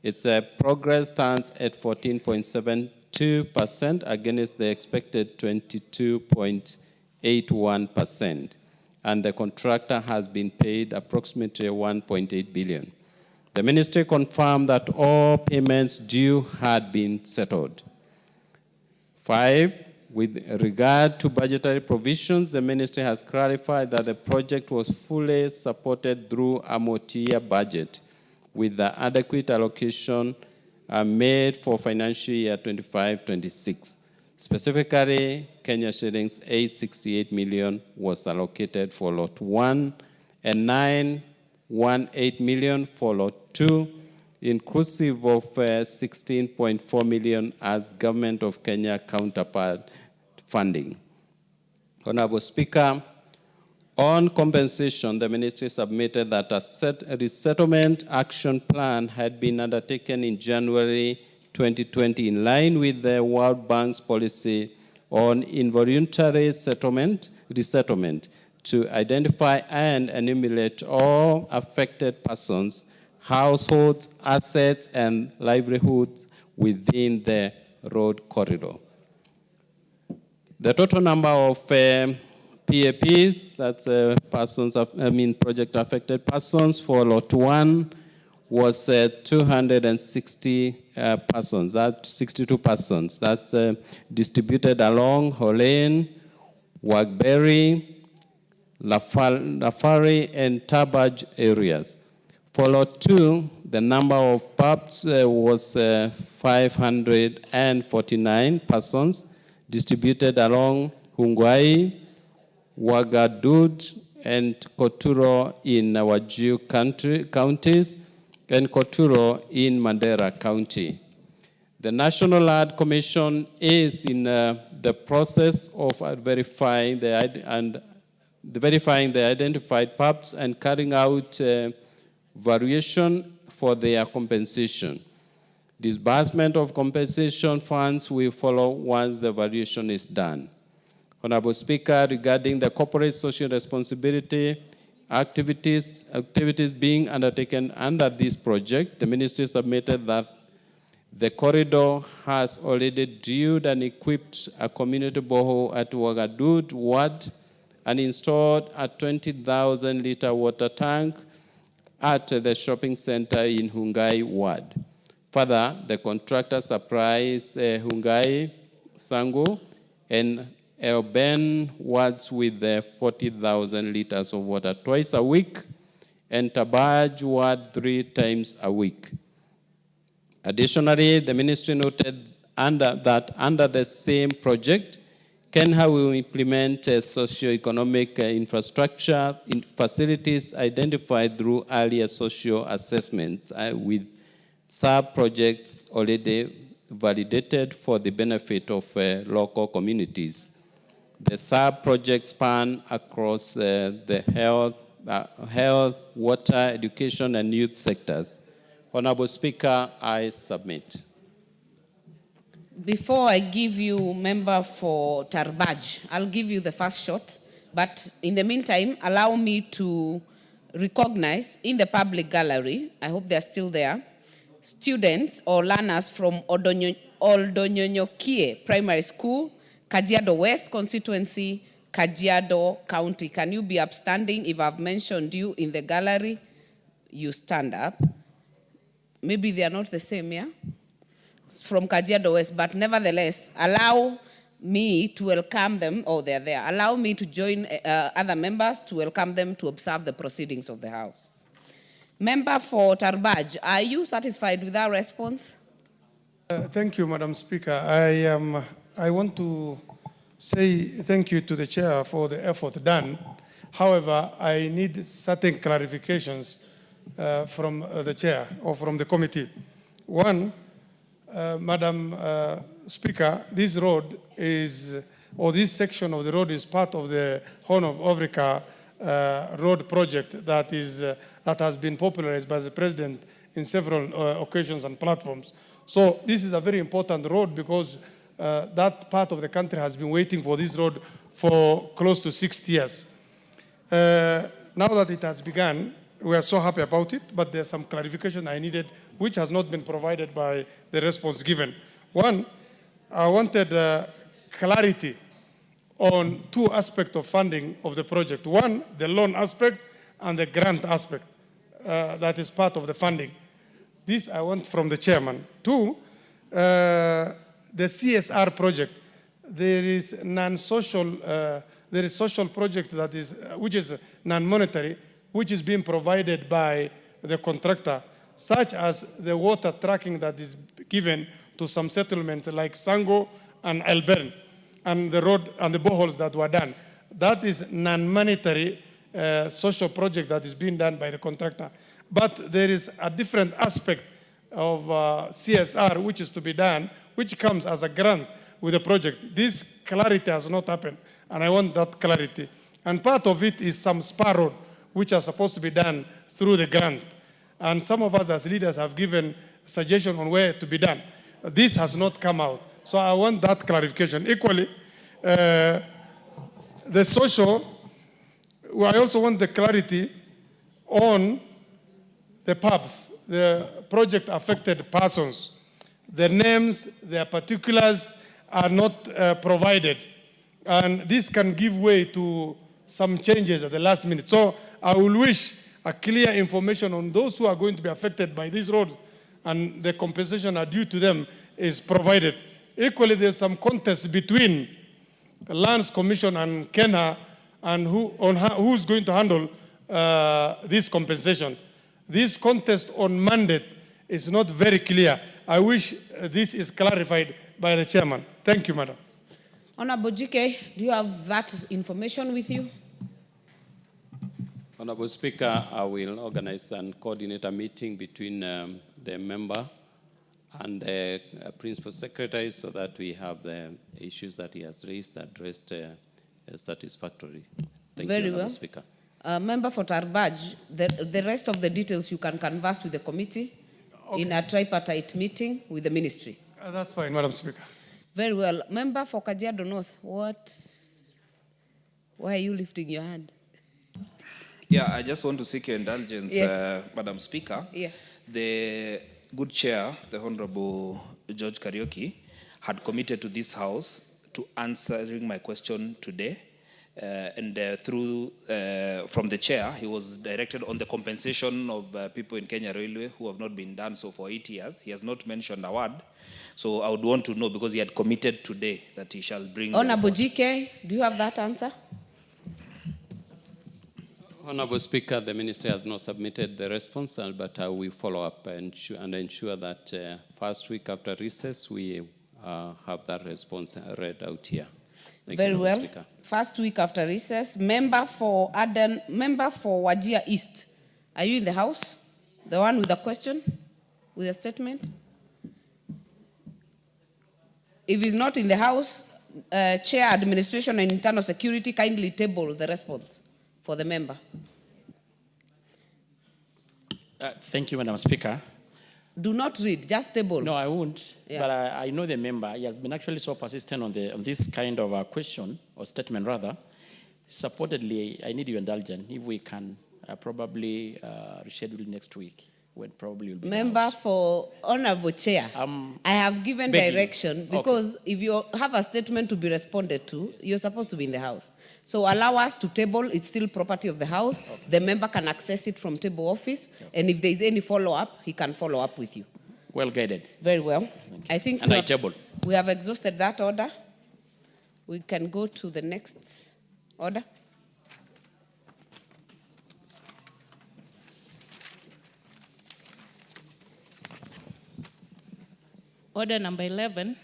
Its progress stands at 14.72% against the expected 22.81%. And the contractor has been paid approximately 1.8 billion. The ministry confirmed that all payments due had been settled. 5, with regard to budgetary provisions, the ministry has clarified that the project was fully supported through a multi-year budget, with the adequate allocation made for financial year 25-26. Specifically, Kenya shillings 868 million was allocated for Lot 1 and 918 million for Lot 2, inclusive of 16.4 million as Government of Kenya counterpart funding. Honorable Speaker, On compensation, the ministry submitted that a resettlement action plan had been undertaken in January 2020 in line with the World Bank's policy on involuntary resettlement to identify and enumerate all affected persons, households, assets, and livelihoods within the road corridor. The total number of PAPs, that's project affected persons for Lot 1 was 260 persons, that's 62 persons. That's distributed along Holane, Wagberry, Lafari, and Tabaj areas. For Lot 2, the number of PAPs was 549 persons distributed along Hungwai, Wagadud, and Koturo in Wajir counties, and Koturo in Mandera County. The National Land Commission is in the process of verifying the identified PAPs and carrying out variation for their compensation. Disbursement of compensation funds will follow once the variation is done. Honorable Speaker, regarding the corporate social responsibility activities being undertaken under this project, the ministry submitted that the corridor has already drilled and equipped a community borehole at Wagadud Ward and installed a 20,000-liter water tank at the shopping center in Hungai Ward. Further, the contractor supplies Hungai, Sango, and Elben wards with 40,000 liters of water twice a week, and Tabaj ward 3 times a week. Additionally, the ministry noted that under the same project, Kenha will implement socio-economic infrastructure in facilities identified through earlier social assessments with sub-projects already validated for the benefit of local communities. The sub-projects span across the health, water, education, and youth sectors. Honorable Speaker, I submit. Before I give you member for Tarbaj, I'll give you the first shot. But in the meantime, allow me to recognize in the public gallery, I hope they're still there, students or learners from Oldonyonyokie Primary School, Kajiado West constituency, Kajiado County. Can you be upstanding? If I've mentioned you in the gallery, you stand up. Maybe they are not the same, yeah? From Kajiado West, but nevertheless, allow me to welcome them, they're there. Allow me to join other members to welcome them to observe the proceedings of the House. Member for Tarbaj, are you satisfied with our response? Thank you, Madam Speaker. I want to say thank you to the chair for the effort done. However, I need certain clarifications from the chair or from the committee. One, Madam Speaker, this road is, or this section of the road is part of the Horn of Africa road project that has been popularized by the President in several occasions and platforms. So this is a very important road because that part of the country has been waiting for this road for close to 60 years. Now that it has begun, we are so happy about it, but there's some clarification I needed which has not been provided by the response given. One, I wanted clarity on 2 aspects of funding of the project. One, the loan aspect and the grant aspect that is part of the funding. This I want from the chairman. 2, the CSR project. There is social project that is, which is non-monetary, which is being provided by the contractor, such as the water tracking that is given to some settlements like Sango and Elbern, and the road and the boreholes that were done. That is non-monetary social project that is being done by the contractor. But there is a different aspect of CSR which is to be done, which comes as a grant with the project. This clarity has not happened, and I want that clarity. And part of it is some spar road, which are supposed to be done through the grant. And some of us as leaders have given suggestion on where to be done. This has not come out. So I want that clarification. Equally, the social, I also want the clarity on the pubs, the project affected persons. Their names, their particulars are not provided. And this can give way to some changes at the last minute. So I will wish a clear information on those who are going to be affected by this road, and the compensation are due to them is provided. Equally, there's some contest between Lands Commission and Kenya and who's going to handle this compensation. This contest on mandate is not very clear. I wish this is clarified by the chairman. Thank you, madam. Honorable GK, do you have that information with you? Honorable Speaker, I will organize and coordinate a meeting between the member and the principal secretary so that we have the issues that he has raised addressed satisfactorily. Thank you, Honorable Speaker. Member for Tarbaj, the rest of the details you can canvass with the committee in a tripartite meeting with the ministry. That's fine, Madam Speaker. Very well. Member for Kajiado North, why are you lifting your hand? Yeah, I just want to seek your indulgence, Yes. Madam Speaker. Yeah. The good chair, the Honorable George Kariuki, had committed to this House to answering my question today. From the chair, he was directed on the compensation of people in Kenya Railway who have not been done so for 8 years. He has not mentioned a word. So I would want to know, because he had committed today that he shall bring... Honorable GK, do you have that answer? Honorable Speaker, the minister has not submitted the response, but I will follow up and ensure that first week after recess, we have that response read out here. Thank Very you, well. Speaker. First week after recess. Member for Wajir East, are you in the house? The one with a question, with a statement? If he's not in the house, Chair, Administration and Internal Security, kindly table the response for the member. Thank you, Madam Speaker. Do not read, just table. No, I won't. Yeah. But I know the member. He has been actually so persistent on this kind of question, or statement rather. Supportedly, I need your indulgence if we can probably reschedule next week, when probably will be Member for Honorable Chair, I have given begging. direction because if you have a statement to be responded to, you're supposed to be in the house. So allow us to table, it's still property of the house. Okay. The member can access it from table office, and if there is any follow-up, he can follow up with you. well guided. Very well. I think And I table. we have exhausted that order. We can go to the next order. Order number 11,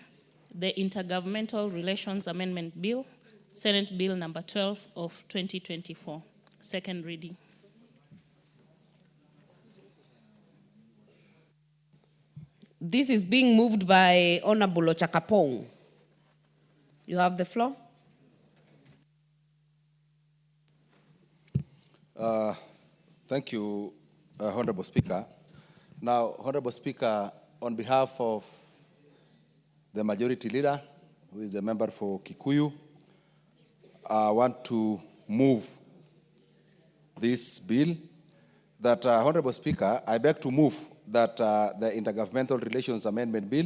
the Intergovernmental Relations Amendment Bill, Senate Bill number 12 of 2024, second reading. This is being moved by Honorable Ochakapong. You have the floor. Thank you, Honorable Speaker. Now, Honorable Speaker, on behalf of the Majority Leader, who is the member for Kikuyu, I want to move this bill. That, Honorable Speaker, I beg to move that the Intergovernmental Relations Amendment Bill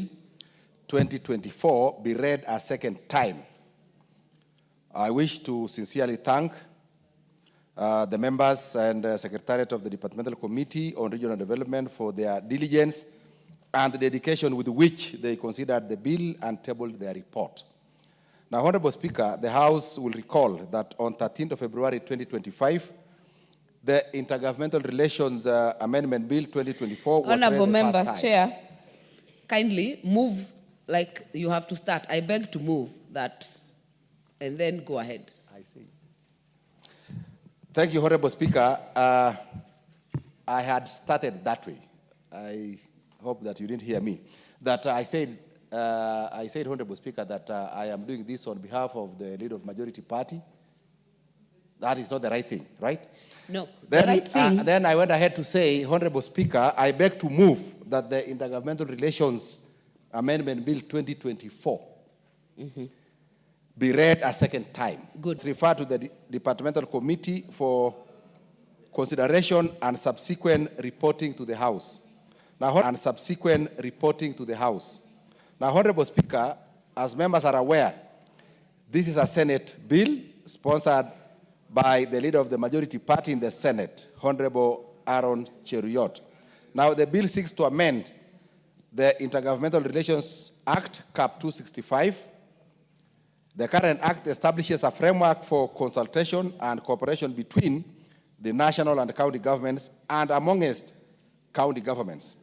2024 be read a second time. I wish to sincerely thank the members and Secretariat of the Departmental Committee on Regional Development for their diligence and the dedication with which they considered the bill and tabled their report. Now, Honorable Speaker, the House will recall that on 13th of February 2025, the Intergovernmental Relations Amendment Bill 2024 was Honorable read the Member, first time. Chair, kindly move like you have to start. I beg to move that and then go ahead. I see. Thank you, Honorable Speaker. I had started that way. I hope that you didn't hear me. That I said, Honorable Speaker, that I am doing this on behalf of the leader of Majority Party. That is not the right thing, right? No, Then, the right thing. then I went ahead to say, Honorable Speaker, I beg to move that the Intergovernmental Relations Amendment Bill 2024 be read a second time. Good. Refer to the Departmental Committee for consideration and subsequent reporting to the House. Now, Honorable Speaker, as members are aware, this is a Senate bill sponsored by the leader of the majority party in the Senate, Honorable Aaron Cheruiyot. Now, the bill seeks to amend the Intergovernmental Relations Act, Cap 265. The current act establishes a framework for consultation and cooperation between the national and county governments and amongst county governments.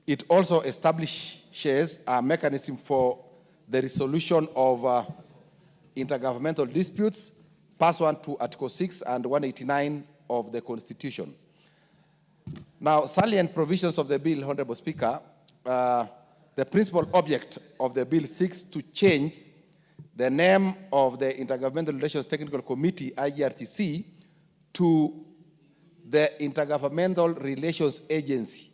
It also establishes a mechanism for the resolution of intergovernmental disputes pursuant to Article 6 and 189 of the Constitution. Now, salient provisions of the bill, Honorable Speaker, the principal object of the bill seeks to change the name of the Intergovernmental Relations Technical Committee, IGRTC, to the Intergovernmental Relations Agency.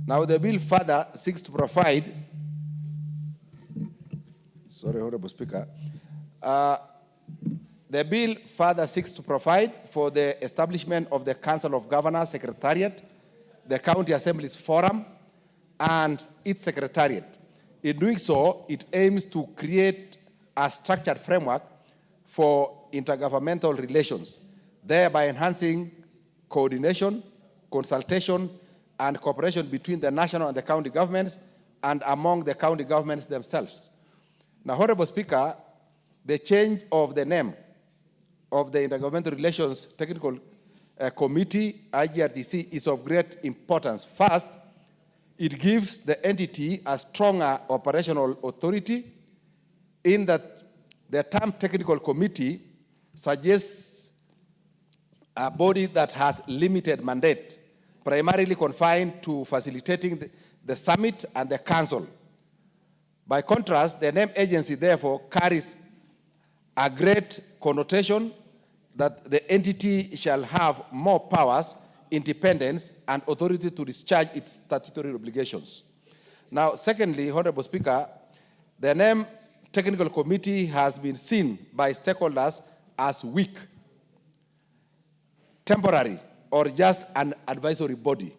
Now, the bill further seeks to provide, Honorable Speaker, the bill further seeks to provide for the establishment of the Council of Governors Secretariat, the County Assemblies Forum, and its Secretariat. In doing so, it aims to create a structured framework for intergovernmental relations, thereby enhancing coordination, consultation, and cooperation between the national and the county governments and among the county governments themselves. Now, Honorable Speaker, the change of the name of the Intergovernmental Relations Technical Committee, IGRTC, is of great importance. First, it gives the entity a stronger operational authority in that the term technical committee suggests a body that has limited mandate, primarily confined to facilitating the summit and the council. By contrast, the name agency therefore carries a great connotation that the entity shall have more powers, independence, and authority to discharge its statutory obligations. Now, secondly, Honorable Speaker, the name Technical Committee has been seen by stakeholders as weak, temporary, or just an advisory body.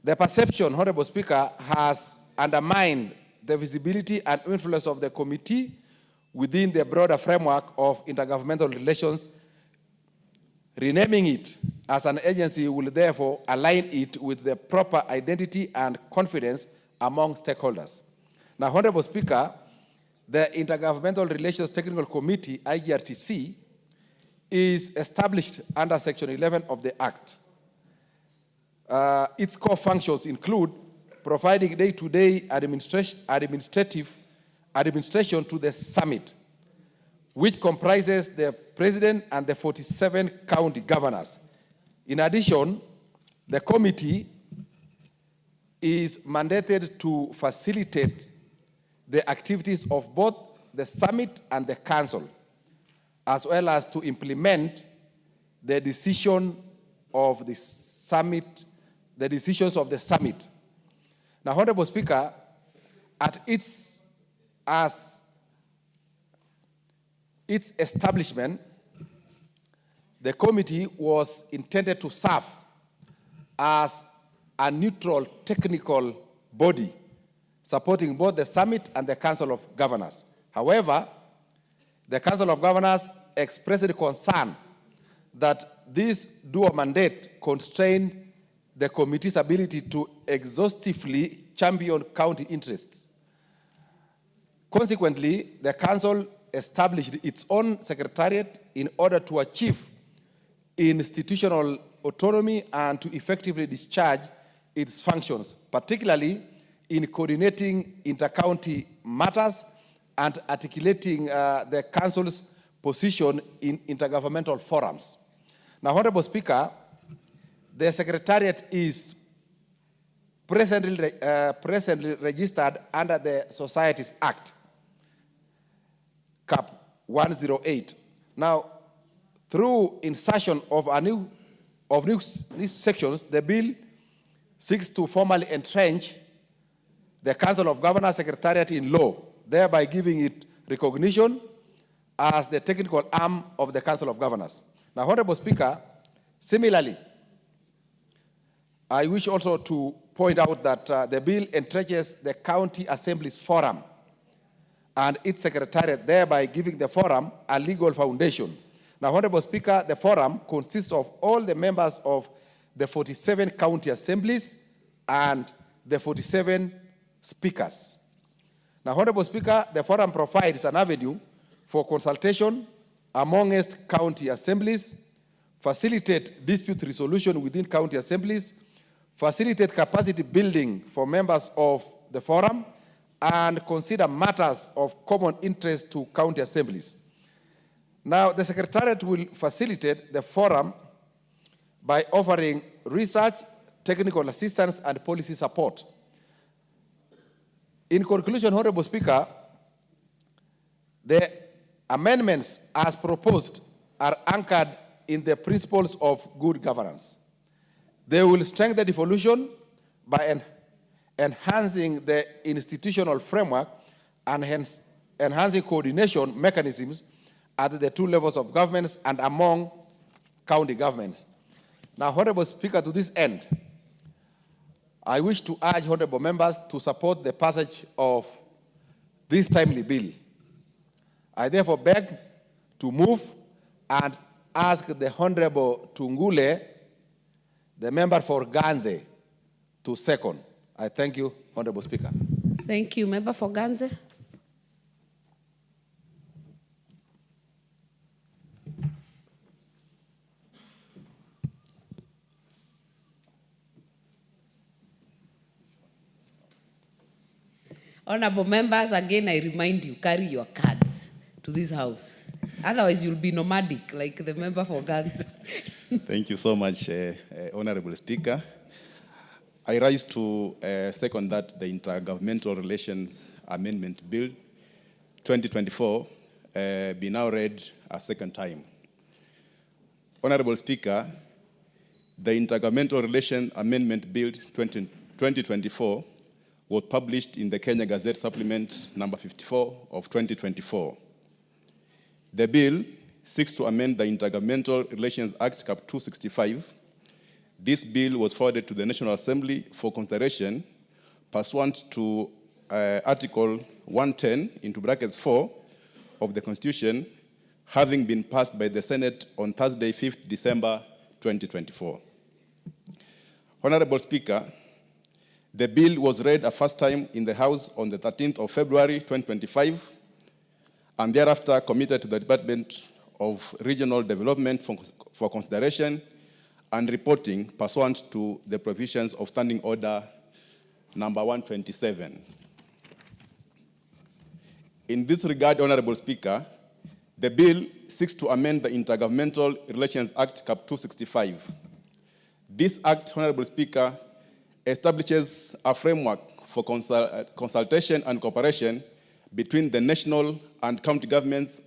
The perception, Honorable Speaker, has undermined the visibility and influence of the committee within the broader framework of intergovernmental relations. Renaming it as an agency will therefore align it with the proper identity and confidence among stakeholders. Now, Honorable Speaker, the Intergovernmental Relations Technical Committee, IGRTC, is established under Section 11 of the Act. Its core functions include providing day-to-day administration to the summit, which comprises the president and the 47 county governors. In addition, the committee is mandated to facilitate the activities of both the summit and the council, as well as to implement the decision of the summit, the decisions of the summit. Now, Honorable Speaker, at its establishment, the committee was intended to serve as a neutral technical body supporting both the summit and the Council of Governors. However, the Council of Governors expressed concern that this dual mandate constrained the committee's ability to exhaustively champion county interests. Consequently, the Council established its own secretariat in order to achieve institutional autonomy and to effectively discharge its functions, particularly in coordinating inter-county matters and articulating the Council's position in intergovernmental forums. Now, Honorable Speaker, the Secretariat is presently registered under the Societies Act, Cap 108. Now, through insertion of new sections, the bill seeks to formally entrench the Council of Governors Secretariat in law, thereby giving it recognition as the technical arm of the Council of Governors. Now, Honorable Speaker, similarly, I wish also to point out that the bill entrenches the County Assembly's forum and its secretariat, thereby giving the forum a legal foundation. Now, Honorable Speaker, the forum consists of all the members of the 47 county assemblies and the 47 speakers. Now, Honorable Speaker, the forum provides an avenue for consultation amongst county assemblies, facilitate dispute resolution within county assemblies, facilitate capacity building for members of the forum, and consider matters of common interest to county assemblies. Now, the Secretariat will facilitate the forum by offering research, technical assistance, and policy support. In conclusion, Honorable Speaker, the amendments as proposed are anchored in the principles of good governance. They will strengthen the devolution by enhancing the institutional framework and enhancing coordination mechanisms at the two levels of governments and among county governments. Now, Honorable Speaker, to this end, I wish to urge honorable members to support the passage of this timely bill. I therefore beg to move and ask the Honorable Tungule, the member for Ganze, to second. I thank you, Honorable Speaker. Thank you. Member for Ganze. Honorable members, again I remind you, carry your cards to this house. Otherwise you'll be nomadic like the member for Ganze. Thank you so much, Honorable Speaker. I rise to second that the Intergovernmental Relations Amendment Bill 2024 be now read a second time. Honorable Speaker, the Intergovernmental Relations Amendment Bill 2024 was published in the Kenya Gazette Supplement number 54 of 2024. The bill seeks to amend the Intergovernmental Relations Act Cap 265. This bill was forwarded to the National Assembly for consideration pursuant to Article 110 into brackets 4 of the Constitution, having been passed by the Senate on Thursday, 5th December 2024. Honorable Speaker, the bill was read a first time in the House on the 13th of February 2025 and thereafter committed to the Department of Regional Development for consideration and reporting pursuant to the provisions of Standing Order number 127. In this regard, Honorable Speaker, the bill seeks to amend the Intergovernmental Relations Act Cap 265. This act, Honorable Speaker, establishes a framework for consultation and cooperation between the national and county governments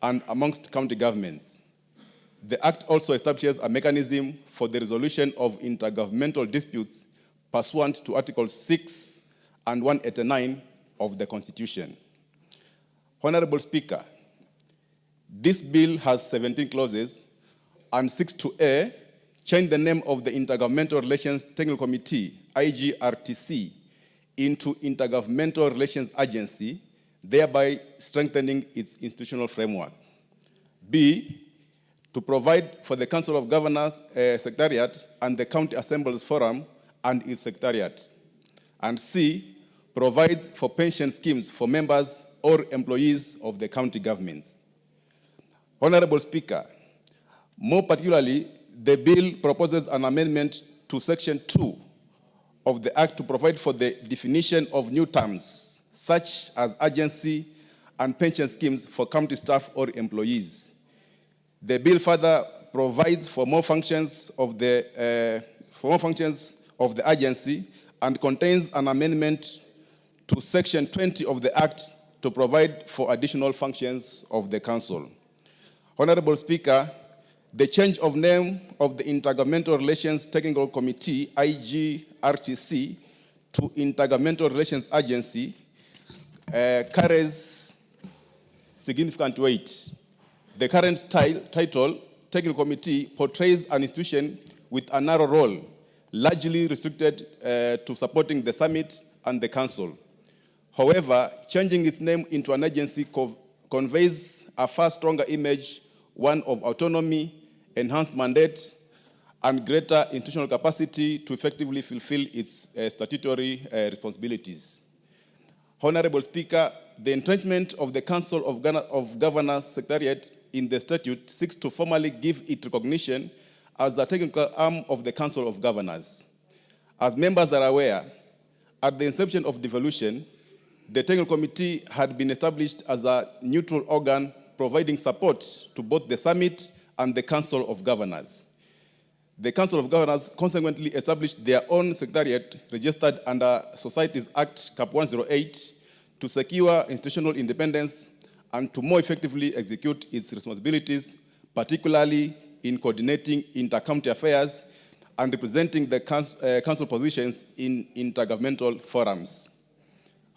and amongst county governments. The act also establishes a mechanism for the resolution of intergovernmental disputes pursuant to Article 6 and 189 of the Constitution. Honorable Speaker, this bill has 17 clauses and seeks to change the name of the Intergovernmental Relations Technical Committee, IGRTC, into Intergovernmental Relations Agency, thereby strengthening its institutional framework. B, to provide for the Council of Governors Secretariat and the County Assemblies Forum and its Secretariat. And C, provides for pension schemes for members or employees of the county governments. Honorable Speaker, more particularly, the bill proposes an amendment to Section 2 of the Act to provide for the definition of new terms, such as agency and pension schemes for county staff or employees. The bill further provides for more functions of the agency and contains an amendment to Section 20 of the Act to to provide for additional functions of the council. Honorable Speaker, the change of name of the Intergovernmental Relations Technical Committee, IGRTC, to Intergovernmental Relations Agency carries significant weight. The current title, Technical Committee, portrays an institution with a narrow role, largely restricted to supporting the summit and the council. However, changing its name into an agency conveys a far stronger image, one of autonomy, enhanced mandate, and greater institutional capacity to effectively fulfill its statutory responsibilities. Honorable Speaker, the entrenchment of the Council of Governors Secretariat in the statute seeks to formally give it recognition as the technical arm of the Council of Governors. As members are aware, at the inception of devolution, the Technical Committee had been established as a neutral organ providing support to both the Summit and the Council of Governors. The Council of Governors consequently established their own secretariat registered under Societies Act Cap 108 to secure institutional independence and to more effectively execute its responsibilities, particularly in coordinating inter-county affairs and representing the council positions in intergovernmental forums.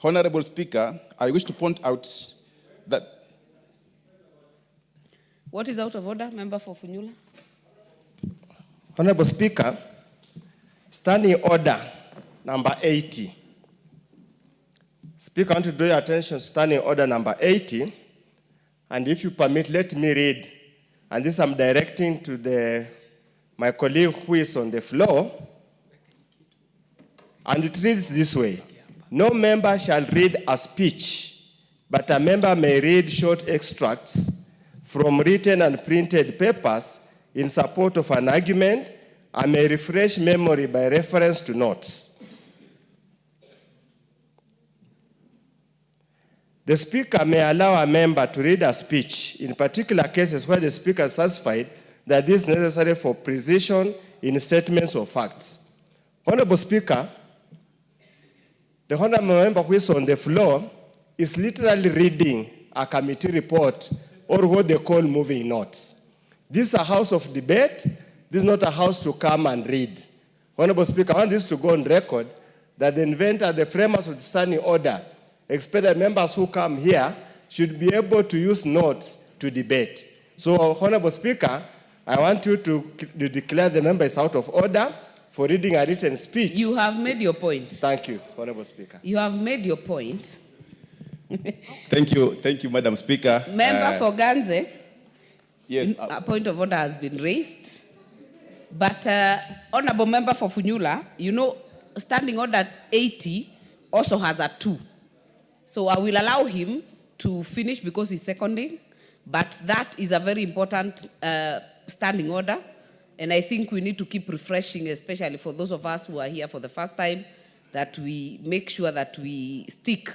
Honorable Speaker, I wish to point out that... What is out of order? Member for Funyula. Honorable Speaker, standing order number 80. Speaker, I want to draw your attention to standing order number 80. And if you permit, let me read. And this I'm directing to my colleague who is on the floor. And it reads this way. No member shall read a speech, but a member may read short extracts from written and printed papers in support of an argument and may refresh memory by reference to notes. The Speaker may allow a member to read a speech in particular cases where the Speaker is satisfied that this is necessary for precision in statements or facts. Honorable Speaker, the honorable member who is on the floor is literally reading a committee report or what they call moving notes. This is a house of debate. This is not a house to come and read. Honorable Speaker, I want this to go on record that the inventor, the framers of the standing order, expect that members who come here should be able to use notes to debate. So, Honorable Speaker, I want you to declare the member is out of order for reading a written speech. You have made your point. Thank you, Honorable Speaker. You have made your point. Thank you, Madam Speaker. Member for Ganze, yes, a point of order has been raised. But Honorable Member for Funyula, you know, Standing Order 80 also has a 2. So I will allow him to finish because he's seconding. But that is a very important standing order. And I think we need to keep refreshing, especially for those of us who are here for the first time, that we make sure that we stick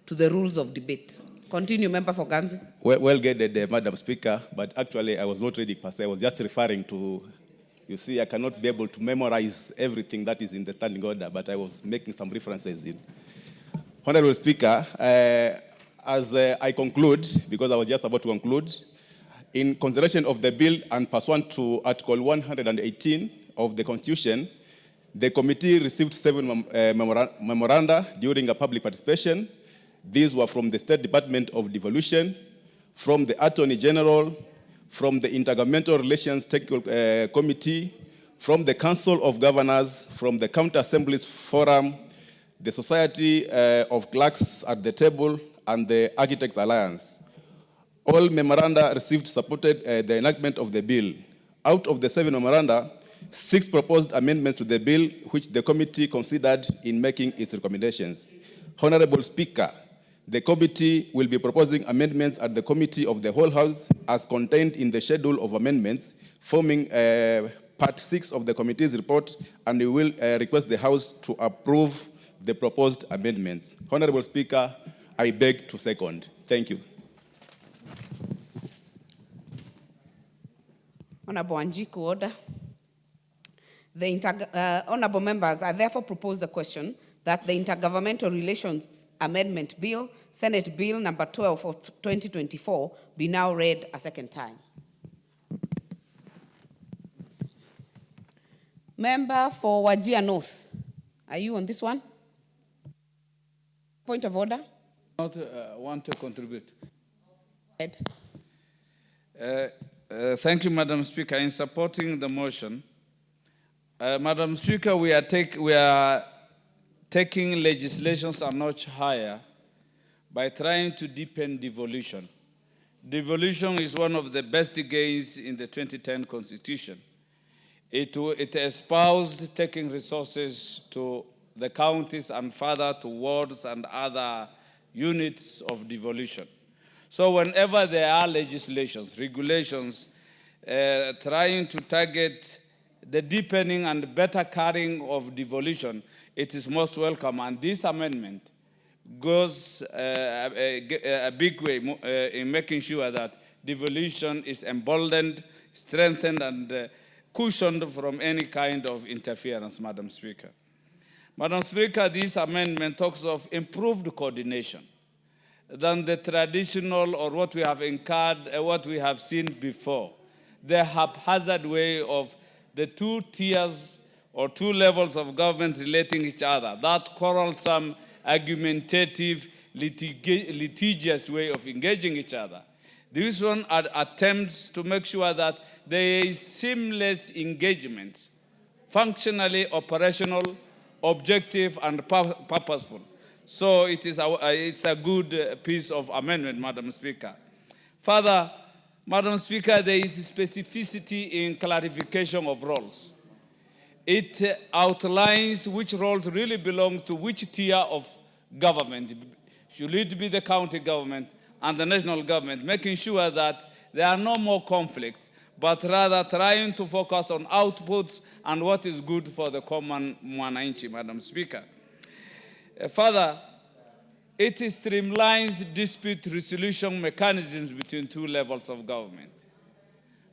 to the rules of debate. Continue, Member for Ganze. Well gathered, Madam Speaker, but actually I was not reading per se. I was just referring to, you see, I cannot be able to memorize everything that is in the standing order, but I was making some references in. Honorable Speaker, as I conclude, because I was just about to conclude, in consideration of the bill and pursuant to Article 118 of the Constitution, the committee received 7 memoranda during a public participation. These were from the State Department of Devolution, from the Attorney General, from the Intergovernmental Relations Technical Committee, from the Council of Governors, from the County Assemblies Forum, the Society of Clerks at the Table, and the Architects Alliance. All memoranda received supported the enactment of the bill. Out of the 7 memoranda, 6 proposed amendments to the bill, which the committee considered in making its recommendations. Honorable Speaker, the committee will be proposing amendments at the Committee of the Whole House as contained in the schedule of amendments, forming Part 6 of the committee's report, and we will request the House to approve the proposed amendments. Honorable Speaker, I beg to second. Thank you. Honorable Wanjiku, order. The honorable members, I therefore propose the question that the Intergovernmental Relations Amendment Bill, Senate Bill number 12 of 2024, be now read a second time. Member for Wajir North, are you on this one? Point of order. Not want to contribute. Ed. Thank you, Madam Speaker. In supporting the motion, Madam Speaker, we are taking legislations a notch higher by trying to deepen devolution. Devolution is one of the best gains in the 2010 Constitution. It espoused taking resources to the counties and further to wards and other units of devolution. So whenever there are legislations, regulations, trying to target the deepening and better carrying of devolution, it is most welcome. And this amendment goes a big way in making sure that devolution is emboldened, strengthened, and cushioned from any kind of interference, Madam Speaker. Madam Speaker, this amendment talks of improved coordination than the traditional or what we have incurred, what we have seen before. The haphazard way of the two tiers or two levels of government relating each other, that quarrelsome, argumentative, litigious way of engaging each other. This one attempts to make sure that there is seamless engagement, functionally operational, objective, and purposeful. So it's a good piece of amendment, Madam Speaker. Further, Madam Speaker, there is specificity in clarification of roles. It outlines which roles really belong to which tier of government. Should it be the county government and the national government, making sure that there are no more conflicts, but rather trying to focus on outputs and what is good for the common mwananchi, Madam Speaker. Further, it streamlines dispute resolution mechanisms between two levels of government.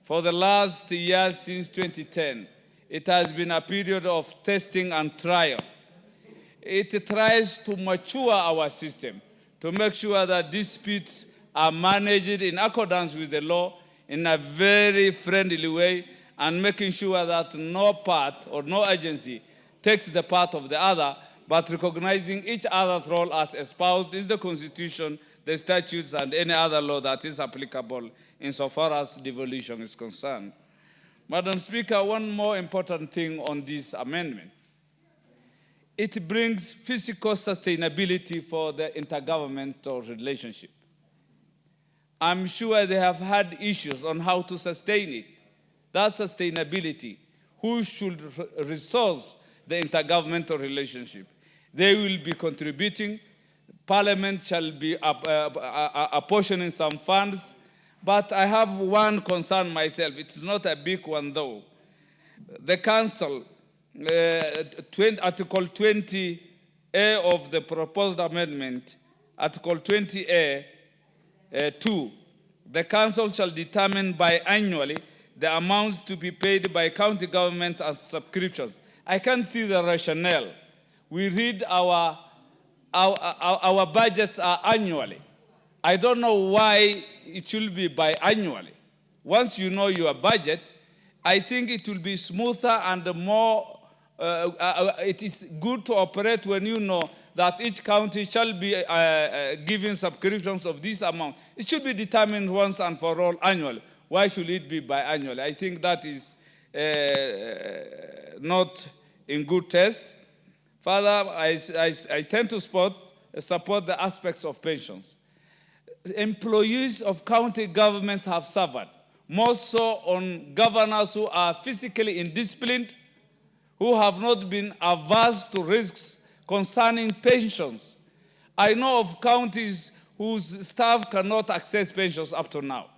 For the last years since 2010, it has been a period of testing and trial. It tries to mature our system to make sure that disputes are managed in accordance with the law in a very friendly way, and making sure that no part or no agency takes the part of the other, but recognizing each other's role as espoused in the Constitution, the statutes, and any other law that is applicable insofar as devolution is concerned. Madam Speaker, one more important thing on this amendment. It brings physical sustainability for the intergovernmental relationship. I'm sure they have had issues on how to sustain it. That sustainability, who should resource the intergovernmental relationship? They will be contributing. Parliament shall be apportioning some funds. But I have one concern myself. It's not a big one, though. The Council, Article 20A of the proposed amendment, Article 20A, 2, the Council shall determine biannually the amounts to be paid by county governments as subscriptions. I can't see the rationale. We read our budgets are annually. I don't know why it should be biannually. Once you know your budget, I think it will be smoother and more, it is good to operate when you know that each county shall be giving subscriptions of this amount. It should be determined once and for all annually. Why should it be biannually? I think that is not in good taste. Further, I tend to support the aspects of pensions. Employees of county governments have suffered, more so on governors who are physically indisciplined, who have not been averse to risks concerning pensions. I know of counties whose staff cannot access pensions up to now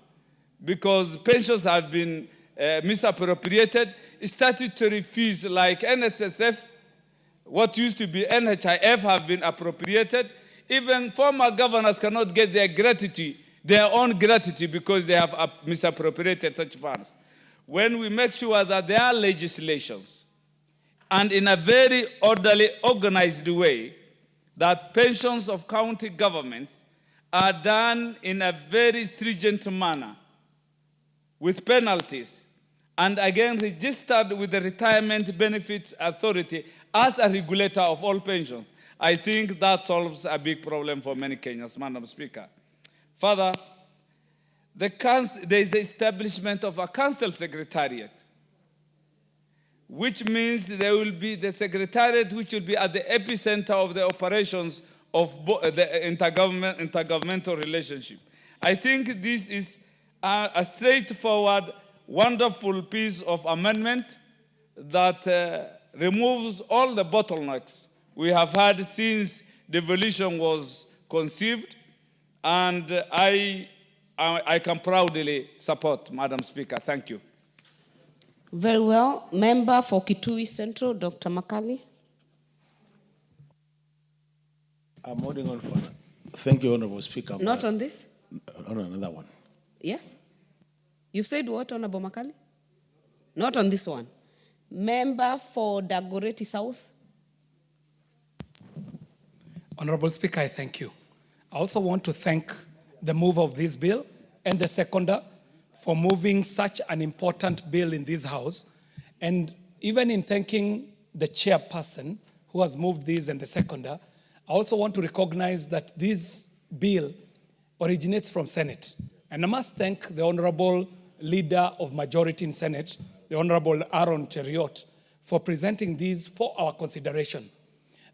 because pensions have been misappropriated. Statutory fees like NSSF, what used to be NHIF, have been appropriated. Even former governors cannot get their own gratitude because they have misappropriated such funds. When we make sure that there are legislations and in a very orderly, organized way, that pensions of county governments are done in a very stringent manner with penalties, and again registered with the Retirement Benefits Authority as a regulator of all pensions. I think that solves a big problem for many Kenyans, Madam Speaker. Further, there is the establishment of a council secretariat, which means there will be the secretariat which will be at the epicenter of the operations of the intergovernmental relationship. I think this is a straightforward, wonderful piece of amendment that removes all the bottlenecks we have had since devolution was conceived, and I can proudly support, Madam Speaker. Thank you. Very well. Member for Kitui Central, Dr. Makali. I'm holding on for. Thank you, Honorable Speaker. Not on this? On another one. Yes? You've said what, Honorable Makali? Not on this one. Member for Dagoretti South. Honorable Speaker, I thank you. I also want to thank the mover of this bill and the seconder for moving such an important bill in this House, and even in thanking the chairperson who has moved this and the seconder, I also want to recognize that this bill originates from Senate. And I must thank the Honorable Leader of Majority in Senate, the Honorable Aaron Cheriot, for presenting these for our consideration.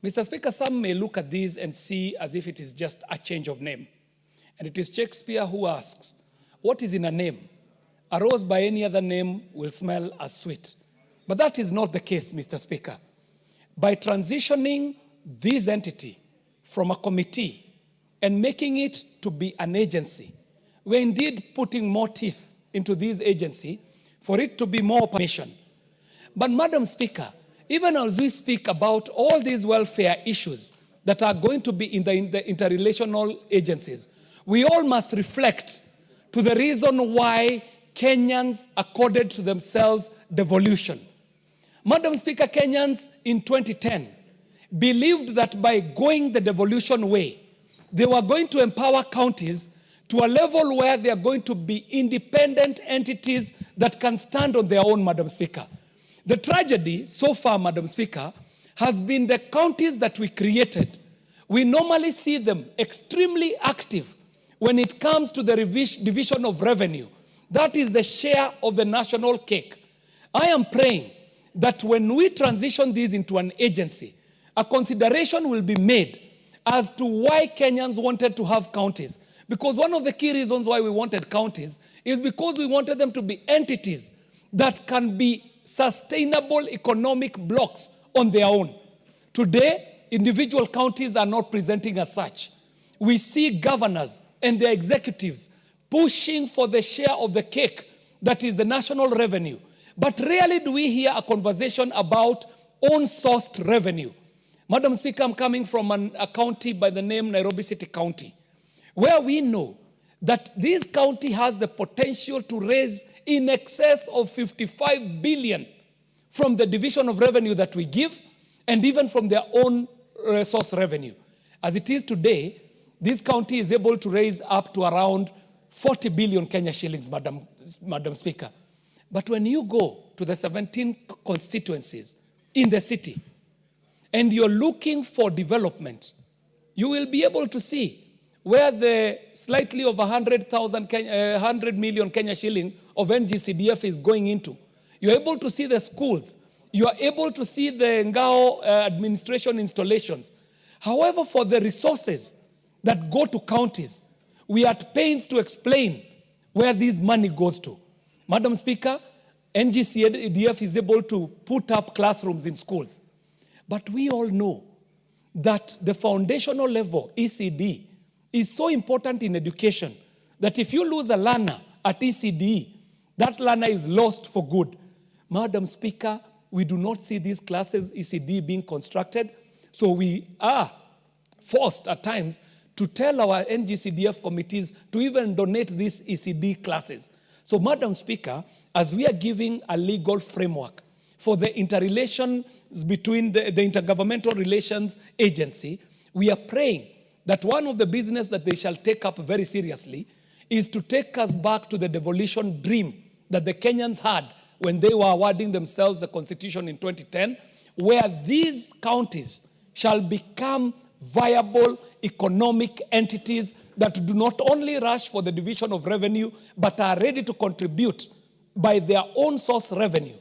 Mr. Speaker, some may look at this and see as if it is just a change of name. And it is Shakespeare who asks, what is in a name? A rose by any other name will smell as sweet. But that is not the case, Mr. Speaker. By transitioning this entity from a committee and making it to be an agency, we're indeed putting more teeth into this agency for it to be more permission. But Madam Speaker, even as we speak about all these welfare issues that are going to be in the interrelational agencies, we all must reflect to the reason why Kenyans accorded to themselves devolution. Madam Speaker, Kenyans in 2010 believed that by going the devolution way, they were going to empower counties to a level where they are going to be independent entities that can stand on their own, Madam Speaker. The tragedy so far, Madam Speaker, has been the counties that we created. We normally see them extremely active when it comes to the division of revenue. That is the share of the national cake. I am praying that when we transition this into an agency, a consideration will be made as to why Kenyans wanted to have counties. Because one of the key reasons why we wanted counties is because we wanted them to be entities that can be sustainable economic blocks on their own. Today, individual counties are not presenting as such. We see governors and their executives pushing for the share of the cake that is the national revenue. But rarely do we hear a conversation about own-sourced revenue. Madam Speaker, I'm coming from a county by the name Nairobi City County, where we know that this county has the potential to raise in excess of 55 billion from the division of revenue that we give and even from their own source revenue. As it is today, this county is able to raise up to around 40 billion Kenya shillings, Madam Speaker. But when you go to the 17 constituencies in the city and you're looking for development, you will be able to see where the slightly over 100 million Kenya shillings of NGCDF is going into. You're able to see the schools. You are able to see the Ngao administration installations. However, for the resources that go to counties, we are at pains to explain where this money goes to. Madam Speaker, NGCDF is able to put up classrooms in schools. But we all know that the foundational level, ECD, is so important in education that if you lose a learner at ECD, that learner is lost for good. Madam Speaker, we do not see these classes, ECD, being constructed. So we are forced at times to tell our NGCDF committees to even donate these ECD classes. So, Madam Speaker, as we are giving a legal framework for the interrelations between the Intergovernmental Relations Agency, we are praying that one of the business that they shall take up very seriously is to take us back to the devolution dream that the Kenyans had when they were awarding themselves the Constitution in 2010, where these counties shall become viable economic entities that do not only rush for the division of revenue, but are ready to contribute by their own source revenue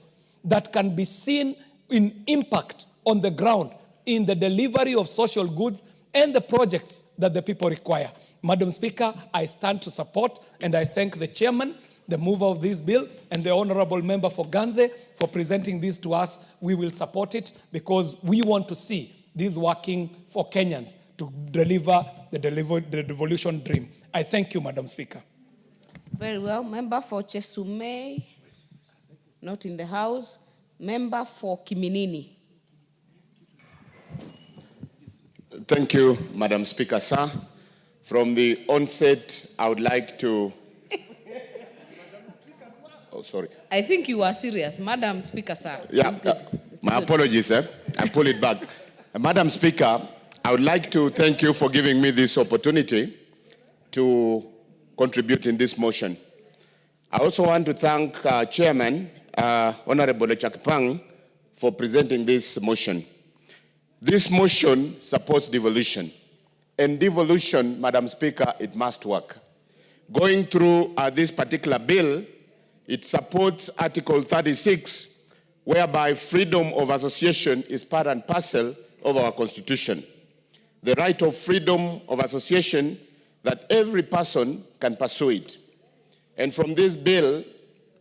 that can be seen in impact on the ground in the delivery of social goods and the projects that the people require. Madam Speaker, I stand to support, and I thank the chairman, the mover of this bill, and the honorable member for Ganze for presenting this to us. We will support it because we want to see this working for Kenyans to deliver the devolution dream. I thank you, Madam Speaker. Very well. Member for Chesumei, not in the House. Member for Kiminini. Thank you, Madam Speaker, sir. From the onset, I would like to... Oh, sorry. I think you are serious. Madam Speaker, sir. Yeah, my apologies, sir. I pull it back. Madam Speaker, I would like to thank you for giving me this opportunity to contribute in this motion. I also want to thank Chairman, Honorable Chakpang, for presenting this motion. This motion supports devolution. And devolution, Madam Speaker, it must work. Going through this particular bill, it supports Article 36, whereby freedom of association is part and parcel of our Constitution. The right of freedom of association, that every person can pursue it. And from this bill,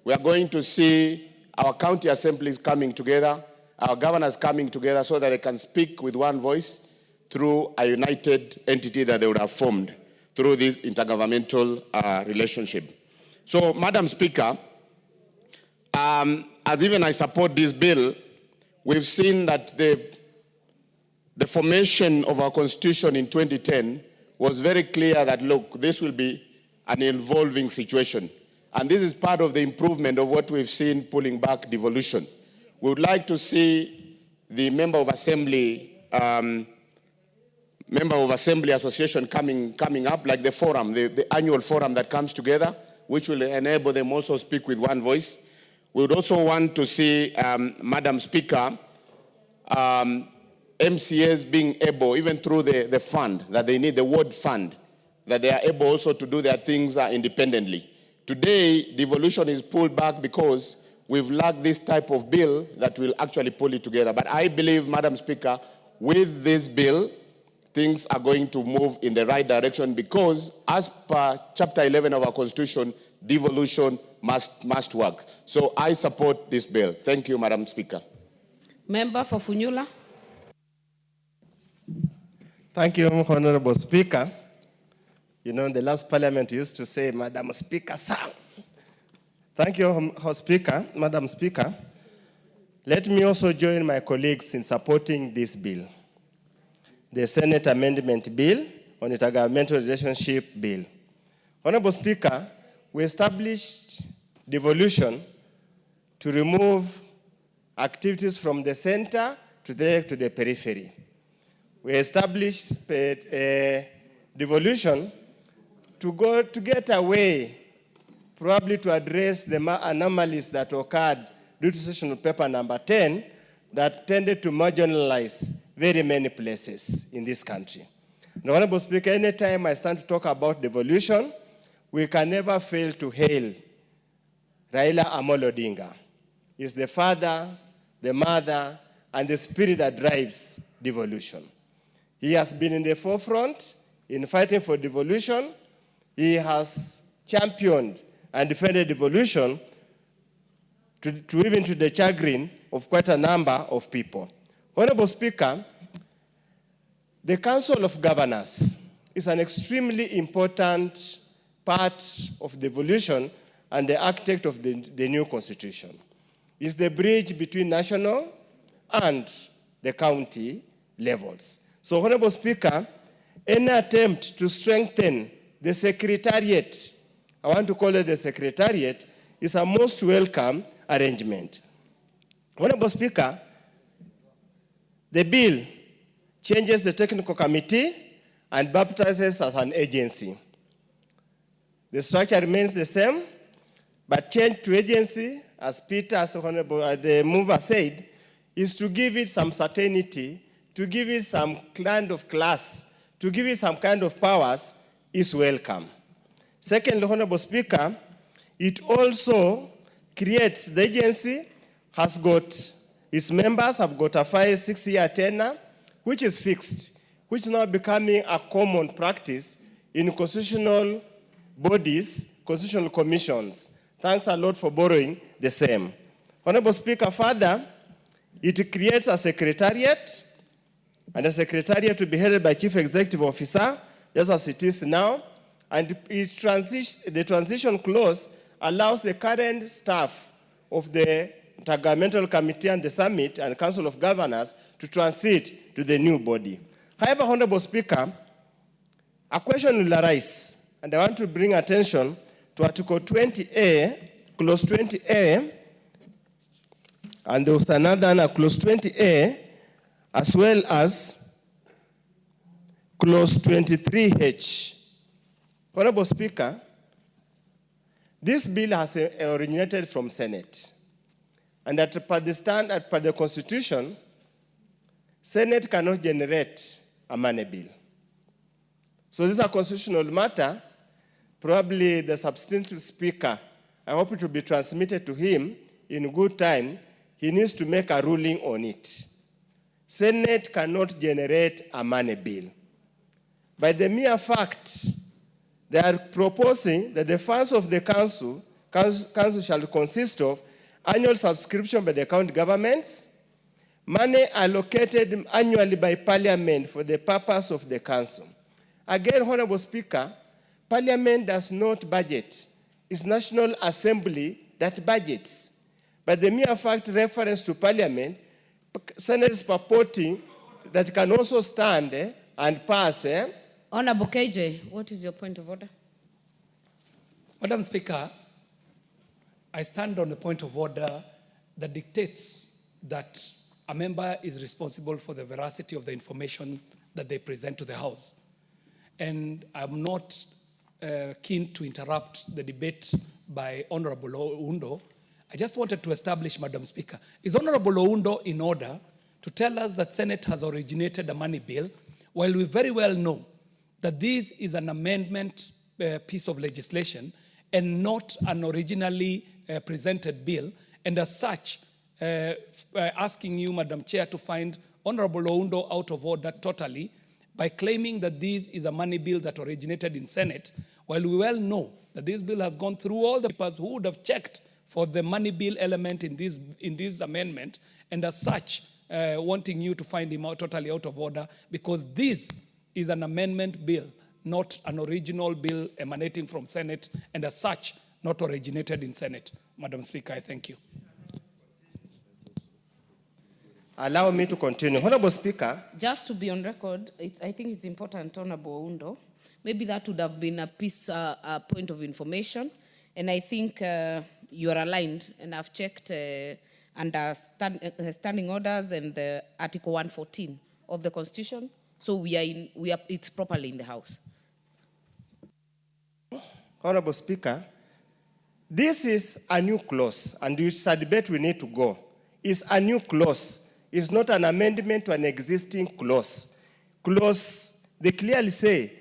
we are going to see our county assemblies coming together, our governors coming together so that they can speak with one voice through a united entity that they would have formed through this intergovernmental relationship. So, Madam Speaker, as even I support this bill, we've seen that the formation of our Constitution in 2010 was very clear that, look, this will be an evolving situation. And this is part of the improvement of what we've seen pulling back devolution. We would like to see the Member of Assembly Association coming up, like the forum, the annual forum that comes together, which will enable them also speak with one voice. We would also want to see, Madam Speaker, MCAs being able, even through the fund that they need, the ward fund, that they are able also to do their things independently. Today, devolution is pulled back because we've lacked this type of bill that will actually pull it together. But I believe, Madam Speaker, with this bill, things are going to move in the right direction because as per Chapter 11 of our Constitution, devolution must work. So I support this bill. Thank you, Madam Speaker. Member for Funyula. Thank you, Honorable Speaker. You know, in the last parliament, you used to say, Madam Speaker, sir. Thank you, Speaker, Madam Speaker. Let me also join my colleagues in supporting this bill, the Senate Amendment Bill on Intergovernmental Relationship Bill. Honorable Speaker, we established devolution to remove activities from the center to the periphery. We established devolution to get away, probably to address the anomalies that occurred due to Session Paper number 10 that tended to marginalize very many places in this country. Now, Honorable Speaker, anytime I stand to talk about devolution, we can never fail to hail Raila Amolo Odinga. He's the father, the mother, and the spirit that drives devolution. He has been in the forefront in fighting for devolution. He has championed and defended devolution to even to the chagrin of quite a number of people. Honorable Speaker, the Council of Governors is an extremely important part of devolution and the architect of the new constitution. It's the bridge between national and the county levels. So, Honorable Speaker, any attempt to strengthen the secretariat, I want to call it the secretariat, is a most welcome arrangement. Honorable Speaker, the bill changes the technical committee and baptizes as an agency. The structure remains the same, but change to agency, as Peter, as the mover said, is to give it some certainty, to give it some kind of class, to give it some kind of powers, is welcome. Second, Honorable Speaker, it also creates, the agency has got, its members have got a 6-year tenure, which is fixed, which is now becoming a common practice in constitutional bodies, constitutional commissions. Thanks a lot for borrowing the same. Honorable Speaker, further, it creates a secretariat, and a secretariat to be headed by Chief Executive Officer, just as it is now, and the transition clause allows the current staff of the Intergovernmental Committee and the Summit and Council of Governors to transit to the new body. However, Honorable Speaker, a question will arise, and I want to bring attention to Article 20A, Clause 20A, and there was another one, Clause 20A, as well as Clause 23H. Honorable Speaker, this bill has originated from Senate. And per the Constitution, Senate cannot generate a money bill. So this is a constitutional matter. Probably the substantive speaker, I hope it will be transmitted to him in good time. He needs to make a ruling on it. Senate cannot generate a money bill. By the mere fact, they are proposing that the funds of the council shall consist of annual subscription by the county governments, money allocated annually by Parliament for the purpose of the council. Again, Honorable Speaker, Parliament does not budget. It's National Assembly that budgets. But the mere fact reference to Parliament, Senate is purporting that can also stand and pass. Honorable KJ, what is your point of order? Madam Speaker, I stand on the point of order that dictates that a member is responsible for the veracity of the information that they present to the House. And I'm not keen to interrupt the debate by Honorable Oundo. I just wanted to establish, Madam Speaker, is Honorable Oundo in order to tell us that Senate has originated a money bill, while we very well know that this is an amendment piece of legislation and not an originally presented bill, and as such, asking you, Madam Chair, to find Honorable Oundo out of order totally by claiming that this is a money bill that originated in Senate, while we well know that this bill has gone through all the papers who would have checked for the money bill element in this amendment, and as such, wanting you to find him out totally out of order, because this is an amendment bill, not an original bill emanating from Senate, and as such, not originated in Senate. Madam Speaker, I thank you. Allow me to continue. Honorable Speaker. Just to be on record, I think it's important, Honorable Oundo. Maybe that would have been a point of information, and I think you are aligned, and I've checked under standing orders and the Article 114 of the Constitution. So it's properly in the House. Honorable Speaker, this is a new clause, and it's a debate we need to go. It's a new clause. It's not an amendment to an existing clause. They clearly say,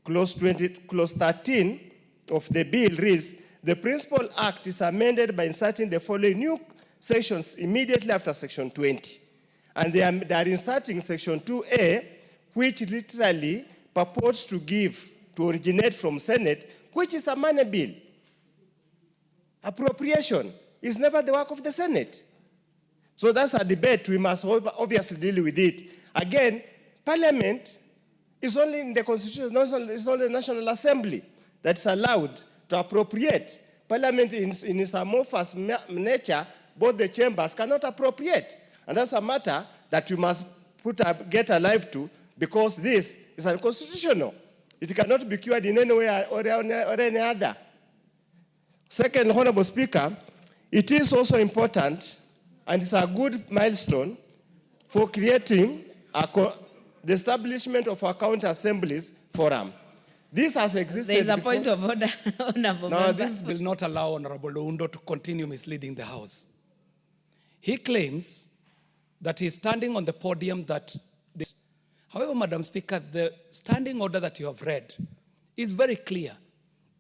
clause 13 of the bill reads, the principal act is amended by inserting the following new sections immediately after section 20. And they are inserting section 2A, which literally purports to originate from Senate, which is a money bill. Appropriation is never the work of the Senate. So that's a debate. We must obviously deal with it. Again, Parliament is only in the Constitution, it's only the National Assembly that's allowed to appropriate. Parliament in its amorphous nature, both the chambers cannot appropriate. And that's a matter that we must get alive to, because this is unconstitutional. It cannot be cured in any way or any other. Second, Honorable Speaker, it is also important, and it's a good milestone for creating the establishment of a county assemblies forum. This has existed There is a before. point of order, Honorable No, Member. this will not allow Honorable Oundo to continue misleading the House. He claims that he's standing on the podium that this. However, Madam Speaker, the standing order that you have read is very clear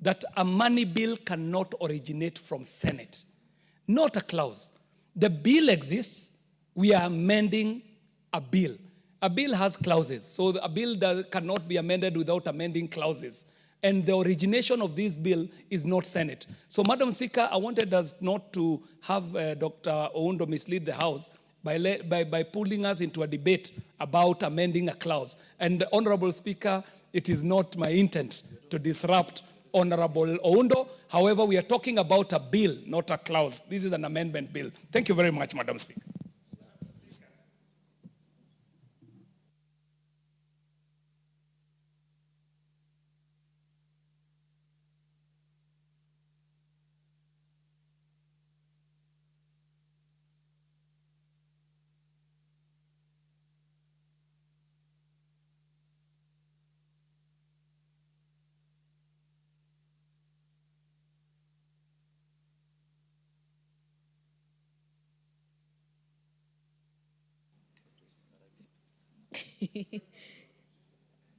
that a money bill cannot originate from Senate. Not a clause. The bill exists, we are amending a bill. A bill has clauses, so a bill cannot be amended without amending clauses. And the origination of this bill is not Senate. So, Madam Speaker, I wanted us not to have Dr. Oundo mislead the House by pulling us into a debate about amending a clause. And, Honorable Speaker, it is not my intent to disrupt Honorable Oundo. However, we are talking about a bill, not a clause. This is an amendment bill. Thank you very much, Madam Speaker.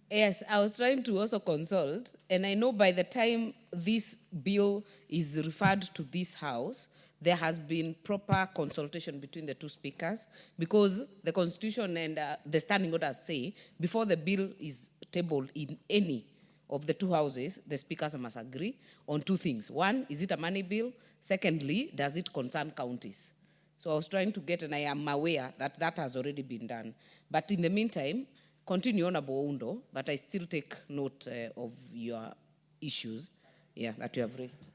Yes, I was trying to also consult, and I know by the time this bill is referred to this House, there has been proper consultation between the two speakers, because the Constitution and the standing orders say before the bill is tabled in any of the two houses, the speakers must agree on two things. One, is it a money bill? Secondly, does it concern counties? So I was trying to get, and I am aware that that has already been done. But in the meantime, continue, Honorable Oundo, but I still take note of your issues that you have raised.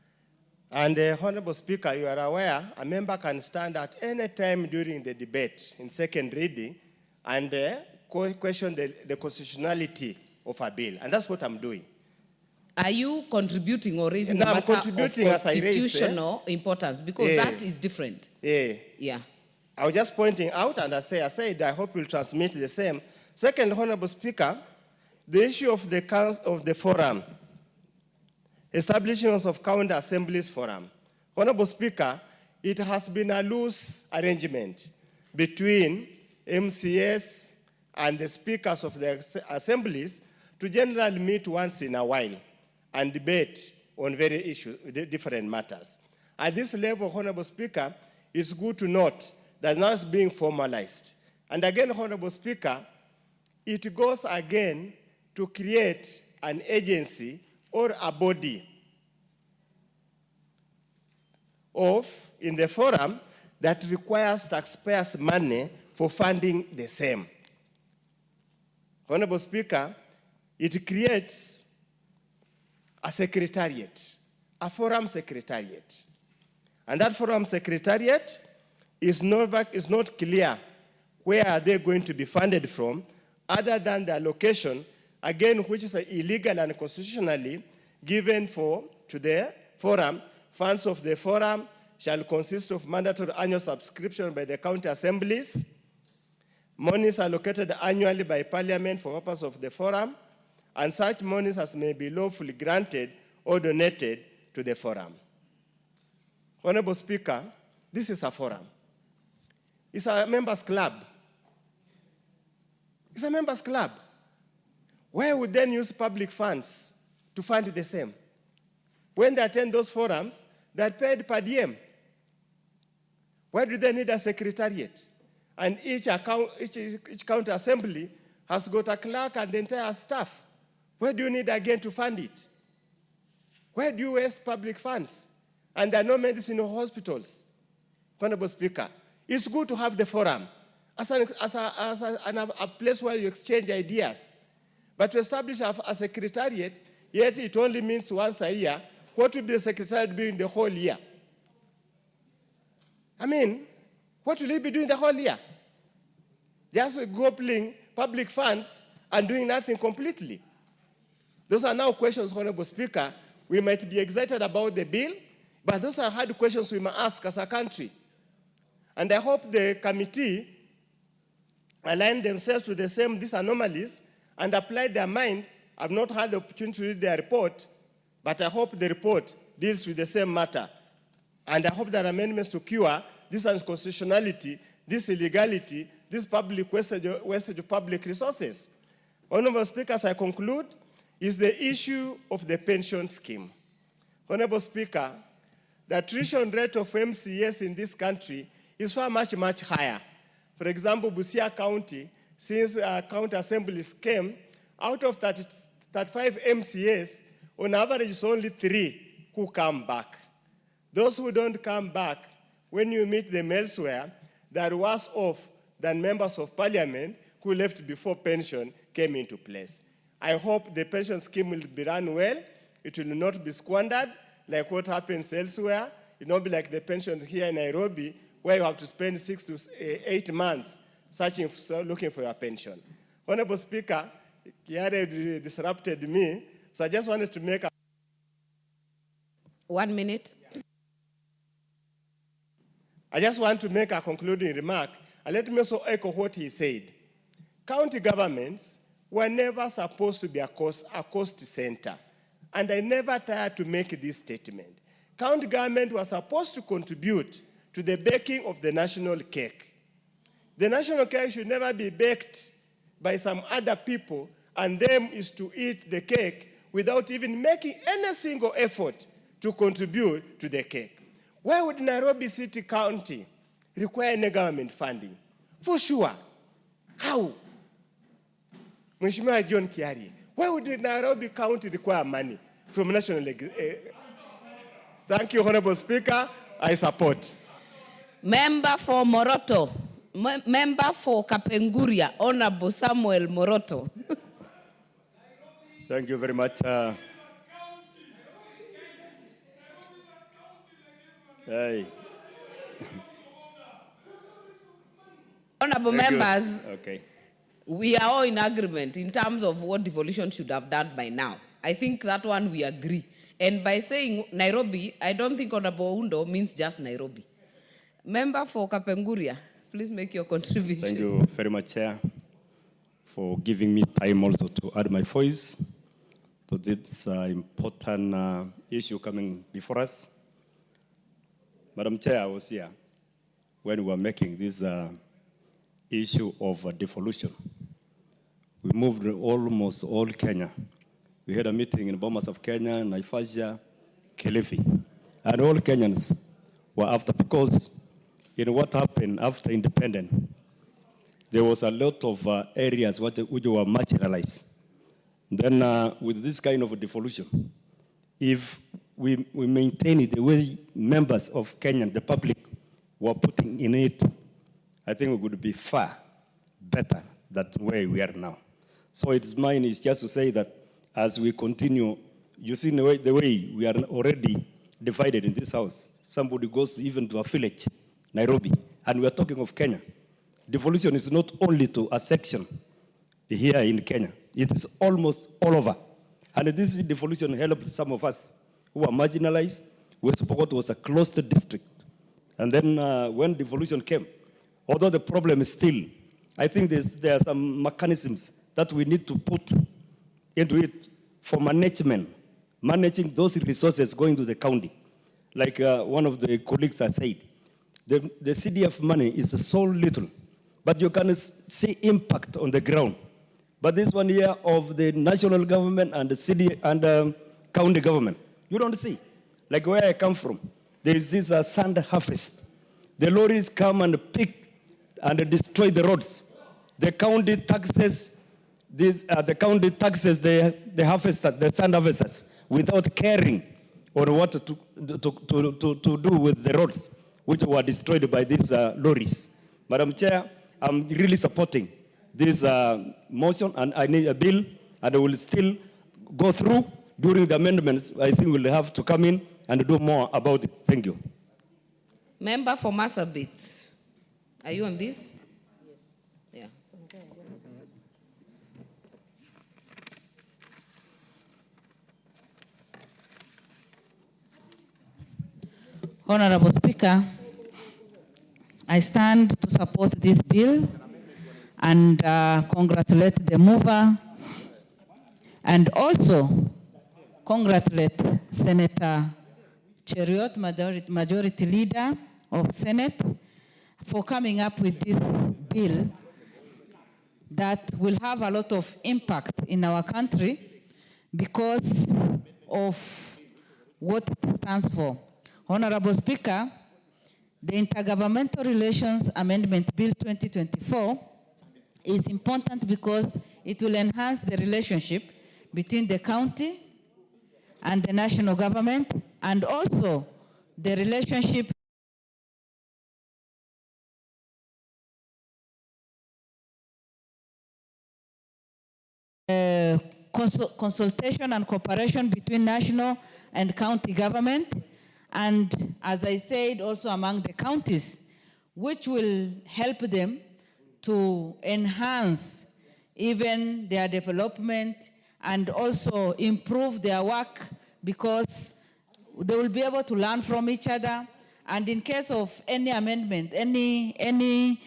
And Honorable Speaker, you are aware, a member can stand at any time during the debate in second reading and question the constitutionality of a bill. And that's what I'm doing. Are you contributing or raising No, a I'm matter contributing of as I raise, constitutional importance? Because that is different. Yeah. I was just pointing out, and I said, I hope you'll transmit the same. Second, Honorable Speaker, the issue of the forum, establishment of county assemblies forum. Honorable Speaker, it has been a loose arrangement between MCS and the speakers of the assemblies to generally meet once in a while and debate on very different matters. At this level, Honorable Speaker, it's good to note that now it's being formalized. And again, Honorable Speaker, it goes again to create an agency or a body in the forum that requires taxpayers' money for funding the same. Honorable Speaker, it creates a secretariat, a forum secretariat. And that forum secretariat is not clear where are they going to be funded from, other than the allocation, again, which is illegal and constitutionally given to the forum. Funds of the forum shall consist of mandatory annual subscription by the county assemblies, monies allocated annually by Parliament for purpose of the forum, and such monies as may be lawfully granted or donated to the forum. Honorable Speaker, this is a forum. It's a members' club. It's a members' club. Why would then use public funds to fund the same? When they attend those forums, they're paid per diem. Why do they need a secretariat? And each county assembly has got a clerk and the entire staff. Where do you need again to fund it? Where do you waste public funds? And there are no medicinal hospitals. Honorable Speaker, it's good to have the forum as a place where you exchange ideas. But to establish a secretariat, yet it only means once a year, what will the secretariat be doing the whole year? I mean, what will he be doing the whole year? Just gobbling public funds and doing nothing completely. Those are now questions, Honorable Speaker. We might be excited about the bill, but those are hard questions we must ask as a country. And I hope the committee align themselves with these anomalies and apply their mind. I've not had the opportunity to read their report, but I hope the report deals with the same matter. And I hope there are amendments to cure this unconstitutionality, this illegality, this public wastage of public resources. Honorable Speaker, as I conclude, is the issue of the pension scheme. Honorable Speaker, the attrition rate of MCAs in this country is far much higher. For example, Busia County, since county assemblies came, out of 35 MCAs, on average, it's only 3 who come back. Those who don't come back, when you meet them elsewhere, they are worse off than members of parliament who left before pension came into place. I hope the pension scheme will be run well. It will not be squandered like what happens elsewhere. It will not be like the pension here in Nairobi, where you have to spend 6 to 8 months looking for your pension. Honorable Speaker, Kiare disrupted me, so I just wanted to make a 1 minute. I just want to make a concluding remark, and let me also echo what he said. County governments were never supposed to be a cost center, and I never tired to make this statement. County government was supposed to contribute to the baking of the national cake. The national cake should never be baked by some other people, and them is to eat the cake without even making any single effort to contribute to the cake. Why would Nairobi City County require any government funding? For sure. How? Mheshimiwa John Kiari, why would Nairobi County require money from national Thank you, Honorable Speaker. I support. Member for Moroto. Member for Kapenguria, Honorable Samuel Moroto. Thank you very much. Hey. Honorable members, okay. We are all in agreement in terms of what devolution should have done by now. I think that one we agree. And by saying Nairobi, I don't think Honorable Undo means just Nairobi. Member for Kapenguria, please make your contribution. Thank you very much, Chair, for giving me time also to add my voice to this important issue coming before us. Madam Chair, I was here when we were making this issue of devolution. We moved almost all Kenya. We had a meeting in Bomas of Kenya, Naivasha, Kilifi, and all Kenyans were after, because in what happened after independence, there was a lot of areas which were marginalized. Then with this kind of devolution, if we maintain it the way members of Kenya, the public, were putting in it, I think it would be far better than where we are now. So mine is just to say that as we continue, you see the way we are already divided in this house. Somebody goes even to a village, Nairobi, and we are talking of Kenya. Devolution is not only to a section here in Kenya. It is almost all over. And this devolution helped some of us who are marginalized. West Pokot was a closed district. And then when devolution came, although the problem is still, I think there are some mechanisms that we need to put into it for management, managing those resources going to the county. Like one of the colleagues has said, the CDF money is so little, but you can see impact on the ground. But this one here of the national government and the city and county government, you don't see. Like where I come from, there is this sand harvest. The lorries come and pick and destroy the roads. The county taxes the harvesters, the sand harvesters, without caring on what to do with the roads, which were destroyed by these lorries. Madam Chair, I'm really supporting this motion, and I need a bill, and I will still go through during the amendments. I think we'll have to come in and do more about it. Thank you. Member for Marsabit, are you on this? Yes. Yeah. Honorable Speaker, I stand to support this bill and congratulate the mover, and also congratulate Senator Cheriot, Majority Leader of Senate, for coming up with this bill that will have a lot of impact in our country because of what it stands for. Honorable Speaker, the Intergovernmental Relations Amendment Bill 2024 is important because it will enhance the relationship between the county and the national government, and also the relationship consultation and cooperation between national and county government, and as I said, also among the counties, which will help them to enhance even their development and also improve their work, because they will be able to learn from each other. And in case of any amendment, any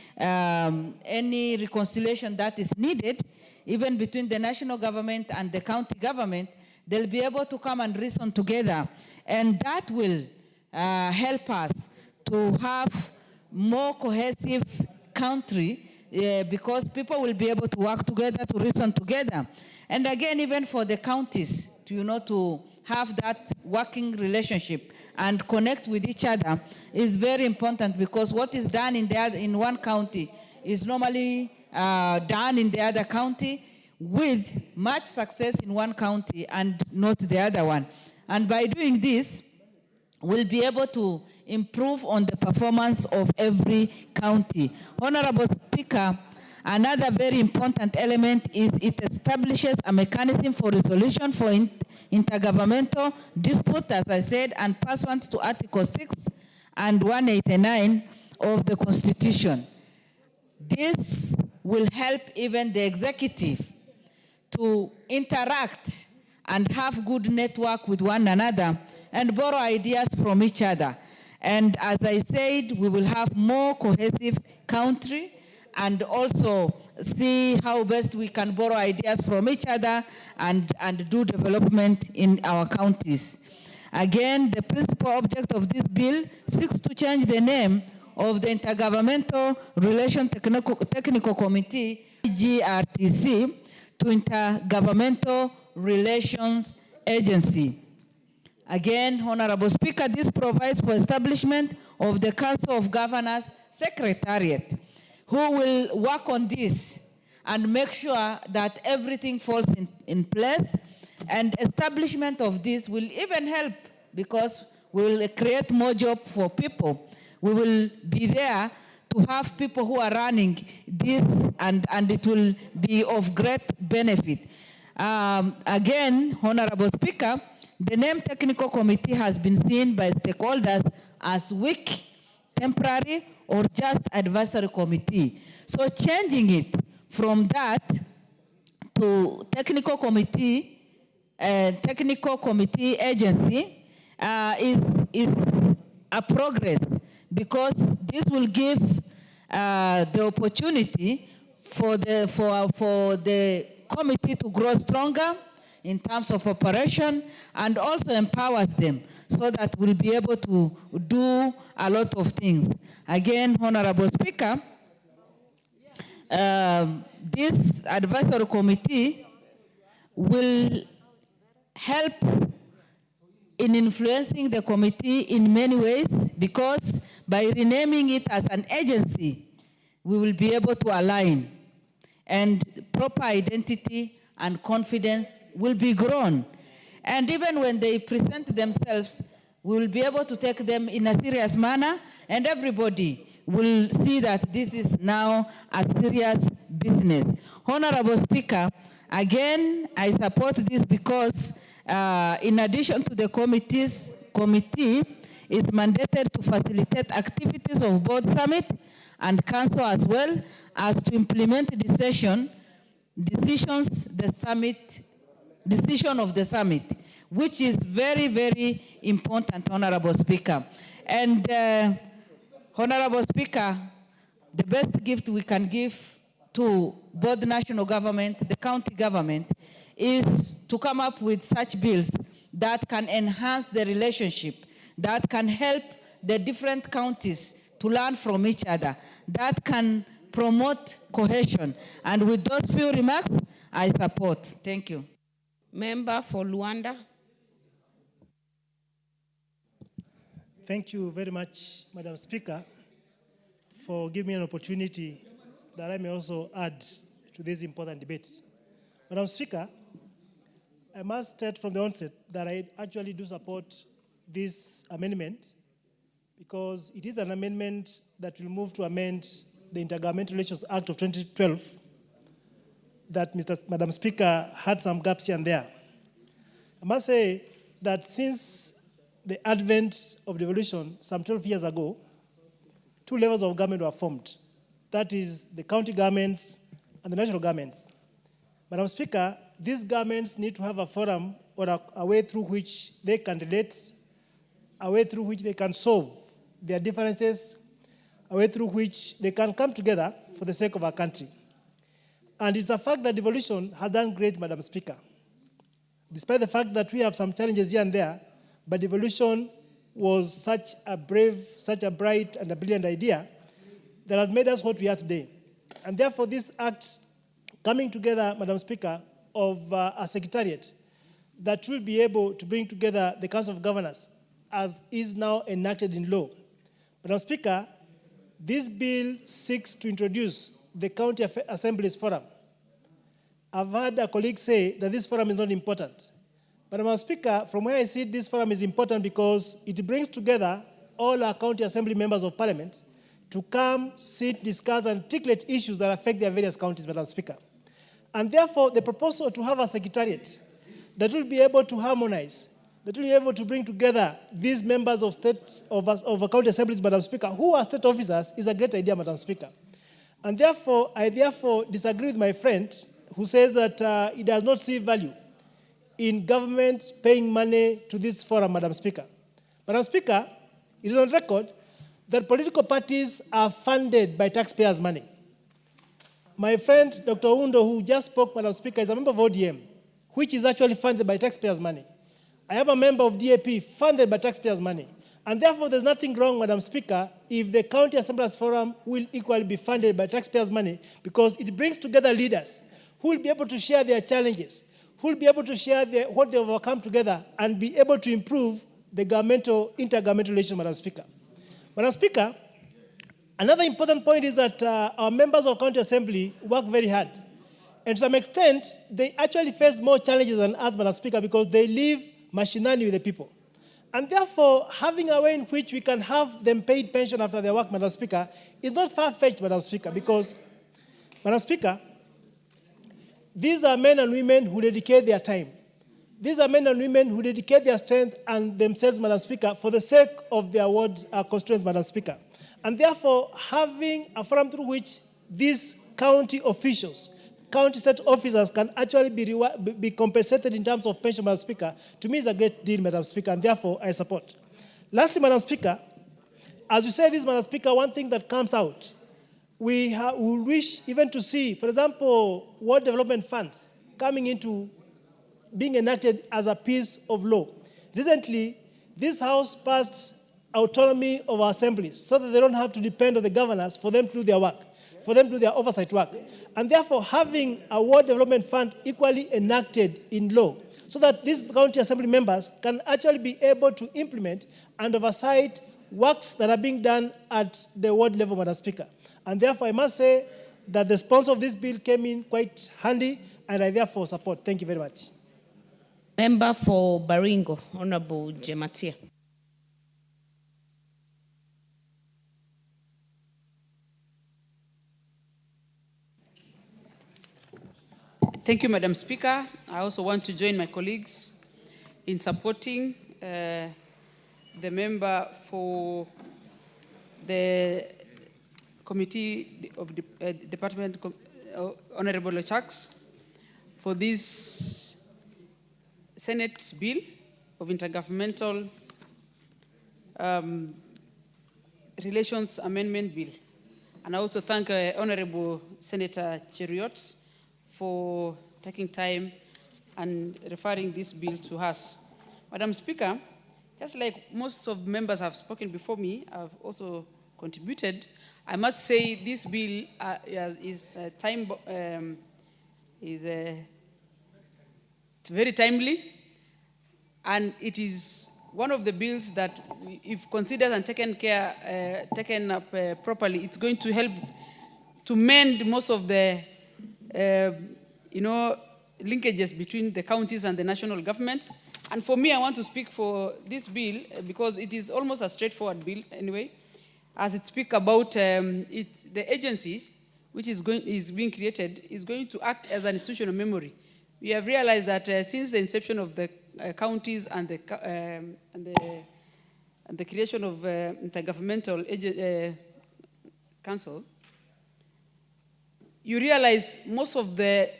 reconciliation that is needed, even between the national government and the county government, they'll be able to come and reason together. And that will help us to have more cohesive country, because people will be able to work together, to reason together. And again, even for the counties, to have that working relationship and connect with each other is very important, because what is done in one county is normally done in the other county with much success in one county and not the other one. And by doing this, we'll be able to improve on the performance of every county. Honorable Speaker, another very important element is it establishes a mechanism for resolution for intergovernmental dispute, as I said, and pursuant to Article 6 and 189 of the Constitution. This will help even the executive to interact and have good network with one another and borrow ideas from each other. And as I said, we will have more cohesive country and also see how best we can borrow ideas from each other and do development in our counties. Again, the principal object of this bill seeks to change the name of the Intergovernmental Relations Technical Committee, GRTC, to Intergovernmental Relations Agency. Again, Honorable Speaker, this provides for establishment of the Council of Governors Secretariat, who will work on this and make sure that everything falls in place. And establishment of this will even help, because we will create more jobs for people. We will be there to have people who are running this, and it will be of great benefit. Again, Honorable Speaker, the name Technical Committee has been seen by stakeholders as weak, temporary, or just advisory committee. So changing it from that to Technical Committee Agency is a progress, because this will give the opportunity for the committee to grow stronger in terms of operation, and also empowers them so that we'll be able to do a lot of things. Again, Honorable Speaker, this advisory committee will help in influencing the committee in many ways, because by renaming it as an agency, we will be able to align, and proper identity and confidence will be grown. And even when they present themselves, we will be able to take them in a serious manner, and everybody will see that this is now a serious business. Honorable Speaker, again, I support this because in addition to the committee is mandated to facilitate activities of both summit and council, as well as to implement decision of the summit, which is very, very important, Honorable Speaker. And Honorable Speaker, the best gift we can give to both the national government, the county government, is to come up with such bills that can enhance the relationship, that can help the different counties to learn from each other, that can promote cohesion. And with those few remarks, I support. Thank you. Member for Luanda. Thank you very much, Madam Speaker, for giving me an opportunity that I may also add to this important debate. Madam Speaker, I must state from the onset that I actually do support this amendment because it is an amendment that will move to amend the Intergovernmental Relations Act of 2012 that, Madam Speaker, had some gaps here and there. I must say that since the advent of devolution some 12 years ago, two levels of government were formed. That is the county governments and the national governments. Madam Speaker, these governments need to have a forum or a way through which they can relate, a way through which they can solve their differences, a way through which they can come together for the sake of our country. And it's a fact that devolution has done great, Madam Speaker. Despite the fact that we have some challenges here and there, but devolution was such a brave, such a bright and a brilliant idea that has made us what we are today. And therefore, this act coming together, Madam Speaker, of a secretariat that will be able to bring together the Council of Governors as is now enacted in law. Madam Speaker, this bill seeks to introduce the County Assemblies Forum. I've heard a colleague say that this forum is not important. But Madam Speaker, from where I see it, this forum is important because it brings together all our county assembly members of parliament to come, sit, discuss, and articulate issues that affect their various counties, Madam Speaker. And therefore, the proposal to have a secretariat that will be able to harmonize, that will be able to bring together these members of county assemblies, Madam Speaker, who are state officers, is a great idea, Madam Speaker. And therefore, I disagree with my friend who says that he does not see value in government paying money to this forum, Madam Speaker. Madam Speaker, it is on record that political parties are funded by taxpayers' money. My friend, Dr. Undo, who just spoke, Madam Speaker, is a member of ODM, which is actually funded by taxpayers' money. I am a member of DAP, funded by taxpayers' money. And therefore, there's nothing wrong, Madam Speaker, if the County Assemblies Forum will equally be funded by taxpayers' money, because it brings together leaders who will be able to share their challenges, who will be able to share what they've overcome together and be able to improve the intergovernmental relations, Madam Speaker. Madam Speaker, another important point is that our members of County Assembly work very hard. And to some extent, they actually face more challenges than us, Madam Speaker, because they live machinally with the people. And therefore, having a way in which we can have them paid pension after their work, Madam Speaker, is not far-fetched, Madam Speaker, because, Madam Speaker, these are men and women who dedicate their time. These are men and women who dedicate their strength and themselves, Madam Speaker, for the sake of their constituents, Madam Speaker. And therefore, having a forum through which these county officials, county state officers can actually be compensated in terms of pension, Madam Speaker, to me is a great deal, Madam Speaker, and therefore I support. Lastly, Madam Speaker, as you say this, Madam Speaker, one thing that comes out, we wish even to see, for example, ward development funds coming into being enacted as a piece of law. Recently, this House passed autonomy of our assemblies so that they don't have to depend on the governors for them to do their work, for them to do their oversight work. And therefore, having a ward development fund equally enacted in law so that these county assembly members can actually be able to implement and oversight works that are being done at the ward level, Madam Speaker. And therefore, I must say that the sponsor of this bill came in quite handy, and I therefore support. Thank you very much. Member for Baringo, Honorable Jematia. Thank you, Madam Speaker. I also want to join my colleagues in supporting the member for the Committee of Department, Honorable Ochaks, for this Senate bill of intergovernmental Relations Amendment Bill. And I also thank Honorable Senator Cheriot for taking time and referring this bill to us. Madam Speaker, just like most of members have spoken before me, I've also contributed. I must say this bill is very timely, and it is one of the bills that, if considered and taken up properly, it's going to help to mend most of the, linkages between the counties and the national government. And for me, I want to speak for this bill because it is almost a straightforward bill anyway, as it speaks about the agency which is being created is going to act as an institution of memory. We have realized that since the inception of the counties and the creation of intergovernmental council, you realize most of the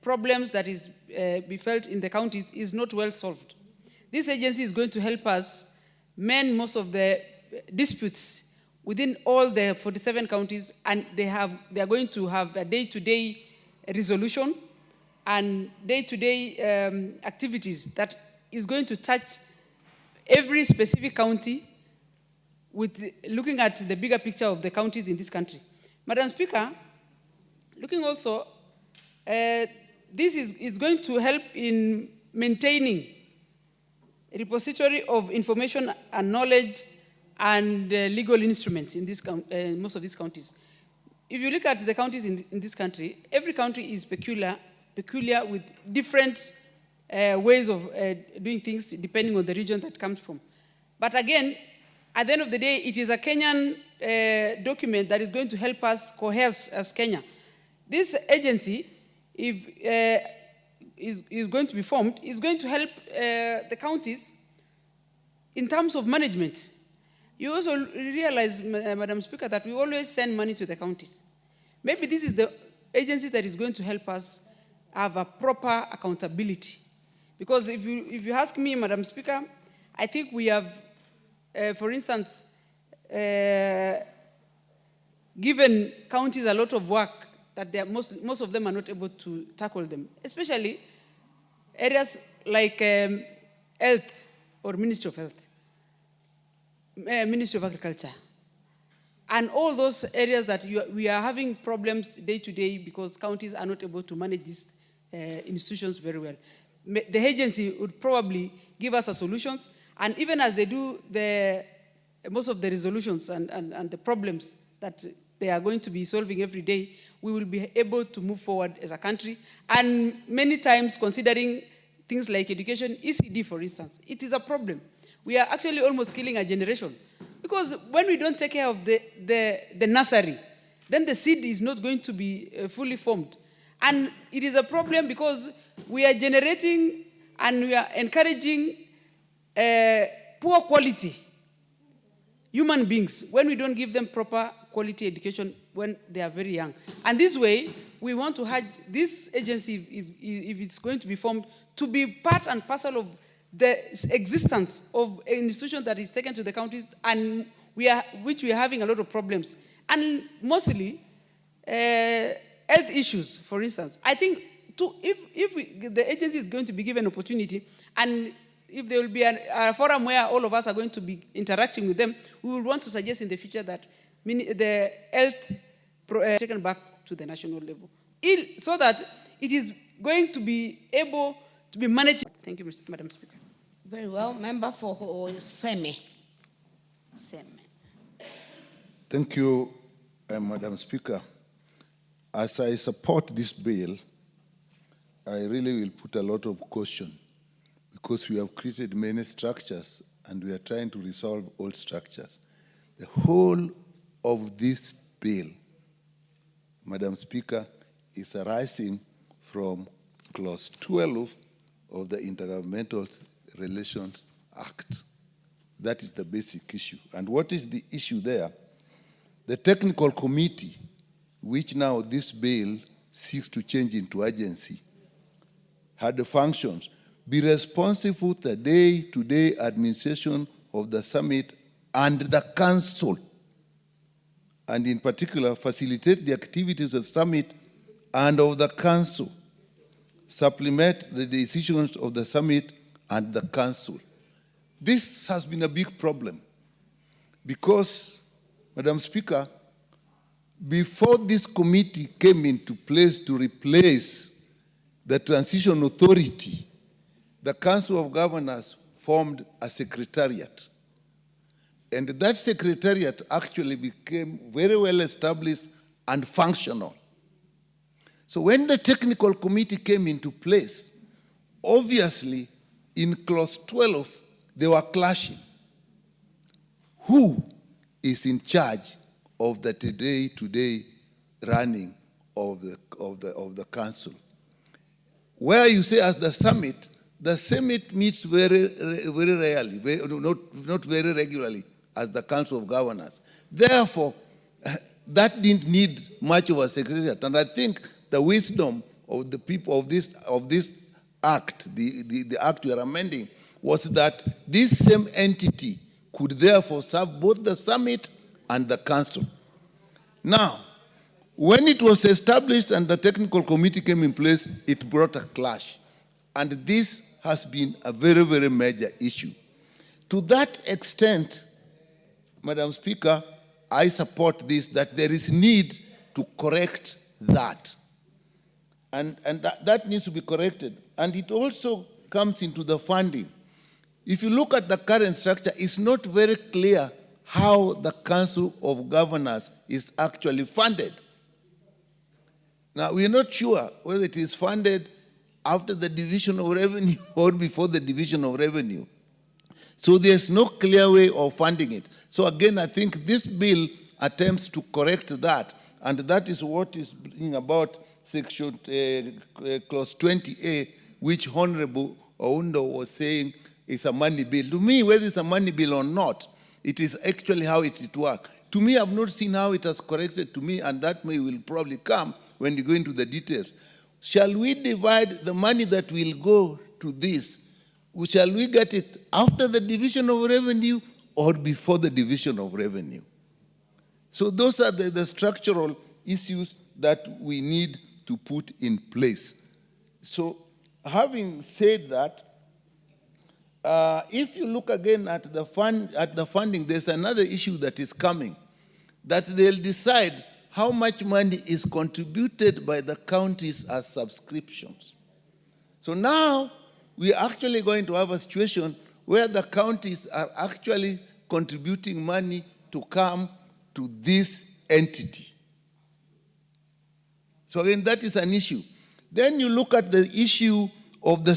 problems that is be felt in the counties is not well solved. This agency is going to help us mend most of the disputes within all the 47 counties, and they are going to have a day-to-day resolution and day-to-day activities that is going to touch every specific county with looking at the bigger picture of the counties in this country. Madam Speaker, looking also, this is going to help in maintaining a repository of information and knowledge and legal instruments in most of these counties. If you look at the counties in this country, every country is peculiar with different ways of doing things depending on the region that comes from. But again, at the end of the day, it is a Kenyan document that is going to help us cohere as Kenya. This agency, if is going to be formed, is going to help the counties in terms of management. You also realize, Madam Speaker, that we always send money to the counties. Maybe this is the agency that is going to help us have a proper accountability. Because if you ask me, Madam Speaker, I think we have, for instance, given counties a lot of work that most of them are not able to tackle them, especially areas like health or Ministry of Health, Ministry of Agriculture, and all those areas that we are having problems day to day because counties are not able to manage these institutions very well. The agency would probably give us solutions, and even as they do most of the resolutions and the problems that they are going to be solving every day, we will be able to move forward as a country. And many times, considering things like education, ECD, for instance, it is a problem. We are actually almost killing a generation. Because when we don't take care of the nursery, then the seed is not going to be fully formed. And it is a problem because we are generating and we are encouraging poor quality human beings when we don't give them proper quality education when they are very young. And this way, we want to have this agency, if it's going to be formed, to be part and parcel of the existence of an institution that is taken to the countries and which we are having a lot of problems. And mostly, health issues, for instance. I think if the agency is going to be given opportunity, and if there will be a forum where all of us are going to be interacting with them, we will want to suggest in the future that the health taken back to the national level, so that it is going to be able to be managed. Thank you, Madam Speaker. Very well. Member for Seme. Thank you, Madam Speaker. As I support this bill, I really will put a lot of caution because we have created many structures and we are trying to resolve all structures. The whole of this bill, Madam Speaker, is arising from Clause 12 of the Intergovernmental Relations Act. That is the basic issue. And what is the issue there? The technical committee, which now this bill seeks to change into agency, had the functions, be responsible for the day-to-day administration of the summit and the council. and in particular facilitate the activities of the summit and of the council, supplement the decisions of the summit and the council. This has been a big problem because, Madam Speaker, before this committee came into place to replace the transition authority, the Council of Governors formed a secretariat. And that secretariat actually became very well established and functional. So when the technical committee came into place, obviously in clause 12, they were clashing. Who is in charge of the day-to-day running of the council? Where you say as the summit meets very rarely, not very regularly as the Council of Governors. Therefore, that didn't need much of a secretariat. And I think the wisdom of the people of this act, the act we are amending, was that this same entity could therefore serve both the summit and the council. Now, when it was established and the technical committee came in place, it brought a clash. And this has been a very, very major issue. To that extent, Madam Speaker, I support this, that there is need to correct that. And that needs to be corrected. And it also comes into the funding. If you look at the current structure, it's not very clear how the Council of Governors is actually funded. Now, we are not sure whether it is funded after the division of revenue or before the division of revenue. So there's no clear way of funding it. So again, I think this bill attempts to correct that, and that is what is bringing about section clause 20A, which Honorable Oundo was saying is a money bill. To me, whether it's a money bill or not, it is actually how it works. To me, I've not seen how it has corrected to me, and that will probably come when you go into the details. Shall we divide the money that will go to this? Shall we get it after the division of revenue or before the division of revenue? So those are the structural issues that we need to put in place. So having said that, if you look again at the funding, there's another issue that is coming, that they'll decide how much money is contributed by the counties as subscriptions. So now we are actually going to have a situation where the counties are actually contributing money to come to this entity. So again, that is an issue. Then you look at the issue of the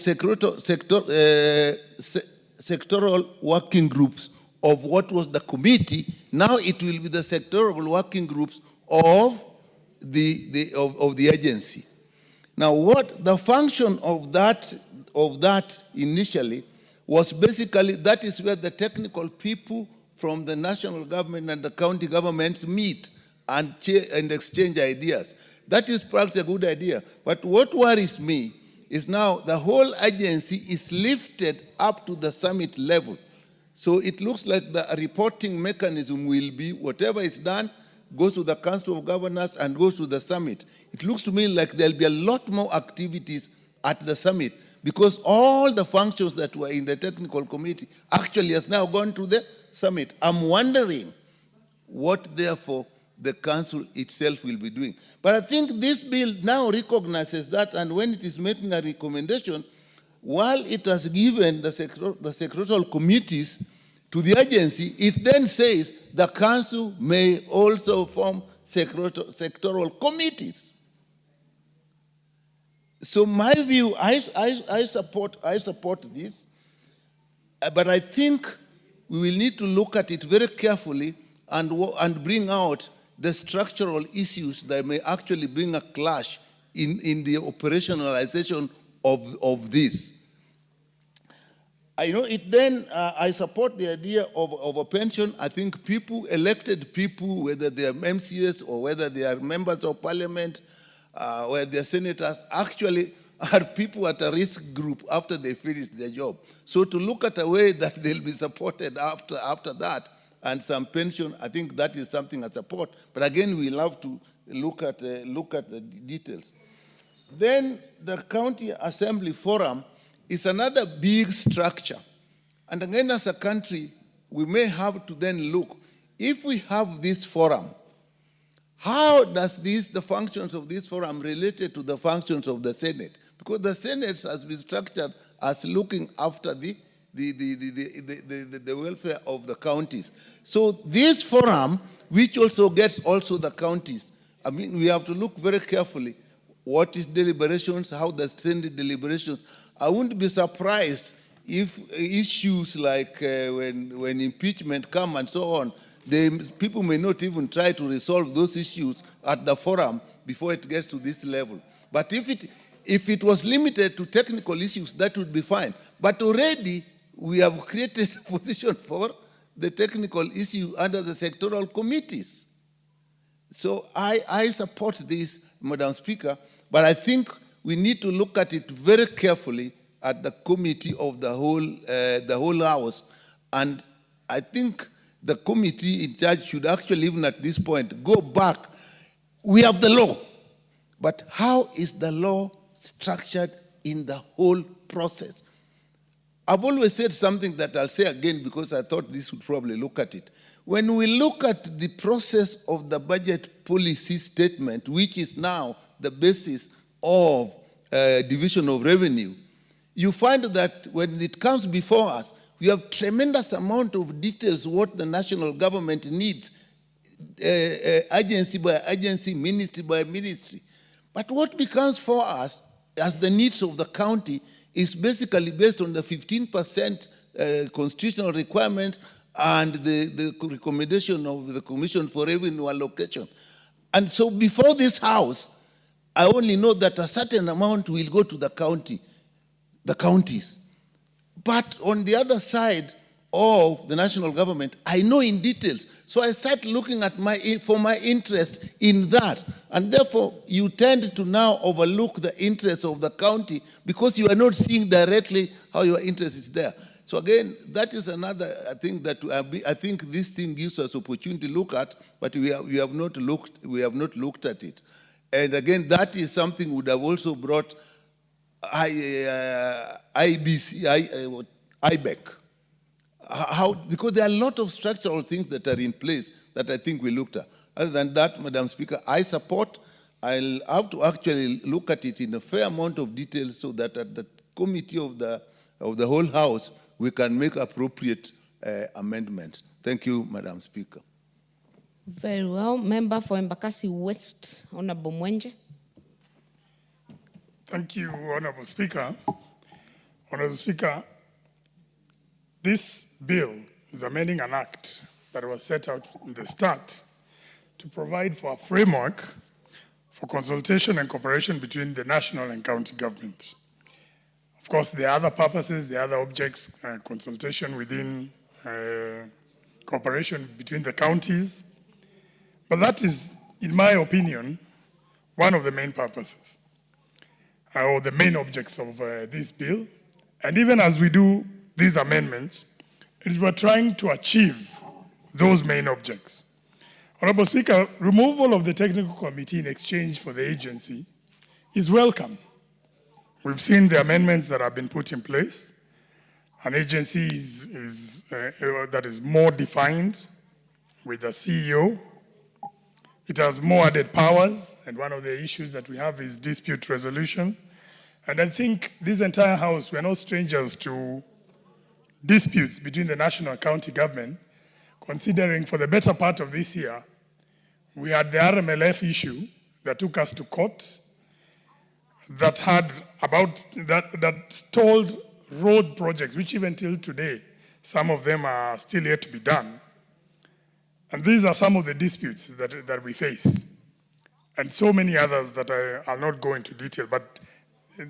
sectoral working groups of what was the committee. Now it will be the sectoral working groups of the agency. Now, what the function of that initially was basically, that is where the technical people from the national government and the county governments meet and exchange ideas. That is perhaps a good idea. But what worries me is now the whole agency is lifted up to the summit level. So it looks like the reporting mechanism will be whatever is done goes to the Council of Governors and goes to the summit. It looks to me like there'll be a lot more activities at the summit because all the functions that were in the technical committee actually has now gone to the summit. I'm wondering what, therefore, the council itself will be doing. But I think this bill now recognizes that, and when it is making a recommendation, while it has given the sectoral committees to the agency, it then says the council may also form sectoral committees. So my view, I support this, but I think we will need to look at it very carefully and bring out the structural issues that may actually bring a clash in the operationalization of this. I support the idea of a pension. I think elected people, whether they are MCAs or whether they are members of parliament, whether they are senators, actually are people at a risk group after they finish their job. So to look at a way that they'll be supported after that, and some pension, I think that is something I support. But again, we love to look at the details. Then the County Assembly Forum is another big structure. And again, as a country, we may have to then look, if we have this forum, how does the functions of this forum related to the functions of the Senate? Because the Senate has been structured as looking after the welfare of the counties. So this forum, which also gets also the counties, I mean, we have to look very carefully what is deliberations, how the Senate deliberations. I wouldn't be surprised if issues like when impeachment come and so on, people may not even try to resolve those issues at the forum before it gets to this level. But if it was limited to technical issues, that would be fine. But already we have created a position for the technical issue under the sectoral committees. So I support this, Madam Speaker, but I think we need to look at it very carefully at the committee of the whole House. And I think the committee in charge should actually, even at this point, go back. We have the law, but how is the law structured in the whole process? I've always said something that I'll say again because I thought this would probably look at it. When we look at the process of the budget policy statement, which is now the basis of division of revenue, you find that when it comes before us, we have tremendous amount of details what the national government needs, agency by agency, ministry by ministry. But what becomes for us as the needs of the county is basically based on the 15% constitutional requirement and the recommendation of the Commission for Revenue Allocation. And so before this House, I only know that a certain amount will go to the counties. But on the other side of the national government, I know in details. So I start looking at for my interest in that. And therefore, you tend to now overlook the interests of the county because you are not seeing directly how your interest is there. So again, that is another thing that I think this thing gives us opportunity to look at, but we have not looked at it. And again, that is something would have also brought IBEC. Because there are a lot of structural things that are in place that I think we looked at. Other than that, Madam Speaker, I support. I'll have to actually look at it in a fair amount of detail so that at the committee of the whole House, we can make appropriate amendments. Thank you, Madam Speaker. Very well. Member for Embakasi West, Honorable Mwenje. Thank you, Honorable Speaker. Honorable Speaker, this bill is amending an act that was set out in the start to provide for a framework for consultation and cooperation between the national and county governments. Of course, there are other purposes, there are other objects, consultation within cooperation between the counties. But that is, in my opinion, one of the main purposes or the main objects of this bill. And even as we do these amendments, we're trying to achieve those main objects. Honorable Speaker, removal of the technical committee in exchange for the agency is welcome. We've seen the amendments that have been put in place. An agency that is more defined with a CEO. It has more added powers, and one of the issues that we have is dispute resolution. And I think this entire House, we are no strangers to disputes between the national and county government, considering for the better part of this year, we had the RMLF issue that took us to court, that stalled road projects, which even till today, some of them are still yet to be done. And these are some of the disputes that we face. And so many others that I'll not go into detail, but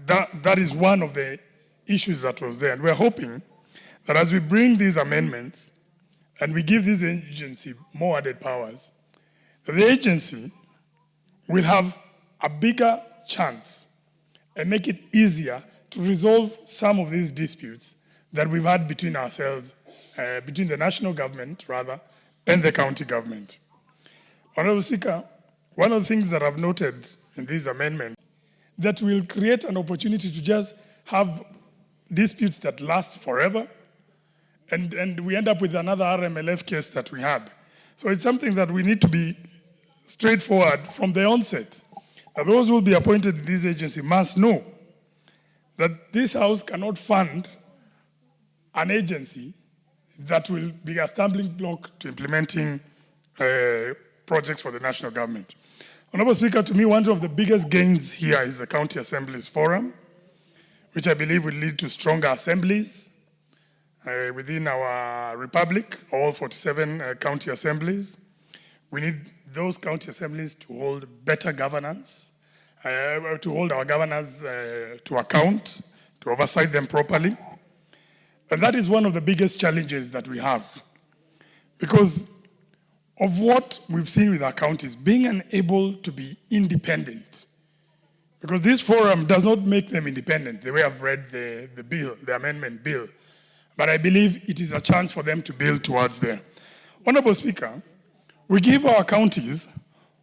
that is one of the issues that was there. And we're hoping that as we bring these amendments and we give this agency more added powers, the agency will have a bigger chance and make it easier to resolve some of these disputes that we've had between ourselves between the national government, rather, and the county government. Honorable Speaker, one of the things that I've noted in this amendment that will create an opportunity to just have disputes that last forever, and we end up with another RMLF case that we had. So it's something that we need to be straightforward from the onset. That those who will be appointed in this agency must know that this House cannot fund an agency that will be a stumbling block to implementing projects for the national government. Honorable Speaker, to me, one of the biggest gains here is the County Assemblies Forum, which I believe will lead to stronger assemblies within our republic, all 47 county assemblies. We need those county assemblies to hold better governance, to hold our governors to account, to oversight them properly. And that is one of the biggest challenges that we have. Because of what we've seen with our counties, being unable to be independent. Because this forum does not make them independent, the way I've read the bill, the amendment bill. But I believe it is a chance for them to build towards there. Honorable Speaker, we give our counties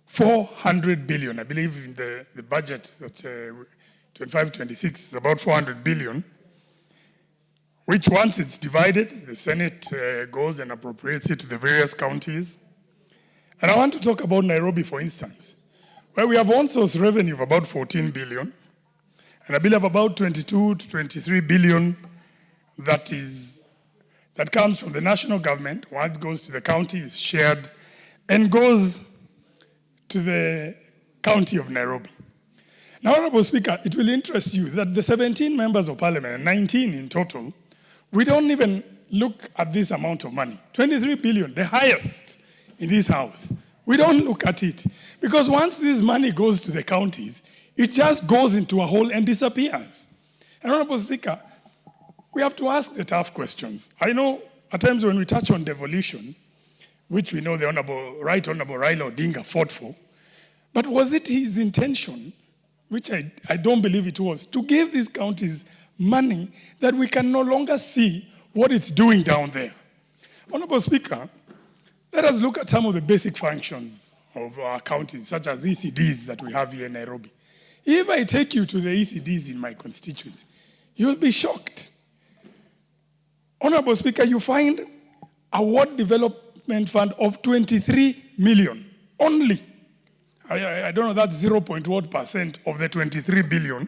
400 billion. I believe in the budget that 25-26 is about 400 billion, which once it's divided, the Senate goes and appropriates it to the various counties. And I want to talk about Nairobi, for instance, where we have on-source revenue of about 14 billion, and I believe about 22 to 23 billion that comes from the national government. What goes to the county is shared and goes to the county of Nairobi. Now, Honorable Speaker, it will interest you that the 17 members of parliament, 19 in total, we don't even look at this amount of money. 23 billion, the highest in this house. We don't look at it. Because once this money goes to the counties, it just goes into a hole and disappears. And Honorable Speaker, we have to ask the tough questions. I know at times when we touch on devolution, which we know the Right Honorable Raila Odinga fought for, but was it his intention, which I don't believe it was, to give these counties money that we can no longer see what it's doing down there? Honorable Speaker, let us look at some of the basic functions of our counties, such as ECDs that we have here in Nairobi. If I take you to the ECDs in my constituency, you'll be shocked. Honorable Speaker, you find a ward development fund of 23 million only. I don't know, that's 0.1% of the 23 billion.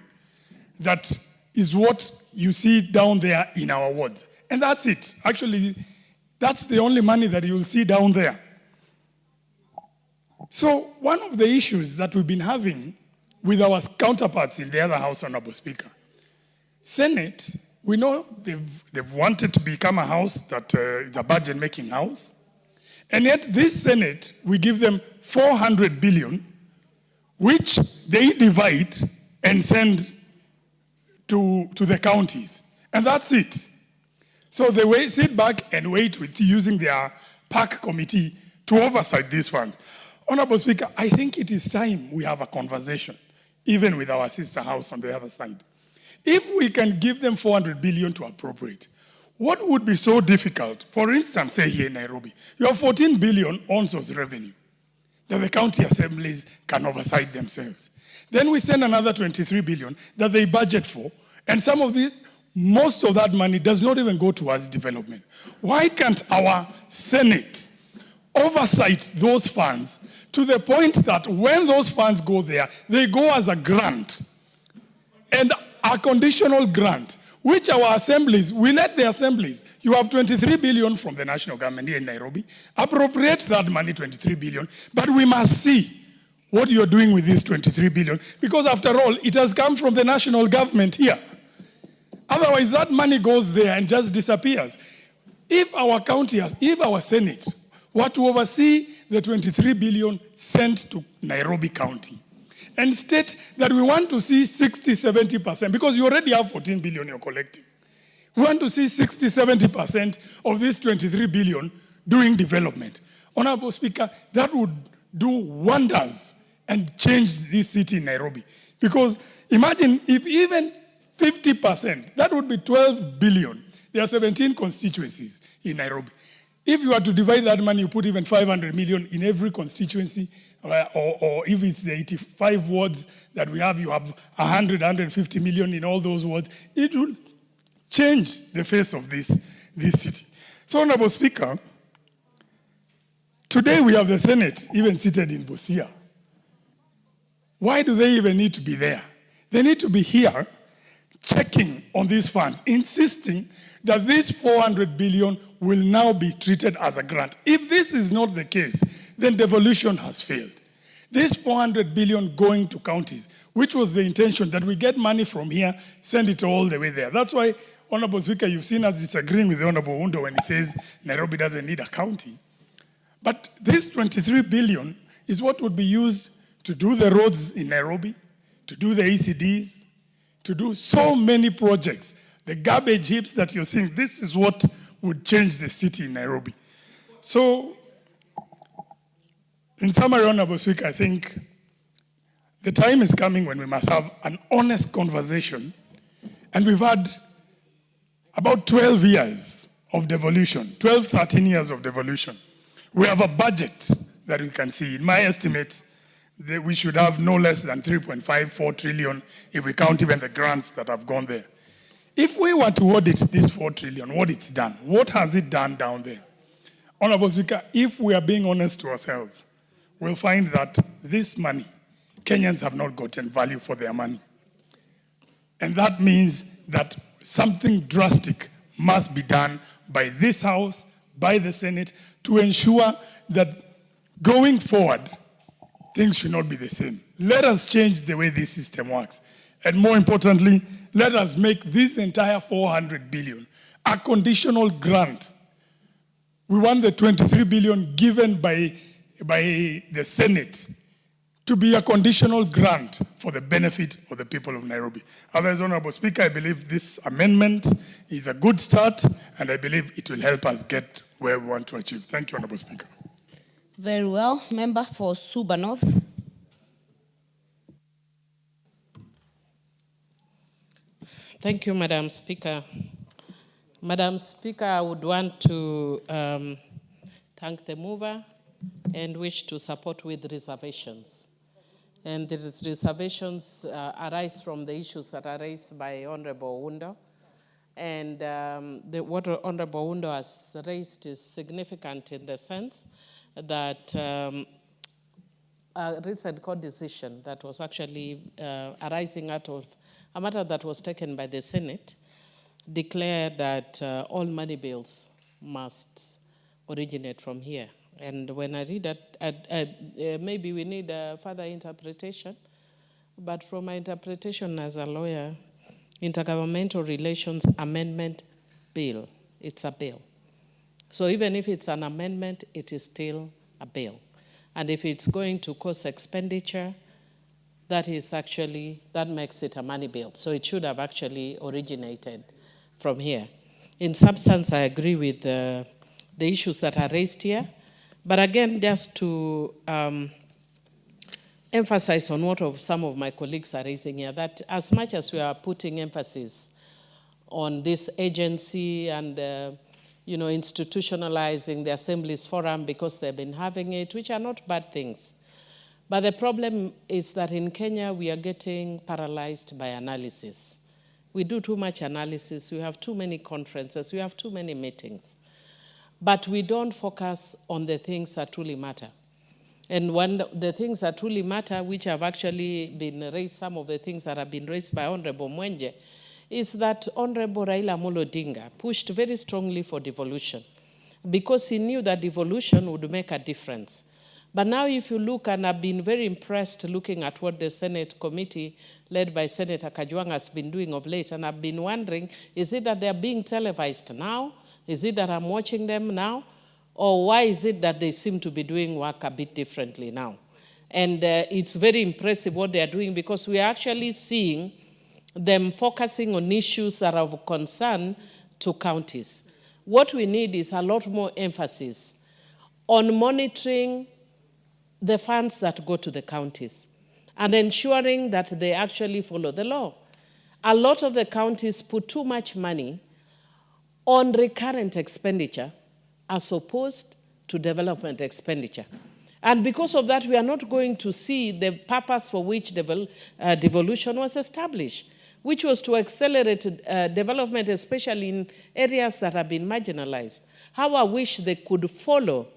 That is what you see down there in our wards. And that's it. Actually, that's the only money that you'll see down there. So one of the issues that we've been having with our counterparts in the other house, Honorable Speaker, Senate, we know they've wanted to become a house that is a budget-making house. And yet this Senate, we give them 400 billion, which they divide and send to the counties. And that's it. So they sit back and wait with using their PAC committee to oversight this fund. Honorable Speaker, I think it is time we have a conversation, even with our sister house on the other side. If we can give them 400 billion to appropriate, what would be so difficult? For instance, say here in Nairobi, you have 14 billion on-source revenue that the county assemblies can oversight themselves. Then we send another 23 billion that they budget for, and most of that money does not even go towards development. Why can't our Senate oversight those funds to the point that when those funds go there, they go as a grant and a conditional grant, which our assemblies, we let the assemblies, you have 23 billion from the national government here in Nairobi, appropriate that money, 23 billion, but we must see what you're doing with this 23 billion, because after all, it has come from the national government here. Otherwise, that money goes there and just disappears. If our Senate were to oversee the 23 billion sent to Nairobi County and state that we want to see 60-70%, because you already have 14 billion you're collecting. We want to see 60-70% of this 23 billion doing development. Honorable Speaker, that would do wonders and change this city in Nairobi. Because imagine if even 50%, that would be 12 billion, There are 17 constituencies in Nairobi. If you are to divide that money, you put even 500 million in every constituency, or if it's the 85 wards that we have, you have 150 million in all those wards. It will change the face of this city. So, Honorable Speaker, today we have the Senate even seated in Busia. Why do they even need to be there? They need to be here checking on these funds, insisting that this 400 billion will now be treated as a grant. If this is not the case, then devolution has failed. This 400 billion going to counties, which was the intention, that we get money from here, send it all the way there. That's why, Honorable Speaker, you've seen us disagreeing with Honorable Undo when he says Nairobi doesn't need a county. But this 23 billion is what would be used to do the roads in Nairobi, to do the ECDs, to do so many projects. The garbage heaps that you're seeing, this is what would change the city in Nairobi. So, in summary, Honorable Speaker, I think the time is coming when we must have an honest conversation. And we've had about 12 years of devolution, 12, 13 years of devolution. We have a budget that we can see. In my estimate, that we should have no less than 3.54 trillion if we count even the grants that have gone there. If we were to audit this 4 trillion, what it's done, what has it done down there? Honorable Speaker, if we are being honest to ourselves, we'll find that this money, Kenyans have not gotten value for their money. And that means that something drastic must be done by this House, by the Senate, to ensure that going forward, things should not be the same. Let us change the way this system works. And more importantly, let us make this entire 400 billion a conditional grant. We want the 23 billion given by the Senate to be a conditional grant for the benefit of the people of Nairobi. Otherwise, Honorable Speaker, I believe this amendment is a good start, and I believe it will help us get where we want to achieve. Thank you, Honorable Speaker. Very well. Member for Suba North. Thank you, Madam Speaker. Madam Speaker, I would want to thank the mover and wish to support with reservations. And the reservations arise from the issues that are raised by Honorable Undo. And what Honorable Undo has raised is significant in the sense that a recent court decision that was actually arising out of a matter that was taken by the Senate declared that all money bills must originate from here. And when I read that, maybe we need a further interpretation, but from my interpretation as a lawyer, Intergovernmental Relations Amendment Bill, it's a bill. So even if it's an amendment, it is still a bill. And if it's going to cost expenditure, that makes it a money bill. So it should have actually originated from here. In substance, I agree with the issues that are raised here. But again, just to emphasize on what some of my colleagues are raising here, that as much as we are putting emphasis on this agency and institutionalizing the Assemblies Forum because they've been having it, which are not bad things. But the problem is that in Kenya, we are getting paralyzed by analysis. We do too much analysis. We have too many conferences. We have too many meetings. But we don't focus on the things that truly matter. And the things that truly matter, which have actually been raised, some of the things that have been raised by Honorable Mwenje, is that Honorable Raila Amolo Odinga pushed very strongly for devolution because he knew that devolution would make a difference. But now if you look, and I've been very impressed looking at what the Senate committee led by Senator Kajwang has been doing of late, and I've been wondering, is it that they're being televised now? Is it that I'm watching them now? Or why is it that they seem to be doing work a bit differently now? And it's very impressive what they're doing because we are actually seeing them focusing on issues that are of concern to counties. What we need is a lot more emphasis on monitoring the funds that go to the counties and ensuring that they actually follow the law. A lot of the counties put too much money on recurrent expenditure as opposed to development expenditure. And because of that, we are not going to see the purpose for which devolution was established, which was to accelerate development, especially in areas that have been marginalized. How I wish they could follow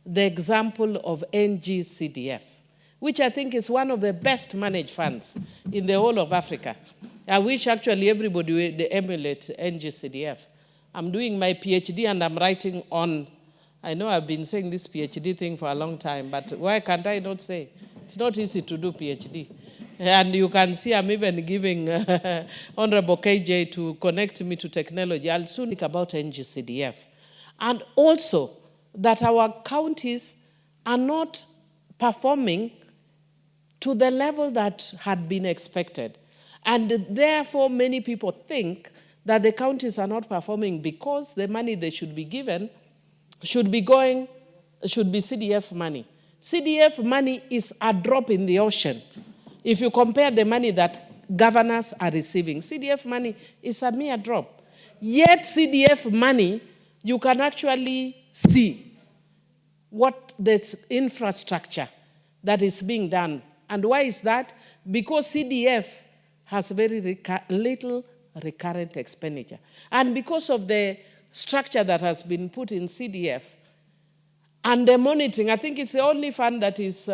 the example of NGCDF, which I think is one of the best managed funds in the whole of Africa. I wish actually everybody would emulate NGCDF. I'm doing my PhD and I'm writing on, I know I've been saying this PhD thing for a long time, but why can't I not say? It's not easy to do PhD. And you can see I'm even giving Honorable KJ to connect me to technology. I'll soon think about NGCDF. And also that our counties are not performing to the level that had been expected. And therefore, many people think that the counties are not performing because the money they should be given should be CDF money. CDF money is a drop in the ocean. If you compare the money that governors are receiving, CDF money is a mere drop. Yet CDF money, you can actually see what this infrastructure that is being done. And why is that? Because CDF has very little recurrent expenditure. And because of the structure that has been put in CDF and the monitoring, I think it's the only fund that is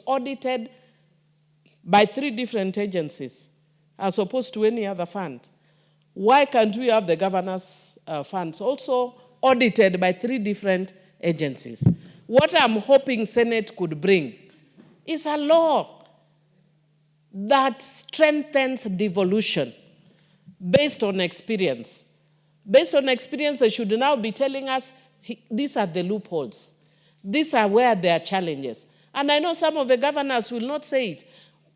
audited by 3 different agencies as opposed to any other fund. Why can't we have the governance funds also audited by 3 different agencies? What I'm hoping Senate could bring is a law that strengthens devolution based on experience. Based on experience, they should now be telling us, these are the loopholes. These are where there are challenges. And I know some of the governors will not say it,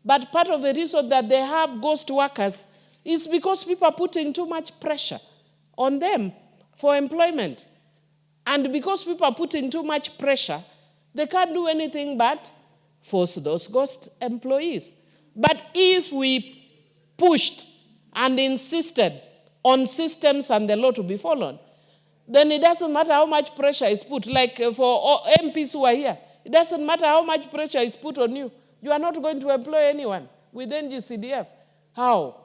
but part of the reason that they have ghost workers is because people are putting too much pressure on them for employment. And because people are putting too much pressure, they can't do anything but force those ghost employees. But if we pushed and insisted on systems and the law to be followed, then it doesn't matter how much pressure is put. Like for MPs who are here, it doesn't matter how much pressure is put on you. You are not going to employ anyone with NGCDF. How?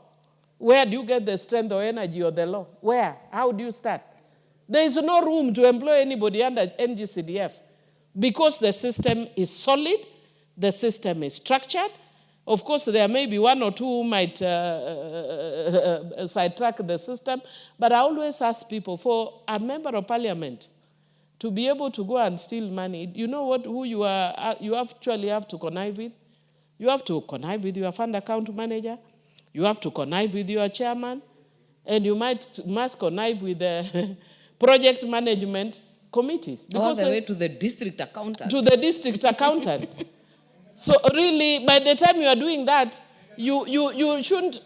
Where do you get the strength or energy or the law? Where? How do you start? There is no room to employ anybody under NGCDF because the system is solid, the system is structured. Of course, there may be 1 or 2 who might sidetrack the system, but I always ask people, for a member of parliament to be able to go and steal money, you know who you are? You actually have to connive with. You have to connive with your fund account manager. You have to connive with your chairman, and you must connive with the project management committees. All the way to the district accountant. To the district accountant. So really, by the time you are doing that, you shouldn't.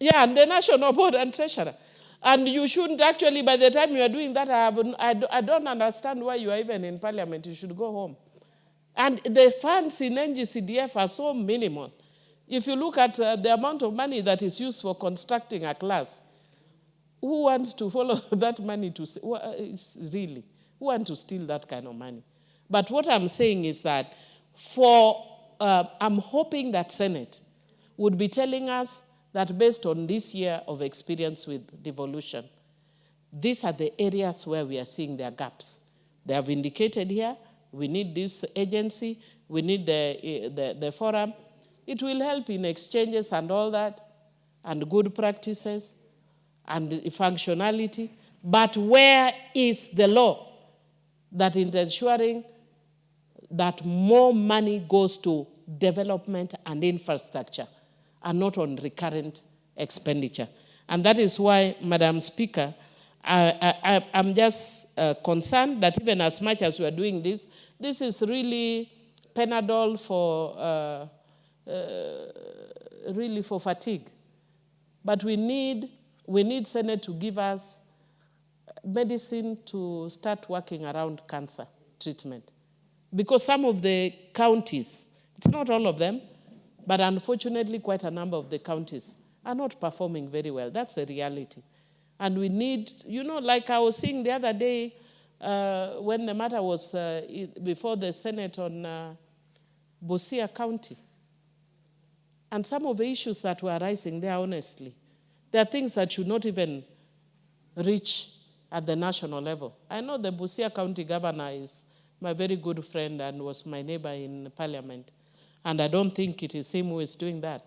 Yeah, the national board and treasurer. And you shouldn't actually, by the time you are doing that, I don't understand why you are even in parliament. You should go home. And the funds in NGCDF are so minimal. If you look at the amount of money that is used for constructing a class, who wants to follow that money to, really, who wants to steal that kind of money? But what I'm saying is that I'm hoping that Senate would be telling us that based on this year of experience with devolution, these are the areas where we are seeing their gaps. They have indicated here, we need this agency, we need the forum. It will help in exchanges and all that, and good practices, and functionality. But where is the law that is ensuring that more money goes to development and infrastructure and not on recurrent expenditure? And that is why, Madam Speaker, I'm just concerned that even as much as we are doing this, this is really Panadol for really for fatigue. But we need Senate to give us medicine to start working around cancer treatment. Because some of the counties, it's not all of them, but unfortunately quite a number of the counties, are not performing very well. That's a reality. And we need, like I was saying the other day when the matter was before the Senate on Busia County, and some of the issues that were rising there, honestly, there are things that should not even reach at the national level. I know the Busia County governor is my very good friend and was my neighbor in Parliament, and I don't think it is him who is doing that.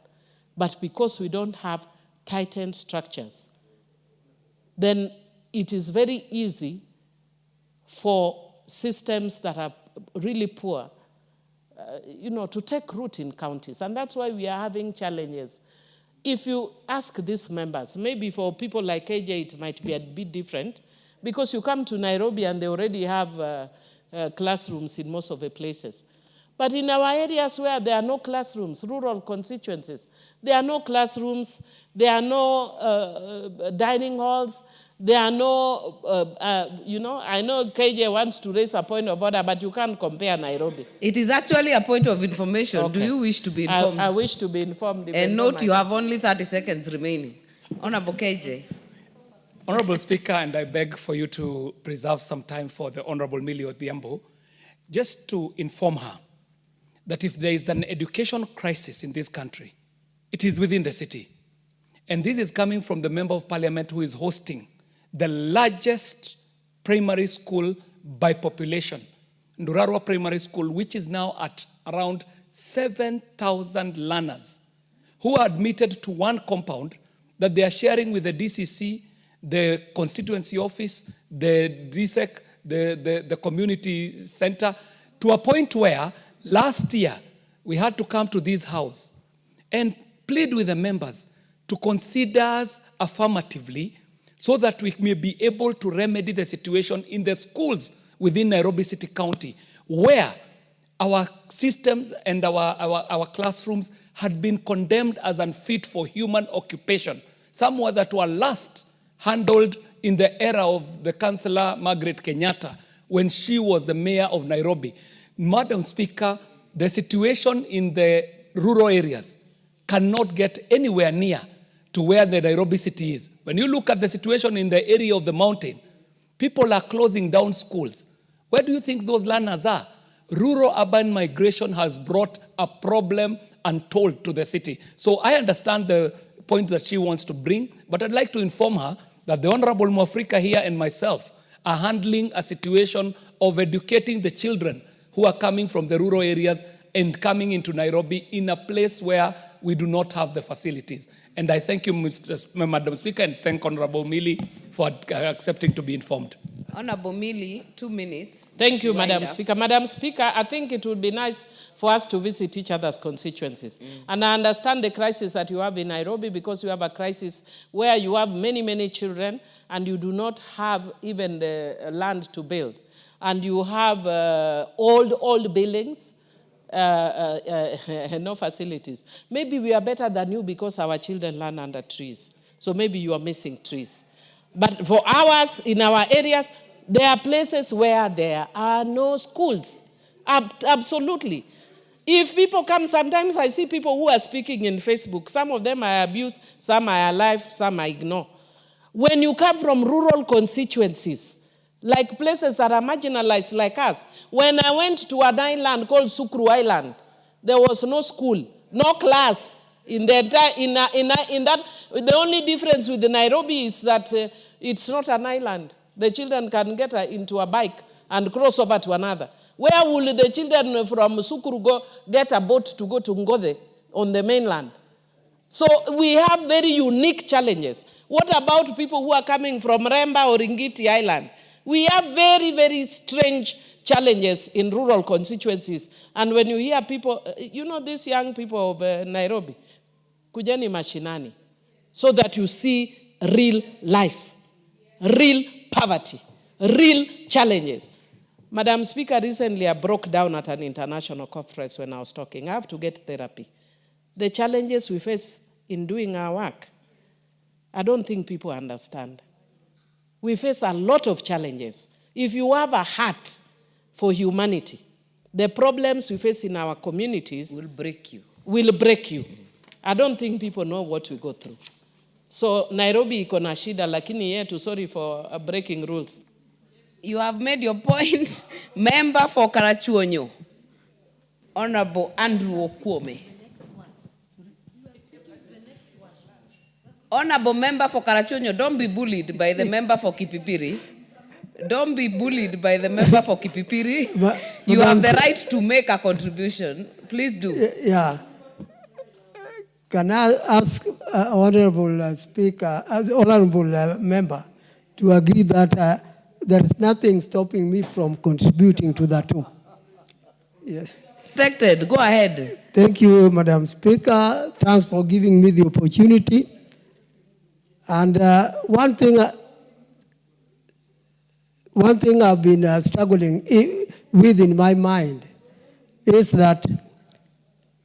But because we don't have tightened structures, then it is very easy for systems that are really poor, to take root in counties. And that's why we are having challenges. If you ask these members, maybe for people like KJ, it might be a bit different, because you come to Nairobi and they already have classrooms in most of the places. But in our areas where there are no classrooms, rural constituencies, there are no classrooms, there are no dining halls, there are no, I know KJ wants to raise a point of order, but you can't compare Nairobi. It is actually a point of information. Okay. Do you wish to be informed? I wish to be informed. And note you have only 30 seconds remaining. Honorable KJ. Honorable Speaker, and I beg for you to preserve some time for the Honorable Millie Odhiambo, just to inform her that if there is an education crisis in this country, it is within the city. And this is coming from the Member of Parliament who is hosting the largest primary school by population, Ndurarwa Primary School, which is now at around 7,000 learners who are admitted to one compound that they are sharing with the DCC, the constituency office, the DSEC, the community center, to a point where last year we had to come to this house and plead with the members to consider us affirmatively so that we may be able to remedy the situation in the schools within Nairobi City County, where our systems and our classrooms had been condemned as unfit for human occupation. Some were that were last handled in the era of the Councillor Margaret Kenyatta when she was the mayor of Nairobi. Madam Speaker, the situation in the rural areas cannot get anywhere near to where the Nairobi city is. When you look at the situation in the area of the mountain, people are closing down schools. Where do you think those learners are? Rural-urban migration has brought a problem untold to the city. So I understand the point that she wants to bring, but I'd like to inform her that the Honorable Mwafrika here and myself are handling a situation of educating the children who are coming from the rural areas and coming into Nairobi in a place where we do not have the facilities. And I thank you, Madam Speaker, and thank Honorable Millie for accepting to be informed. Honorable Millie, 2 minutes. Thank you, Madam Speaker. Madam Speaker, I think it would be nice for us to visit each other's constituencies. And I understand the crisis that you have in Nairobi, because you have a crisis where you have many, many children and you do not have even the land to build. And you have old buildings, no facilities. Maybe we are better than you because our children learn under trees. So maybe you are missing trees. But for ours, in our areas, there are places where there are no schools. Absolutely. If people come, sometimes I see people who are speaking in Facebook. Some of them I abuse, some I alive, some I ignore. When you come from rural constituencies, like places that are marginalized like us. When I went to an island called Sukuru Island, there was no school, no class. In that, the only difference with the Nairobi is that it's not an island. The children can get into a bike and cross over to another. Where will the children from Sukuru go get a boat to go to Ngothe on the mainland? So we have very unique challenges. What about people who are coming from Remba or Ringiti Island? We have very, very strange challenges in rural constituencies. And when you hear people, these young people of Nairobi, kujeni mashinani, so that you see real life, real poverty, real challenges. Madam Speaker, recently I broke down at an international conference when I was talking. I have to get therapy. The challenges we face in doing our work, I don't think people understand. We face a lot of challenges. If you have a heart for humanity, the problems we face in our communities will break you. Will break you. I don't think people know what we go through. So Nairobi iko na shida, lakini yetu, sorry for breaking rules. You have made your point. Member for Karachuonyo, Honorable Andrew Okwome. Honorable member for Karachuonyo, don't be bullied by the member for Kipipiri. Don't be bullied by the member for Kipipiri. You have the right to make a contribution. Please do. Yeah. Can I ask Honorable Speaker, Honorable Member, to agree that there is nothing stopping me from contributing to that too? Yes. Protected. Go ahead. Thank you, Madam Speaker. Thanks for giving me the opportunity. And one thing I've been struggling with in my mind is that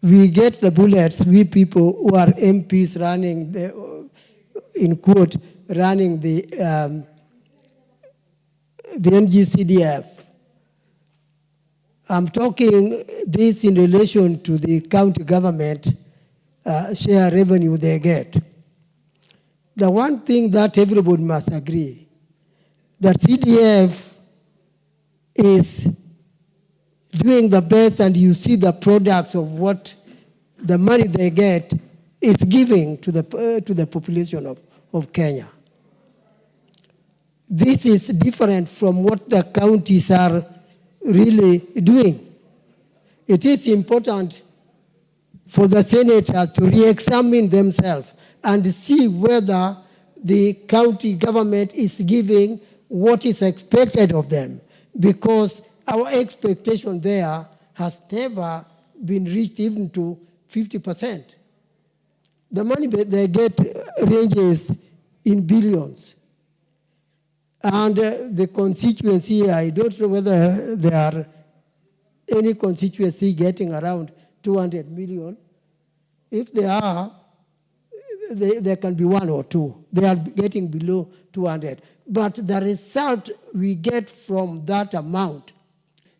we get the bullets, we people who are MPs running, in quote, running the NGCDF. I'm talking this in relation to the county government share revenue they get. The one thing that everybody must agree, that CDF is doing the best, and you see the products of what the money they get is giving to the population of Kenya. This is different from what the counties are really doing. It is important for the senators to re-examine themselves and see whether the county government is giving what is expected of them, because our expectation there has never been reached even to 50%. The money they get ranges in billions. And the constituency, I don't know whether there are any constituency getting around 200 million. If there are, there can be one or two. They are getting below 200. But the result we get from that amount,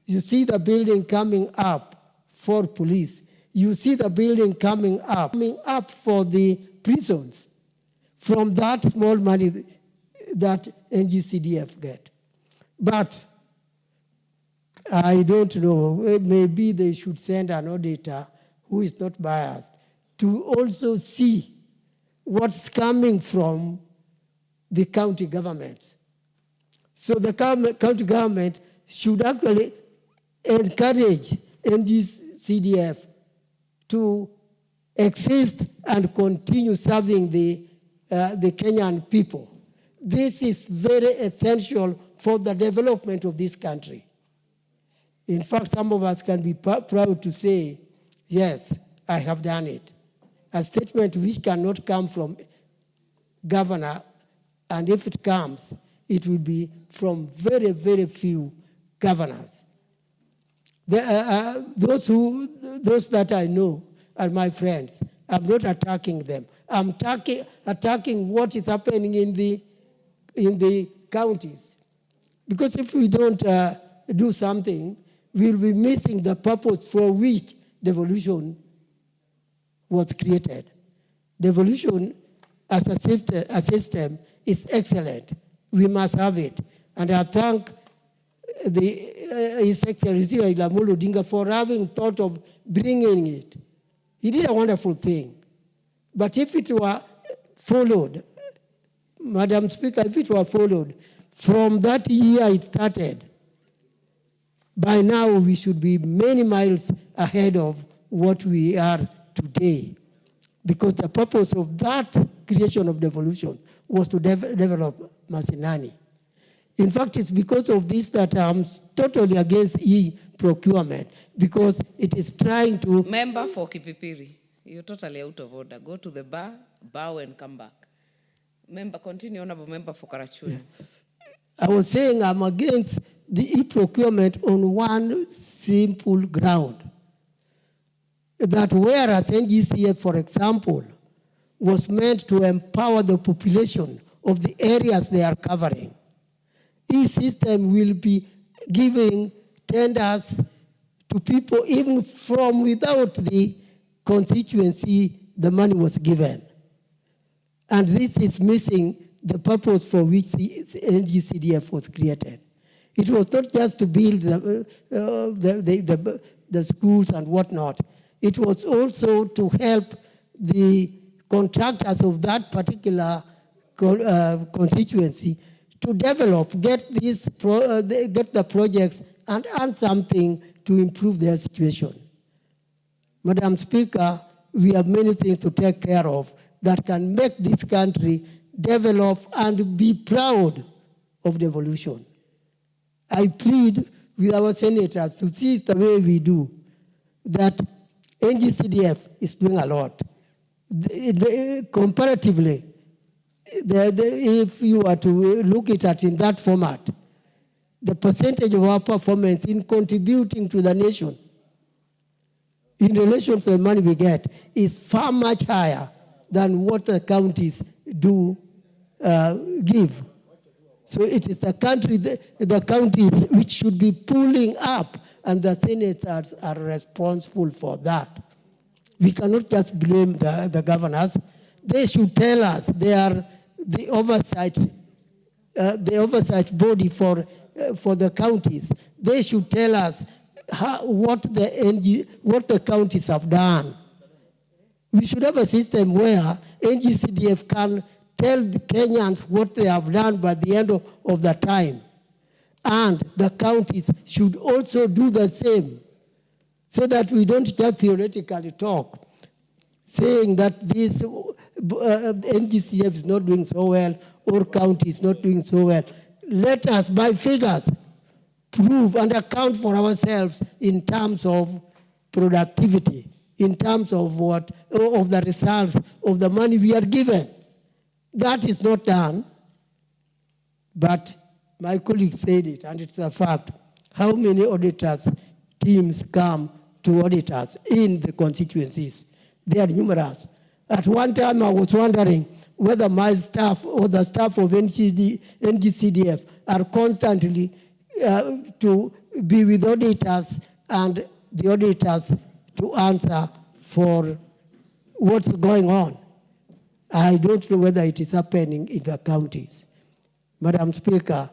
you see the building coming up for police. You see the building coming up for the prisons from that small money that NGCDF get. But I don't know, maybe they should send an auditor who is not biased to also see what's coming from the county government. So the county government should actually encourage NGCDF to exist and continue serving the Kenyan people. This is very essential for the development of this country. In fact, some of us can be proud to say, yes, I have done it. A statement which cannot come from governor, and if it comes, it will be from very, very few governors. Those that I know are my friends. I'm not attacking them. I'm attacking what is happening in the counties. Because if we don't do something, we'll be missing the purpose for which devolution was created. Devolution as a system is excellent. We must have it. And I thank His Excellency Raila Amolo Odinga for having thought of bringing it. He did a wonderful thing. But if it were followed, Madam Speaker, if it were followed from that year it started, by now we should be many miles ahead of what we are today. Because the purpose of that creation of devolution was to develop Mashinani. In fact, it's because of this that I'm totally against e-procurement, because it is trying to... Member for Kipipiri, you're totally out of order. Go to the bar, bow and come back. Member, continue, Honorable Member for Karachuonyo. I was saying I'm against the e-procurement on one simple ground. That whereas NGCF, for example, was meant to empower the population of the areas they are covering, e-system will be giving tenders to people even from without the constituency the money was given. And this is missing the purpose for which the NGCDF was created. It was not just to build the schools and whatnot. It was also to help the contractors of that particular constituency to develop, get the projects and earn something to improve their situation. Madam Speaker, we have many things to take care of that can make this country develop and be proud of devolution. I plead with our senators to see the way we do, that NGCDF is doing a lot. Comparatively, if you were to look at it in that format, the percentage of our performance in contributing to the nation in relation to the money we get is far much higher than what the counties do give. So it is the counties which should be pulling up, and the senators are responsible for that. We cannot just blame the governors. They should tell us. They are the oversight body for the counties. They should tell us what the counties have done. We should have a system where NGCDF can tell the Kenyans what they have done by the end of the time. And the counties should also do the same, so that we don't just theoretically talk, saying that this NGCDF is not doing so well, or county is not doing so well. Let us, by figures, prove and account for ourselves in terms of productivity, in terms of the results of the money we are given. That is not done, but my colleague said it, and it's a fact. How many auditors teams come to audit us in the constituencies? They are numerous. At one time, I was wondering whether my staff or the staff of NGCDF are constantly to be with auditors, and the auditors to answer for what's going on. I don't know whether it is happening in the counties. Madam Speaker,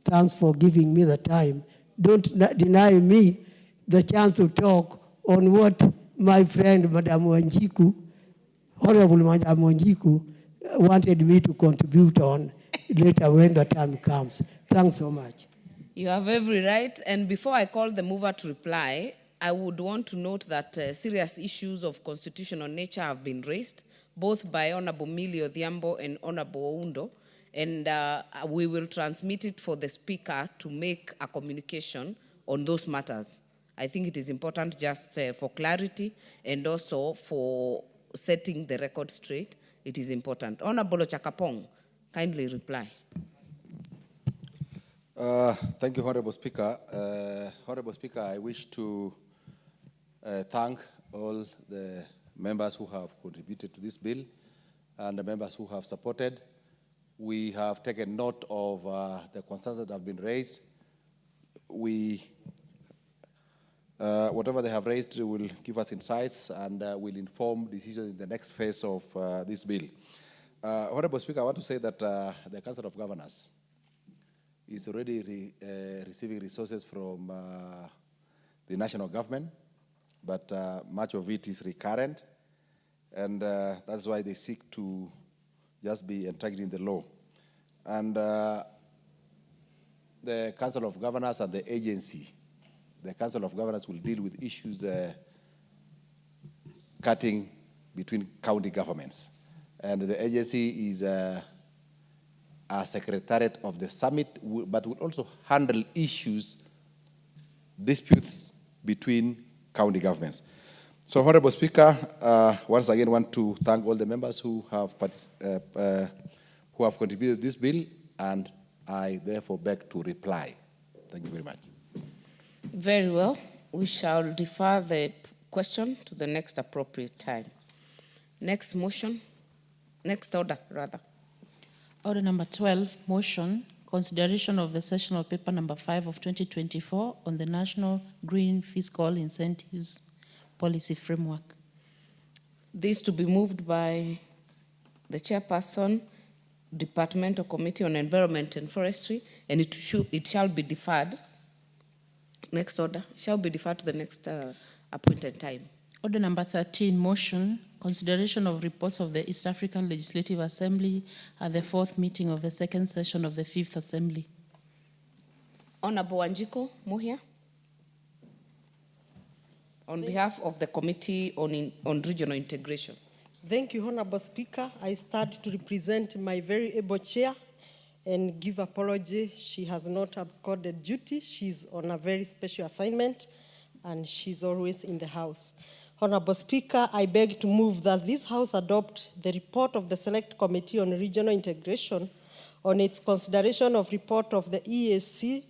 thanks for giving me the time. Don't deny me the chance to talk on what my friend, Madam Wanjiku, Honorable Madam Wanjiku, wanted me to contribute on later when the time comes. Thanks so much. You have every right. And before I call the mover to reply, I would want to note that serious issues of constitutional nature have been raised, both by Honorable Millie Odhiambo and Honorable Oundo, and we will transmit it for the Speaker to make a communication on those matters. I think it is important just for clarity and also for setting the record straight. It is important. Honorable Chakapong, kindly reply. Thank you, Honorable Speaker. Honorable Speaker, I wish to thank all the members who have contributed to this bill and the members who have supported. We have taken note of the concerns that have been raised. Whatever they have raised will give us insights and will inform decisions in the next phase of this bill. Honorable Speaker, I want to say that the Council of Governors is already receiving resources from the national government, but much of it is recurrent, and that's why they seek to just be integrated in the law. And the Council of Governors and the agency, the Council of Governors will deal with issues cutting between county governments. And the agency is a secretariat of the summit, but will also handle disputes between county governments. So, Honorable Speaker, once again, want to thank all the members who have contributed to this bill, and I therefore beg to reply. Thank you very much. Very well. We shall defer the question to the next appropriate time. Next motion. Next order, rather. Order number 12, motion, consideration of the sessional paper number 5 of 2024 on the National Green Fiscal Incentives Policy Framework. this to be moved by the chairperson, Departmental Committee on Environment and Forestry, and it shall be deferred. Next order, shall be deferred to the next appointed time. Order number 13, motion, consideration of reports of the East African Legislative Assembly at the 4th meeting of the 2nd session of the 5th Assembly. Honorable Wanjiko Muhia, on behalf of the Committee on Regional Integration. Thank you, Honorable Speaker. I start to represent my very able chair and give apology. She has not absconded duty. She's on a very special assignment, and she's always in the House. Honorable Speaker, I beg to move that this House adopt the report of the Select Committee on Regional Integration on its consideration of report of the EAC,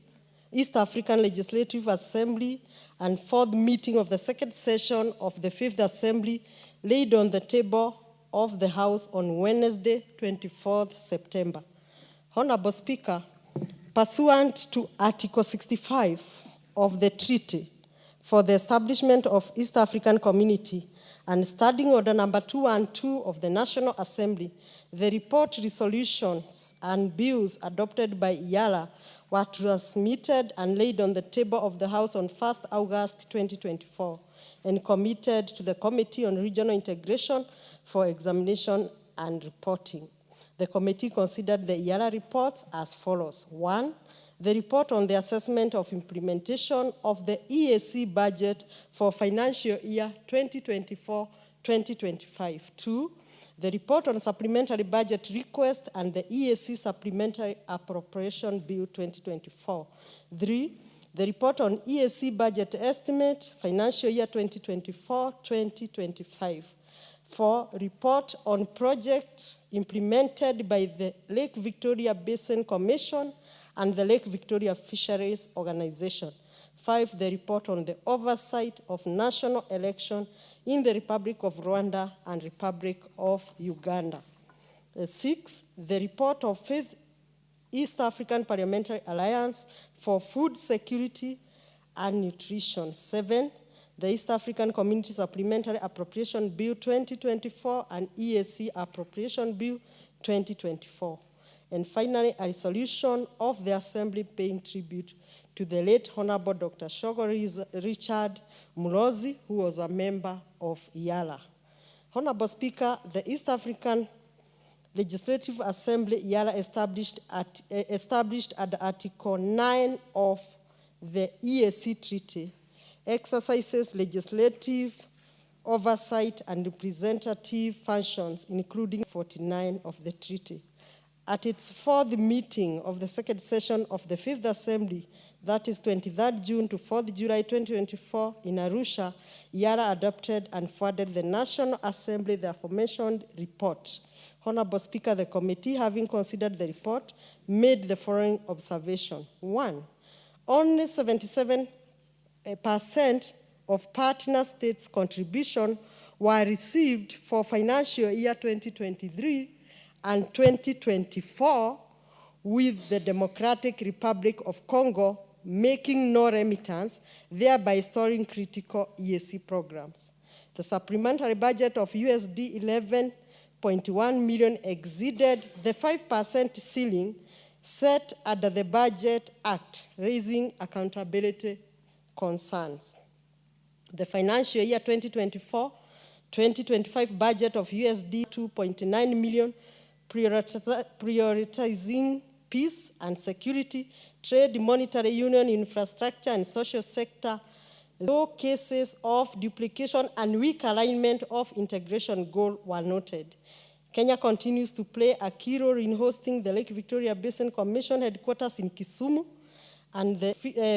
East African Legislative Assembly, and 4th meeting of the 2nd session of the 5th Assembly, laid on the table of the House on Wednesday, 24th September. Honorable Speaker, pursuant to Article 65 of the Treaty for the Establishment of East African Community and Standing Order number 212 of the National Assembly, the report, resolutions, and bills adopted by IALA were transmitted and laid on the table of the House on 1st August 2024 and committed to the Committee on Regional Integration for examination and reporting. The committee considered the IALA reports as follows. 1, the report on the assessment of implementation of the EAC budget for financial year 2024-2025. 2, the report on supplementary budget request and the EAC supplementary appropriation bill 2024. 3, the report on EAC budget estimate financial year 2024-2025. 4, report on projects implemented by the Lake Victoria Basin Commission and the Lake Victoria Fisheries Organization. 5, the report on the oversight of national election in the Republic of Rwanda and Republic of Uganda. 6, the report of 5th East African Parliamentary Alliance for Food Security and Nutrition. 7, the East African Community Supplementary Appropriation Bill 2024 and EAC Appropriation Bill 2024. And finally, a resolution of the Assembly paying tribute to the late Honorable Dr. Shogo Richard Mulozi, who was a member of IALA. Honorable Speaker, the East African Legislative Assembly, IALA, established at Article 9 of the EAC Treaty, exercises legislative oversight and representative functions, including 49 of the treaty. At its 4th meeting of the 2nd session of the 5th Assembly, that is 23rd June to 4th July 2024 in Arusha, IALA adopted and forwarded the National Assembly the aforementioned report. Honorable Speaker, the committee, having considered the report, made the following observation. 1, only 77% of partner states' contribution were received for financial year 2023 and 2024, with the Democratic Republic of Congo making no remittance, thereby storing critical EAC programs. The supplementary budget of USD 11.1 million exceeded the 5% ceiling set under the Budget Act, raising accountability concerns. The financial year 2024-2025 budget of USD 2.9 million, prioritizing peace and security, trade, monetary union, infrastructure, and social sector, low cases of duplication and weak alignment of integration goal were noted. Kenya continues to play a key role in hosting the Lake Victoria Basin Commission headquarters in Kisumu, and the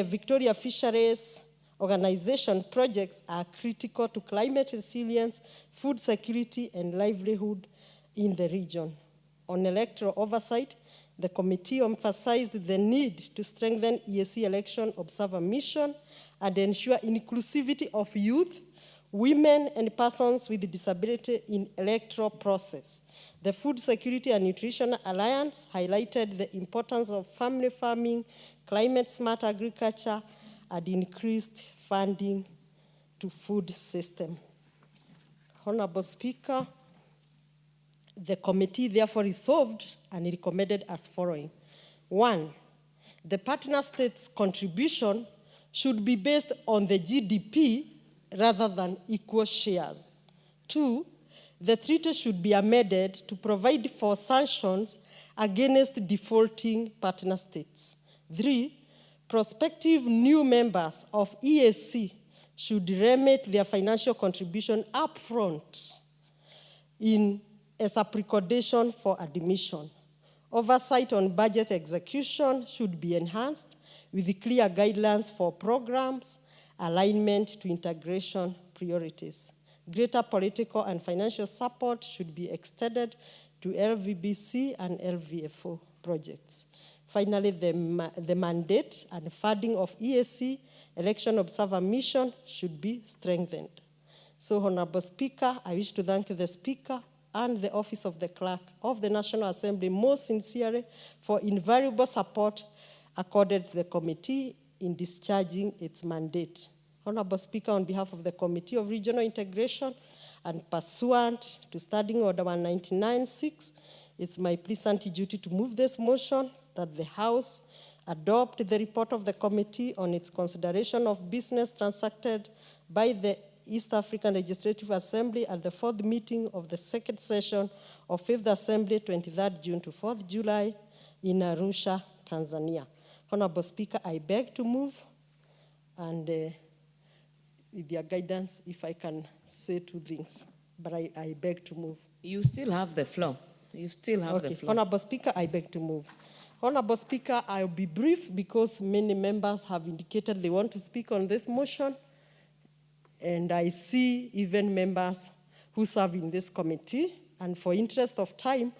Victoria Fisheries Organization projects are critical to climate resilience, food security, and livelihood in the region. On electoral oversight, the committee emphasized the need to strengthen EAC election observer mission and ensure inclusivity of youth, women, and persons with disability in electoral process. The Food Security and Nutrition Alliance highlighted the importance of family farming, climate-smart agriculture, and increased funding to food system. Honorable Speaker, the committee therefore resolved and recommended as following. 1, the partner states' contribution should be based on the GDP rather than equal shares. 2, the treaty should be amended to provide for sanctions against defaulting partner states. 3, prospective new members of EAC should remit their financial contribution upfront as a precondition for admission. Oversight on budget execution should be enhanced with clear guidelines for programs, alignment to integration priorities. Greater political and financial support should be extended to LVBC and LVFO projects. Finally, the mandate and funding of EAC election observer mission should be strengthened. So, Honorable Speaker, I wish to thank the Speaker and the Office of the Clerk of the National Assembly most sincerely for invaluable support accorded to the committee in discharging its mandate. Honorable Speaker, on behalf of the Committee of Regional Integration and pursuant to Standing Order 199-6, it's my pleasant duty to move this motion that the House adopt the report of the committee on its consideration of business transacted by the East African Legislative Assembly at the 4th meeting of the 2nd session of 5th Assembly, 23rd June to 4th July in Arusha, Tanzania. Honorable Speaker, I beg to move, and with your guidance, if I can say 2 things, but I beg to move. You still have the floor. You still have the floor. Honorable Speaker, I beg to move. Honorable Speaker, I'll be brief because many members have indicated they want to speak on this motion, and I see even members who serve in this committee, and for interest of time,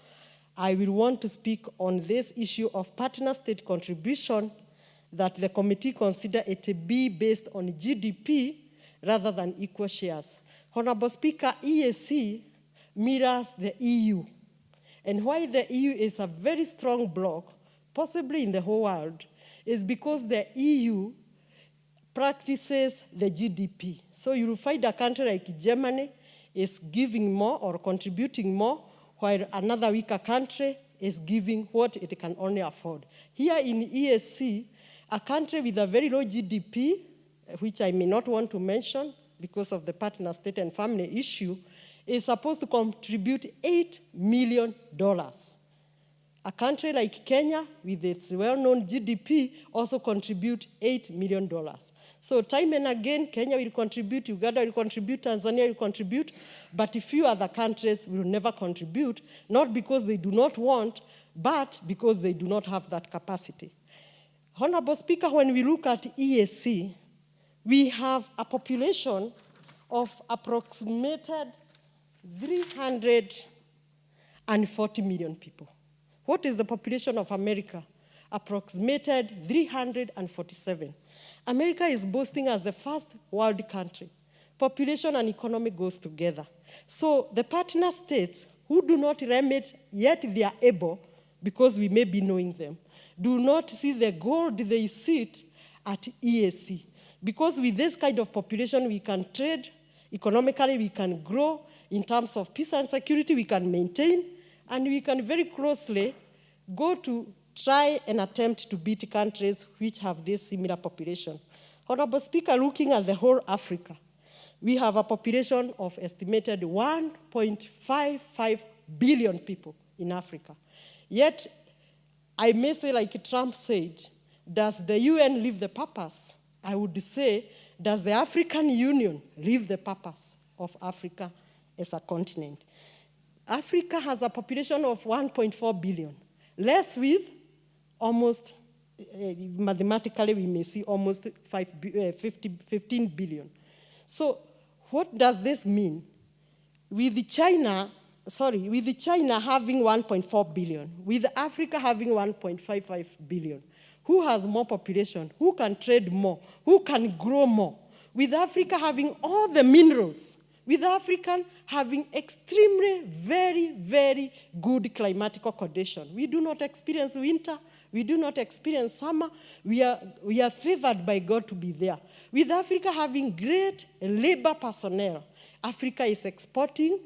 I will want to speak on this issue of partner state contribution that the committee consider it to be based on GDP rather than equal shares. Honorable Speaker, EAC mirrors the EU, and why the EU is a very strong bloc, possibly in the whole world, is because the EU practices the GDP. So you will find a country like Germany is giving more or contributing more, while another weaker country is giving what it can only afford. Here in EAC, a country with a very low GDP, which I may not want to mention because of the partner state and family issue, is supposed to contribute $8 million. A country like Kenya, with its well-known GDP, also contribute $8 million. So time and again, Kenya will contribute, Uganda will contribute, Tanzania will contribute, but a few other countries will never contribute, not because they do not want, but because they do not have that capacity. Honorable Speaker, when we look at EAC, we have a population of approximated 340 million people. What is the population of America? Approximated 347. America is boasting as the first world country. Population and economy goes together. So the partner states who do not remit, yet they are able, because we may be knowing them, do not see the gold they sit at EAC. Because with this kind of population, we can trade, economically we can grow, in terms of peace and security we can maintain, and we can very closely go to try and attempt to beat countries which have this similar population. Honorable Speaker, looking at the whole Africa, we have a population of estimated 1.55 billion people in Africa. Yet, I may say, like Trump said, does the UN live the purpose? I would say, does the African Union live the purpose of Africa as a continent? Africa has a population of 1.4 billion, less with almost, mathematically we may see almost 15 billion. So what does this mean? With China having 1.4 billion, with Africa having 1.55 billion, who has more population? Who can trade more? Who can grow more? With Africa having all the minerals, with African having extremely, very, very good climatical condition. We do not experience winter, we do not experience summer, we are favored by God to be there. With Africa having great labor personnel, Africa is exporting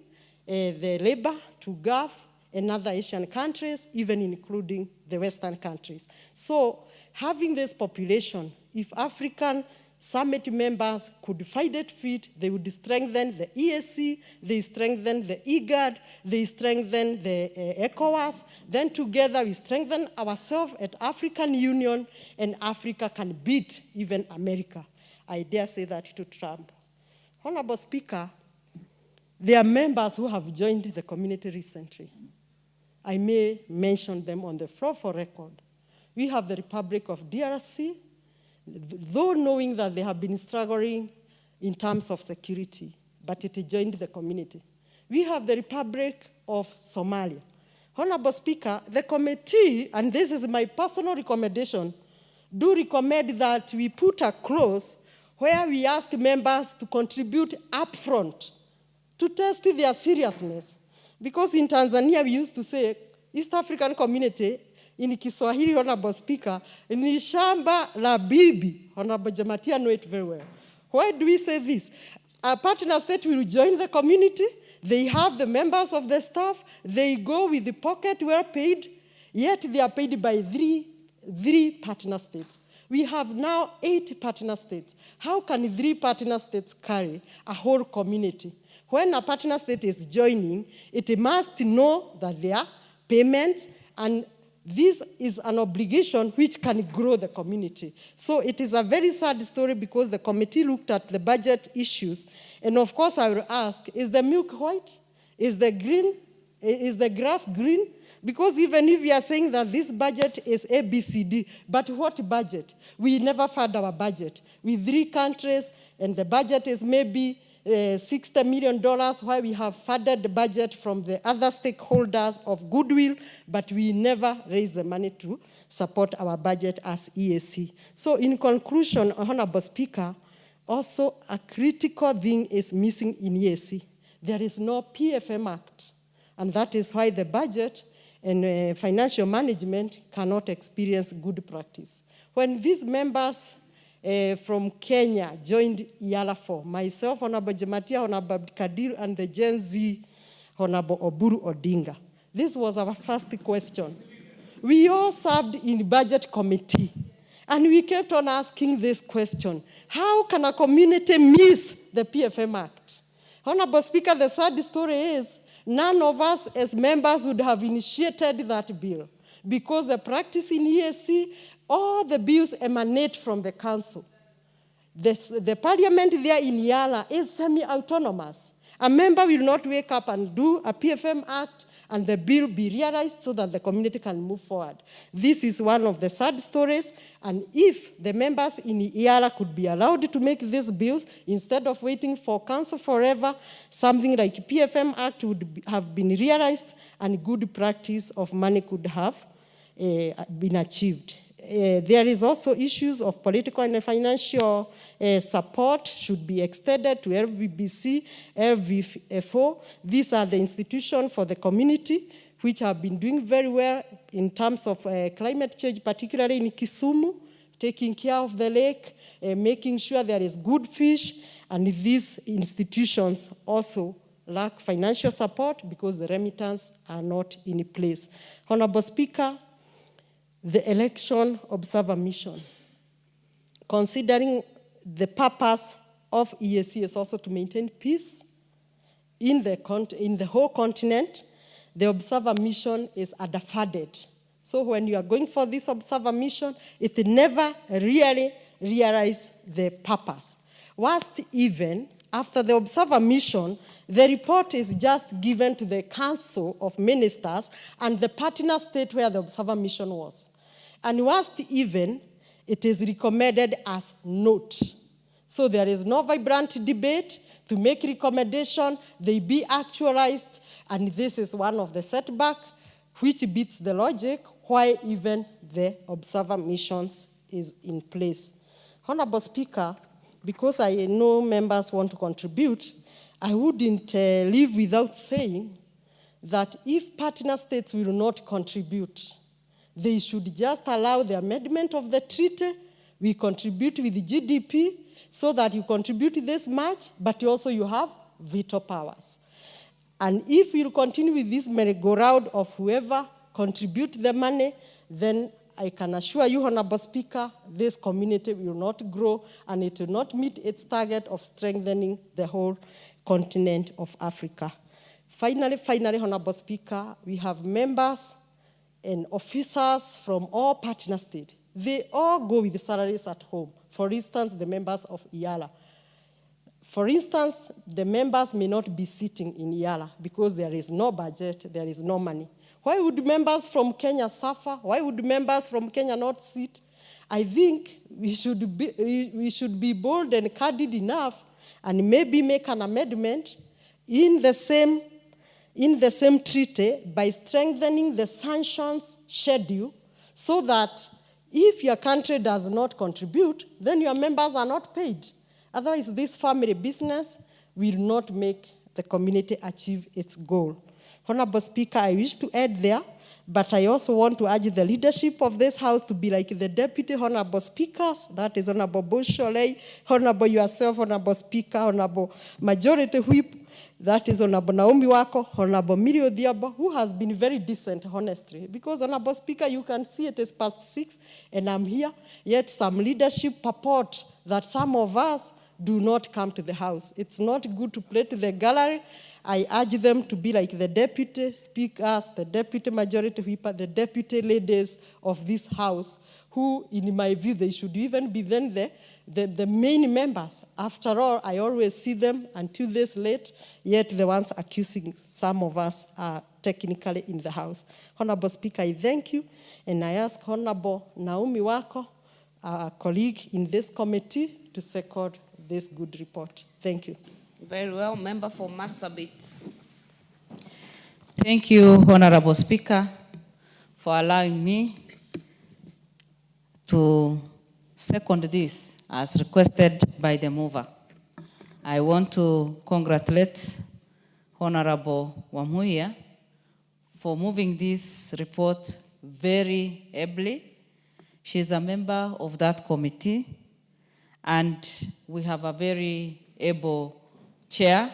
the labor to Gulf and other Asian countries, even including the Western countries. So having this population, if African summit members could find it fit, they would strengthen the EAC, they strengthen the IGAD, they strengthen the ECOWAS, then together we strengthen ourselves at African Union, and Africa can beat even America. I dare say that to Trump. Honorable Speaker, there are members who have joined the community recently. I may mention them on the floor for record. We have the Republic of DRC, though knowing that they have been struggling in terms of security, but it joined the community. We have the Republic of Somalia. Honorable Speaker, the committee, and this is my personal recommendation, do recommend that we put a clause where we ask members to contribute upfront to test their seriousness. Because in Tanzania, we used to say, East African community, in Kiswahili, Honorable Speaker, ni shamba la bibi. Honorable Jamatia know it very well. Why do we say this? A partner state will join the community, they have the members of the staff, they go with the pocket well paid, yet they are paid by three partner states. We have now 8 partner states. How can 3 partner states carry a whole community? When a partner state is joining, it must know that there are payments, and this is an obligation which can grow the community. So it is a very sad story because the committee looked at the budget issues. And of course, I will ask, is the milk white? Is the green? Is the grass green? Because even if we are saying that this budget is ABCD, but what budget? We never fund our budget. With 3 countries, and the budget is maybe $60 million, while we have funded the budget from the other stakeholders of goodwill, but we never raise the money to support our budget as EAC. So in conclusion, Honorable Speaker, also a critical thing is missing in EAC. There is no PFM Act, and that is why the budget and financial management cannot experience good practice. When these members from Kenya joined IALA 4, myself, Honorable Jamatia, Honorable Kadir, and the Gen Z, Honorable Oburu Odinga. This was our first question. We all served in budget committee, and we kept on asking this question: how can a community miss the PFM Act? Honorable Speaker, the sad story is none of us as members would have initiated that bill, because the practice in EAC, all the bills emanate from the council. The parliament there in IALA is semi-autonomous. A member will not wake up and do a PFM Act and the bill be realized so that the community can move forward. This is one of the sad stories, and if the members in IALA could be allowed to make these bills, instead of waiting for council forever, something like PFM Act would have been realized and good practice of money could have been achieved. There is also issues of political and financial support should be extended to LVBC, LV4. These are the institutions for the community which have been doing very well in terms of climate change, particularly in Kisumu, taking care of the lake, making sure there is good fish, and these institutions also lack financial support because the remittance are not in place. Honorable Speaker, the election observer mission, considering the purpose of EAC is also to maintain peace in the whole continent, the observer mission is underfunded. So when you are going for this observer mission, it never really realizes the purpose. Worst even, after the observer mission, the report is just given to the Council of Ministers and the partner state where the observer mission was. And worst even, it is recommended as note. So there is no vibrant debate to make recommendation, they be actualized, and this is one of the setbacks which beats the logic why even the observer missions is in place. Honorable Speaker, because I know members want to contribute, I wouldn't leave without saying that if partner states will not contribute, they should just allow the amendment of the treaty. We contribute with the GDP so that you contribute this much, but also you have veto powers. And if you continue with this merry-go-round of whoever contribute the money, then I can assure you, Honorable Speaker, this community will not grow and it will not meet its target of strengthening the whole continent of Africa. Finally, Honorable Speaker, we have members and officers from all partner states. They all go with the salaries at home. For instance, the members of IALA. For instance, the members may not be sitting in IALA because there is no budget, there is no money. Why would members from Kenya suffer? Why would members from Kenya not sit? I think we should be bold and candid enough and maybe make an amendment in the same treaty by strengthening the sanctions schedule so that if your country does not contribute, then your members are not paid. Otherwise, this family business will not make the community achieve its goal. Honorable Speaker, I wish to add there, but I also want to urge the leadership of this House to be like the Deputy Honorable Speakers, that is Honorable Bush Sholei, Honorable yourself, Honorable Speaker, Honorable Majority Whip, that is Honorable Naomi Wako, Honorable Miri Odhiambo, who has been very decent, honestly. Because, Honorable Speaker, you can see it is past 6 and I'm here, yet some leadership purport that some of us do not come to the House. It's not good to play to the gallery. I urge them to be like the deputy speakers, the deputy majority whip, the deputy ladies of this House, who, in my view, they should even be then the main members. After all, I always see them until this late, yet the ones accusing some of us are technically in the House. Honorable Speaker, I thank you, and I ask Honorable Naomi Wako, our colleague in this committee, to second this good report. Thank you. Very well. Member for Marsabit. Thank you, Honorable Speaker, for allowing me to second this as requested by the mover. I want to congratulate Honorable Wamuya for moving this report very ably. She's a member of that committee, and we have a very able chair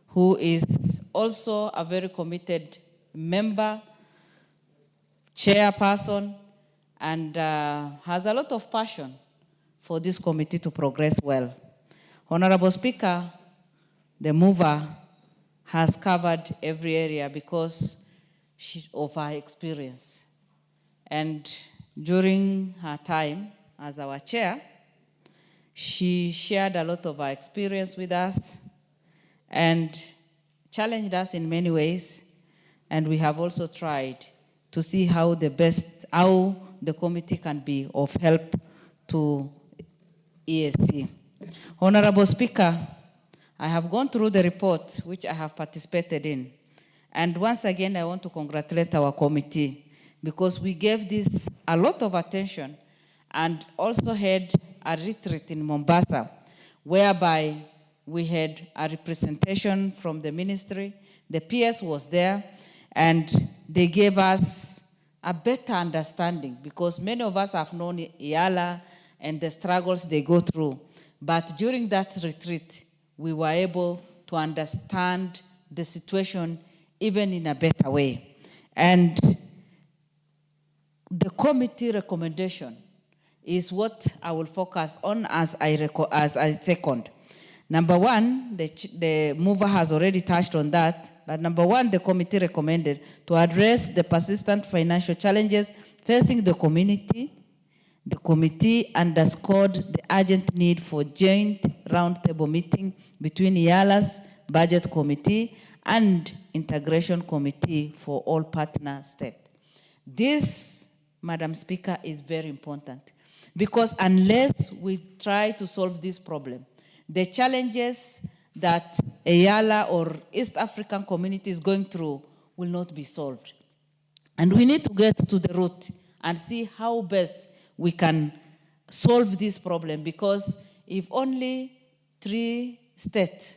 who is also a very committed member, chairperson, and has a lot of passion for this committee to progress well. Honorable Speaker, the mover has covered every area because of her experience. And during her time as our chair, she shared a lot of her experience with us and challenged us in many ways. And we have also tried to see how the committee can be of help to EAC. Honorable Speaker, I have gone through the report which I have participated in. And once again, I want to congratulate our committee because we gave this a lot of attention and also had a retreat in Mombasa, whereby we had a representation from the ministry. The PS was there, and they gave us a better understanding because many of us have known IALA and the struggles they go through. But during that retreat, we were able to understand the situation even in a better way. And the committee recommendation is what I will focus on as I second. Number one, the mover has already touched on that, but number one, the committee recommended to address the persistent financial challenges facing the community. The committee underscored the urgent need for joint roundtable meeting between IALA's Budget Committee and Integration Committee for all partner states. This, Madam Speaker, is very important because unless we try to solve this problem, the challenges that IALA or East African community is going through will not be solved. And we need to get to the root and see how best we can solve this problem, because if only 3 states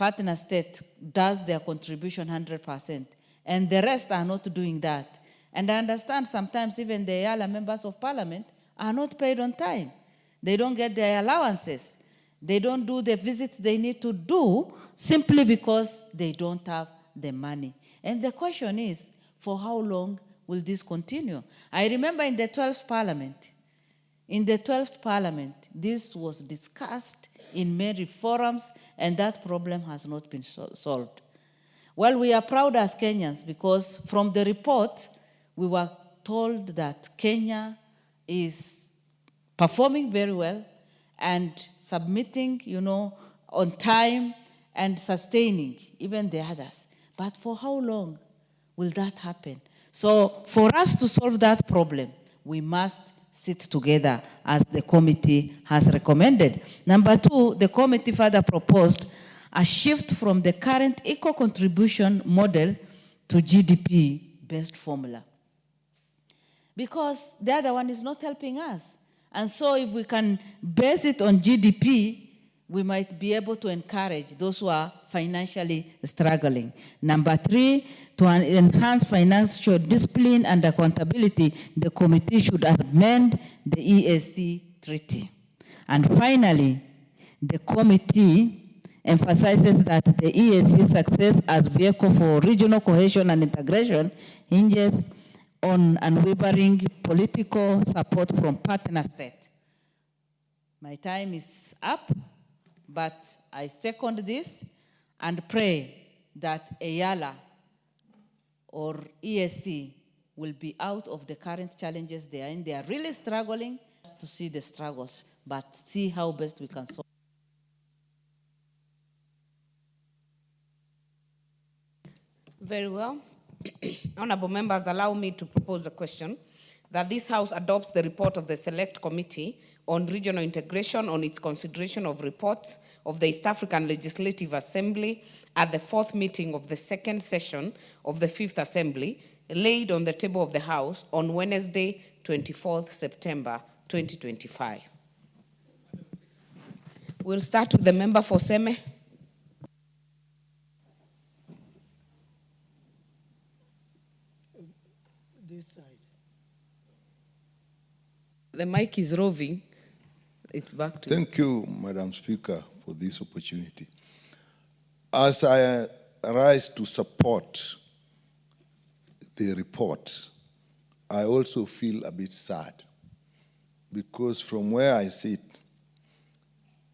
partner state does their contribution 100%, and the rest are not doing that. And I understand sometimes even the EALA members of parliament are not paid on time. They don't get their allowances. They don't do the visits they need to do simply because they don't have the money. And the question is, for how long will this continue? I remember in the 12th parliament, this was discussed in many forums, and that problem has not been solved. Well, we are proud as Kenyans because from the report, we were told that Kenya is performing very well and submitting, on time and sustaining even the others. But for how long will that happen? So for us to solve that problem, we must sit together as the committee has recommended. Number two, the committee further proposed a shift from the current eco-contribution model to GDP-based formula. Because the other one is not helping us. And so if we can base it on GDP, we might be able to encourage those who are financially struggling. Number three, to enhance financial discipline and accountability, the committee should amend the EAC treaty. And finally, the committee emphasizes that the EAC success as vehicle for regional cohesion and integration hinges on unwavering political support from partner states. My time is up, but I second this and pray that EALA or EAC will be out of the current challenges they are in. They are really struggling to see the struggles, but see how best we can solve. Very well. Honorable members, allow me to propose a question that this House adopts the report of the Select Committee on Regional Integration on its consideration of reports of the East African Legislative Assembly at the 4th meeting of the 2nd session of the 5th Assembly, laid on the table of the House on Wednesday, 24th September 2025. We'll start with the member for Seme. This side. The mic is roving. It's back to you. Thank you, Madam Speaker, for this opportunity. As I rise to support the report, I also feel a bit sad because from where I sit,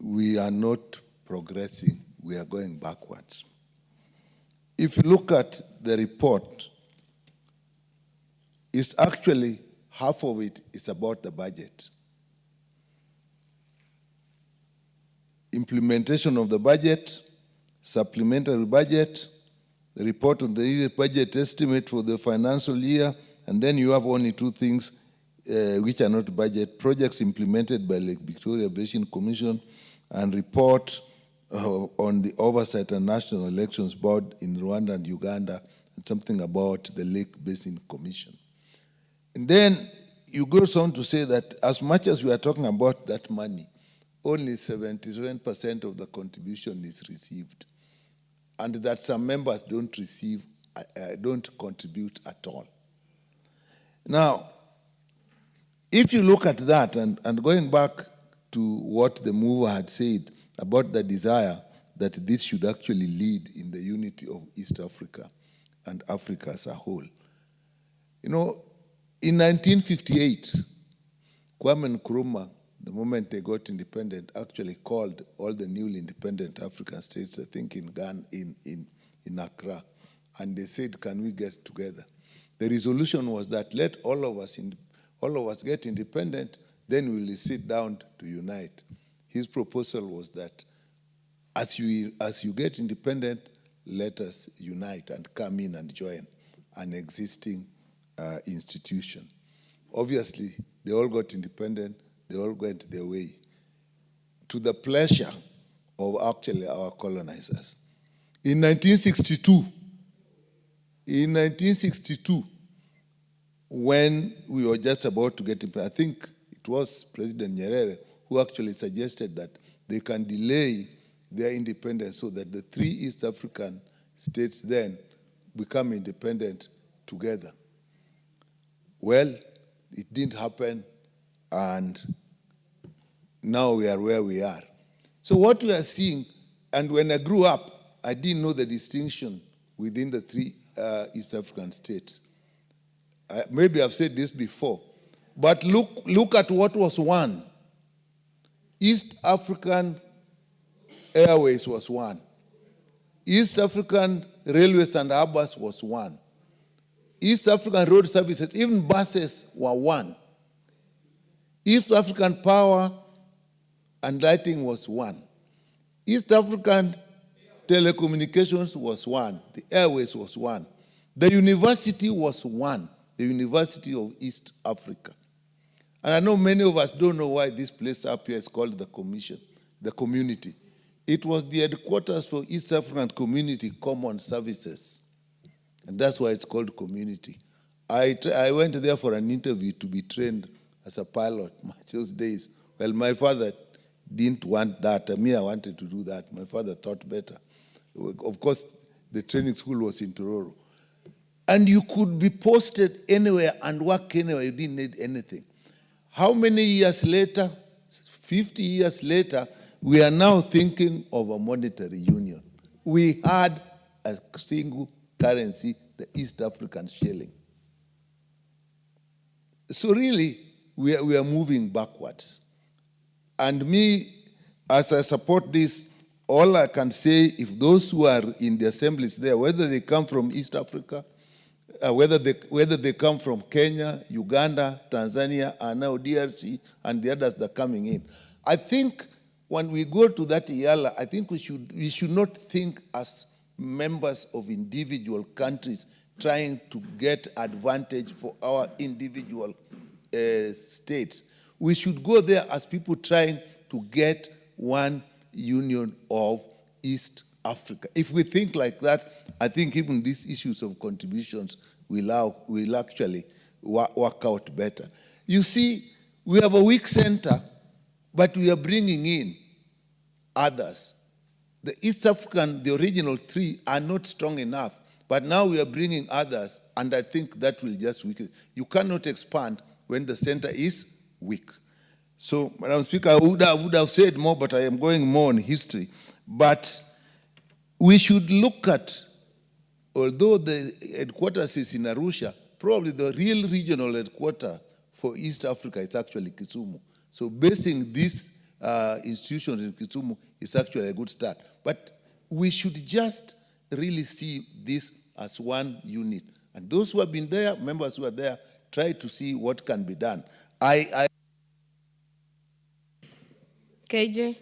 we are not progressing, we are going backwards. If you look at the report, it's actually half of it is about the budget. Implementation of the budget, supplementary budget, the report on the budget estimate for the financial year, and then you have only two things which are not budget, projects implemented by Lake Victoria Basin Commission, and report on the oversight and national elections board in Rwanda and Uganda, and something about the Lake Basin Commission. And then you go on to say that as much as we are talking about that money, only 77% of the contribution is received, and that some members don't receive, don't contribute at all. Now, if you look at that, and going back to what the mover had said about the desire that this should actually lead in the unity of East Africa and Africa as a whole. In 1958, Kwame Nkrumah, the moment they got independent, actually called all the newly independent African states, I think in Ghana, in Accra, and they said, can we get together? The resolution was that let all of us get independent, then we will sit down to unite. His proposal was that as you get independent, let us unite and come in and join an existing institution. Obviously, they all got independent, they all went their way, to the pleasure of actually our colonizers. In 1962, when we were just about to get independent, I think it was President Nyerere who actually suggested that they can delay their independence so that the three East African states then become independent together. Well, it didn't happen, and now we are where we are. So what we are seeing, and when I grew up, I didn't know the distinction within the three East African states. Maybe I've said this before, but look at what was one. East African Airways was one. East African Railways and Harbors was one. East African Road Services, even buses were one. East African Power and Lighting was one. East African Telecommunications was one. The Airways was one. The university was one, the University of East Africa. And I know many of us don't know why this place up here is called the Commission, the community. It was the headquarters for East African Community Common Services. And that's why it's called community. I went there for an interview to be trained as a pilot those days. Well, my father didn't want that. Me, I wanted to do that. My father thought better. Of course, the training school was in Tororo. And you could be posted anywhere and work anywhere. You didn't need anything. How many years later, 50 years later, we are now thinking of a monetary union. We had a single currency, the East African shilling. So really, we are moving backwards. And me, as I support this, all I can say, if those who are in the assemblies there, whether they come from East Africa, whether they come from Kenya, Uganda, Tanzania, and now DRC, and the others that are coming in, I think when we go to that IALA, I think we should not think as members of individual countries trying to get advantage for our individual states. We should go there as people trying to get one union of East Africa. If we think like that, I think even these issues of contributions will actually work out better. You see, we have a weak center, but we are bringing in others. The East African, the original three, are not strong enough, but now we are bringing others, and I think that will just weaken. You cannot expand when the center is weak. So, Madam Speaker, I would have said more, but I am going more on history. But we should look at, although the headquarters is in Arusha, probably the real regional headquarters for East Africa is actually Kisumu. So basing these institutions in Kisumu is actually a good start. But we should just really see this as one unit. And those who have been there, members who are there, try to see what can be done. KJ.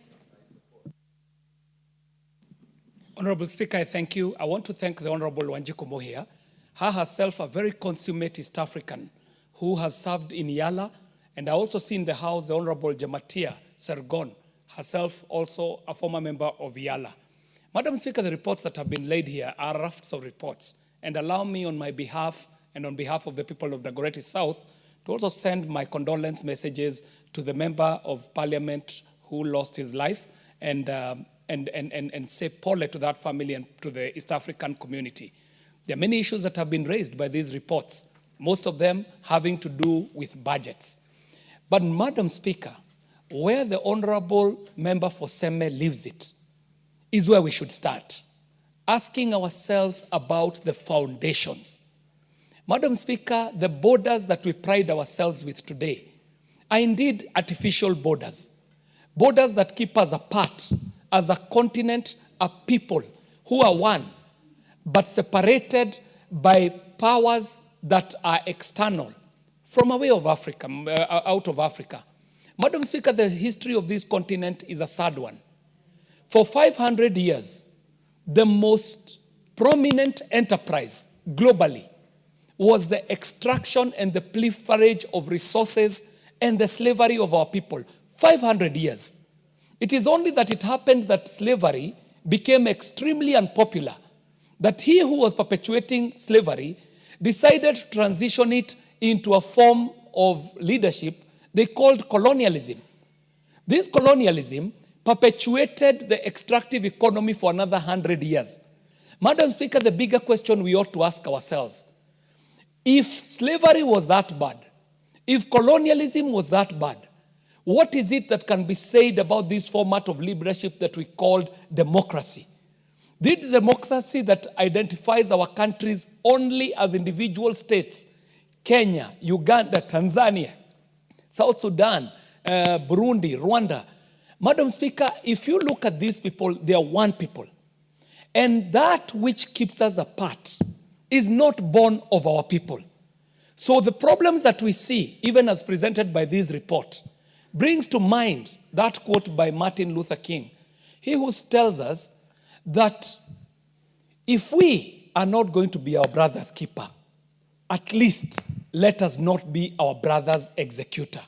Honorable Speaker, I thank you. I want to thank the Honorable Wanjiku Mohia, her herself a very consummate East African who has served in IALA, and I also see in the House the Honorable Jamatia Sergon, herself also a former member of IALA. Madam Speaker, the reports that have been laid here are rafts of reports, and allow me on my behalf and on behalf of the people of Dagoretti South to also send my condolence messages to the Member of Parliament who lost his life, and say pole to that family and to the East African community. There are many issues that have been raised by these reports, most of them having to do with budgets. But Madam Speaker, where the Honorable Member for Seme leaves it is where we should start, asking ourselves about the foundations. Madam Speaker, the borders that we pride ourselves with today are indeed artificial borders, borders that keep us apart as a continent, a people who are one, but separated by powers that are external from away of Africa, out of Africa. Madam Speaker, the history of this continent is a sad one. For 500 years, the most prominent enterprise globally was the extraction and the pilferage of resources and the slavery of our people. 500 years. It is only that it happened that slavery became extremely unpopular, that he who was perpetuating slavery decided to transition it into a form of leadership they called colonialism. This colonialism perpetuated the extractive economy for another 100 years. Madam Speaker, the bigger question we ought to ask ourselves, if slavery was that bad, if colonialism was that bad, what is it that can be said about this format of leadership that we called democracy? This democracy that identifies our countries only as individual states, Kenya, Uganda, Tanzania, South Sudan, Burundi, Rwanda. Madam Speaker, if you look at these people, they are one people. And that which keeps us apart is not born of our people. So the problems that we see, even as presented by this report, brings to mind that quote by Martin Luther King. He who tells us that if we are not going to be our brother's keeper, at least let us not be our brother's executor.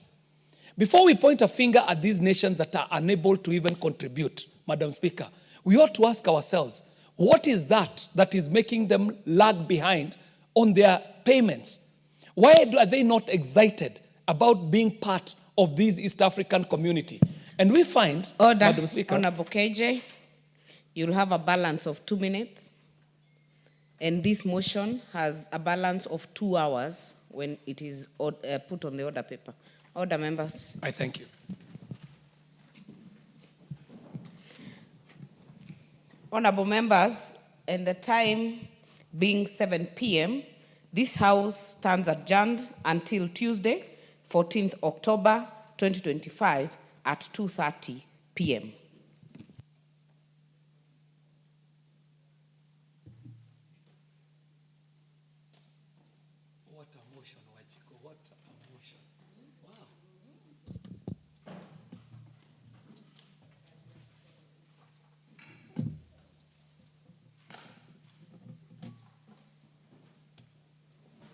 Before we point a finger at these nations that are unable to even contribute, Madam Speaker, we ought to ask ourselves, what is that is making them lag behind on their payments? Why are they not excited about being part of this East African community? And we find, Order, Madam Speaker, Honorable KJ, you'll have a balance of 2 minutes. And this motion has a balance of 2 hours when it is put on the order paper. Order, members. I thank you. Honorable members, and the time being 7 p.m., this House stands adjourned until Tuesday, 14th October 2025 at 2:30 p.m. What a motion, Wajiko, what a motion. Wow.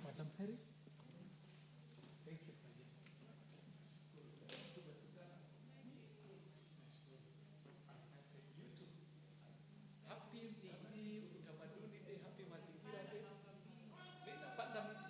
Madam Harris? Thank you, Sergeant. Happy Utamaduni Day, happy Mazingira Day. Ninapanda miti.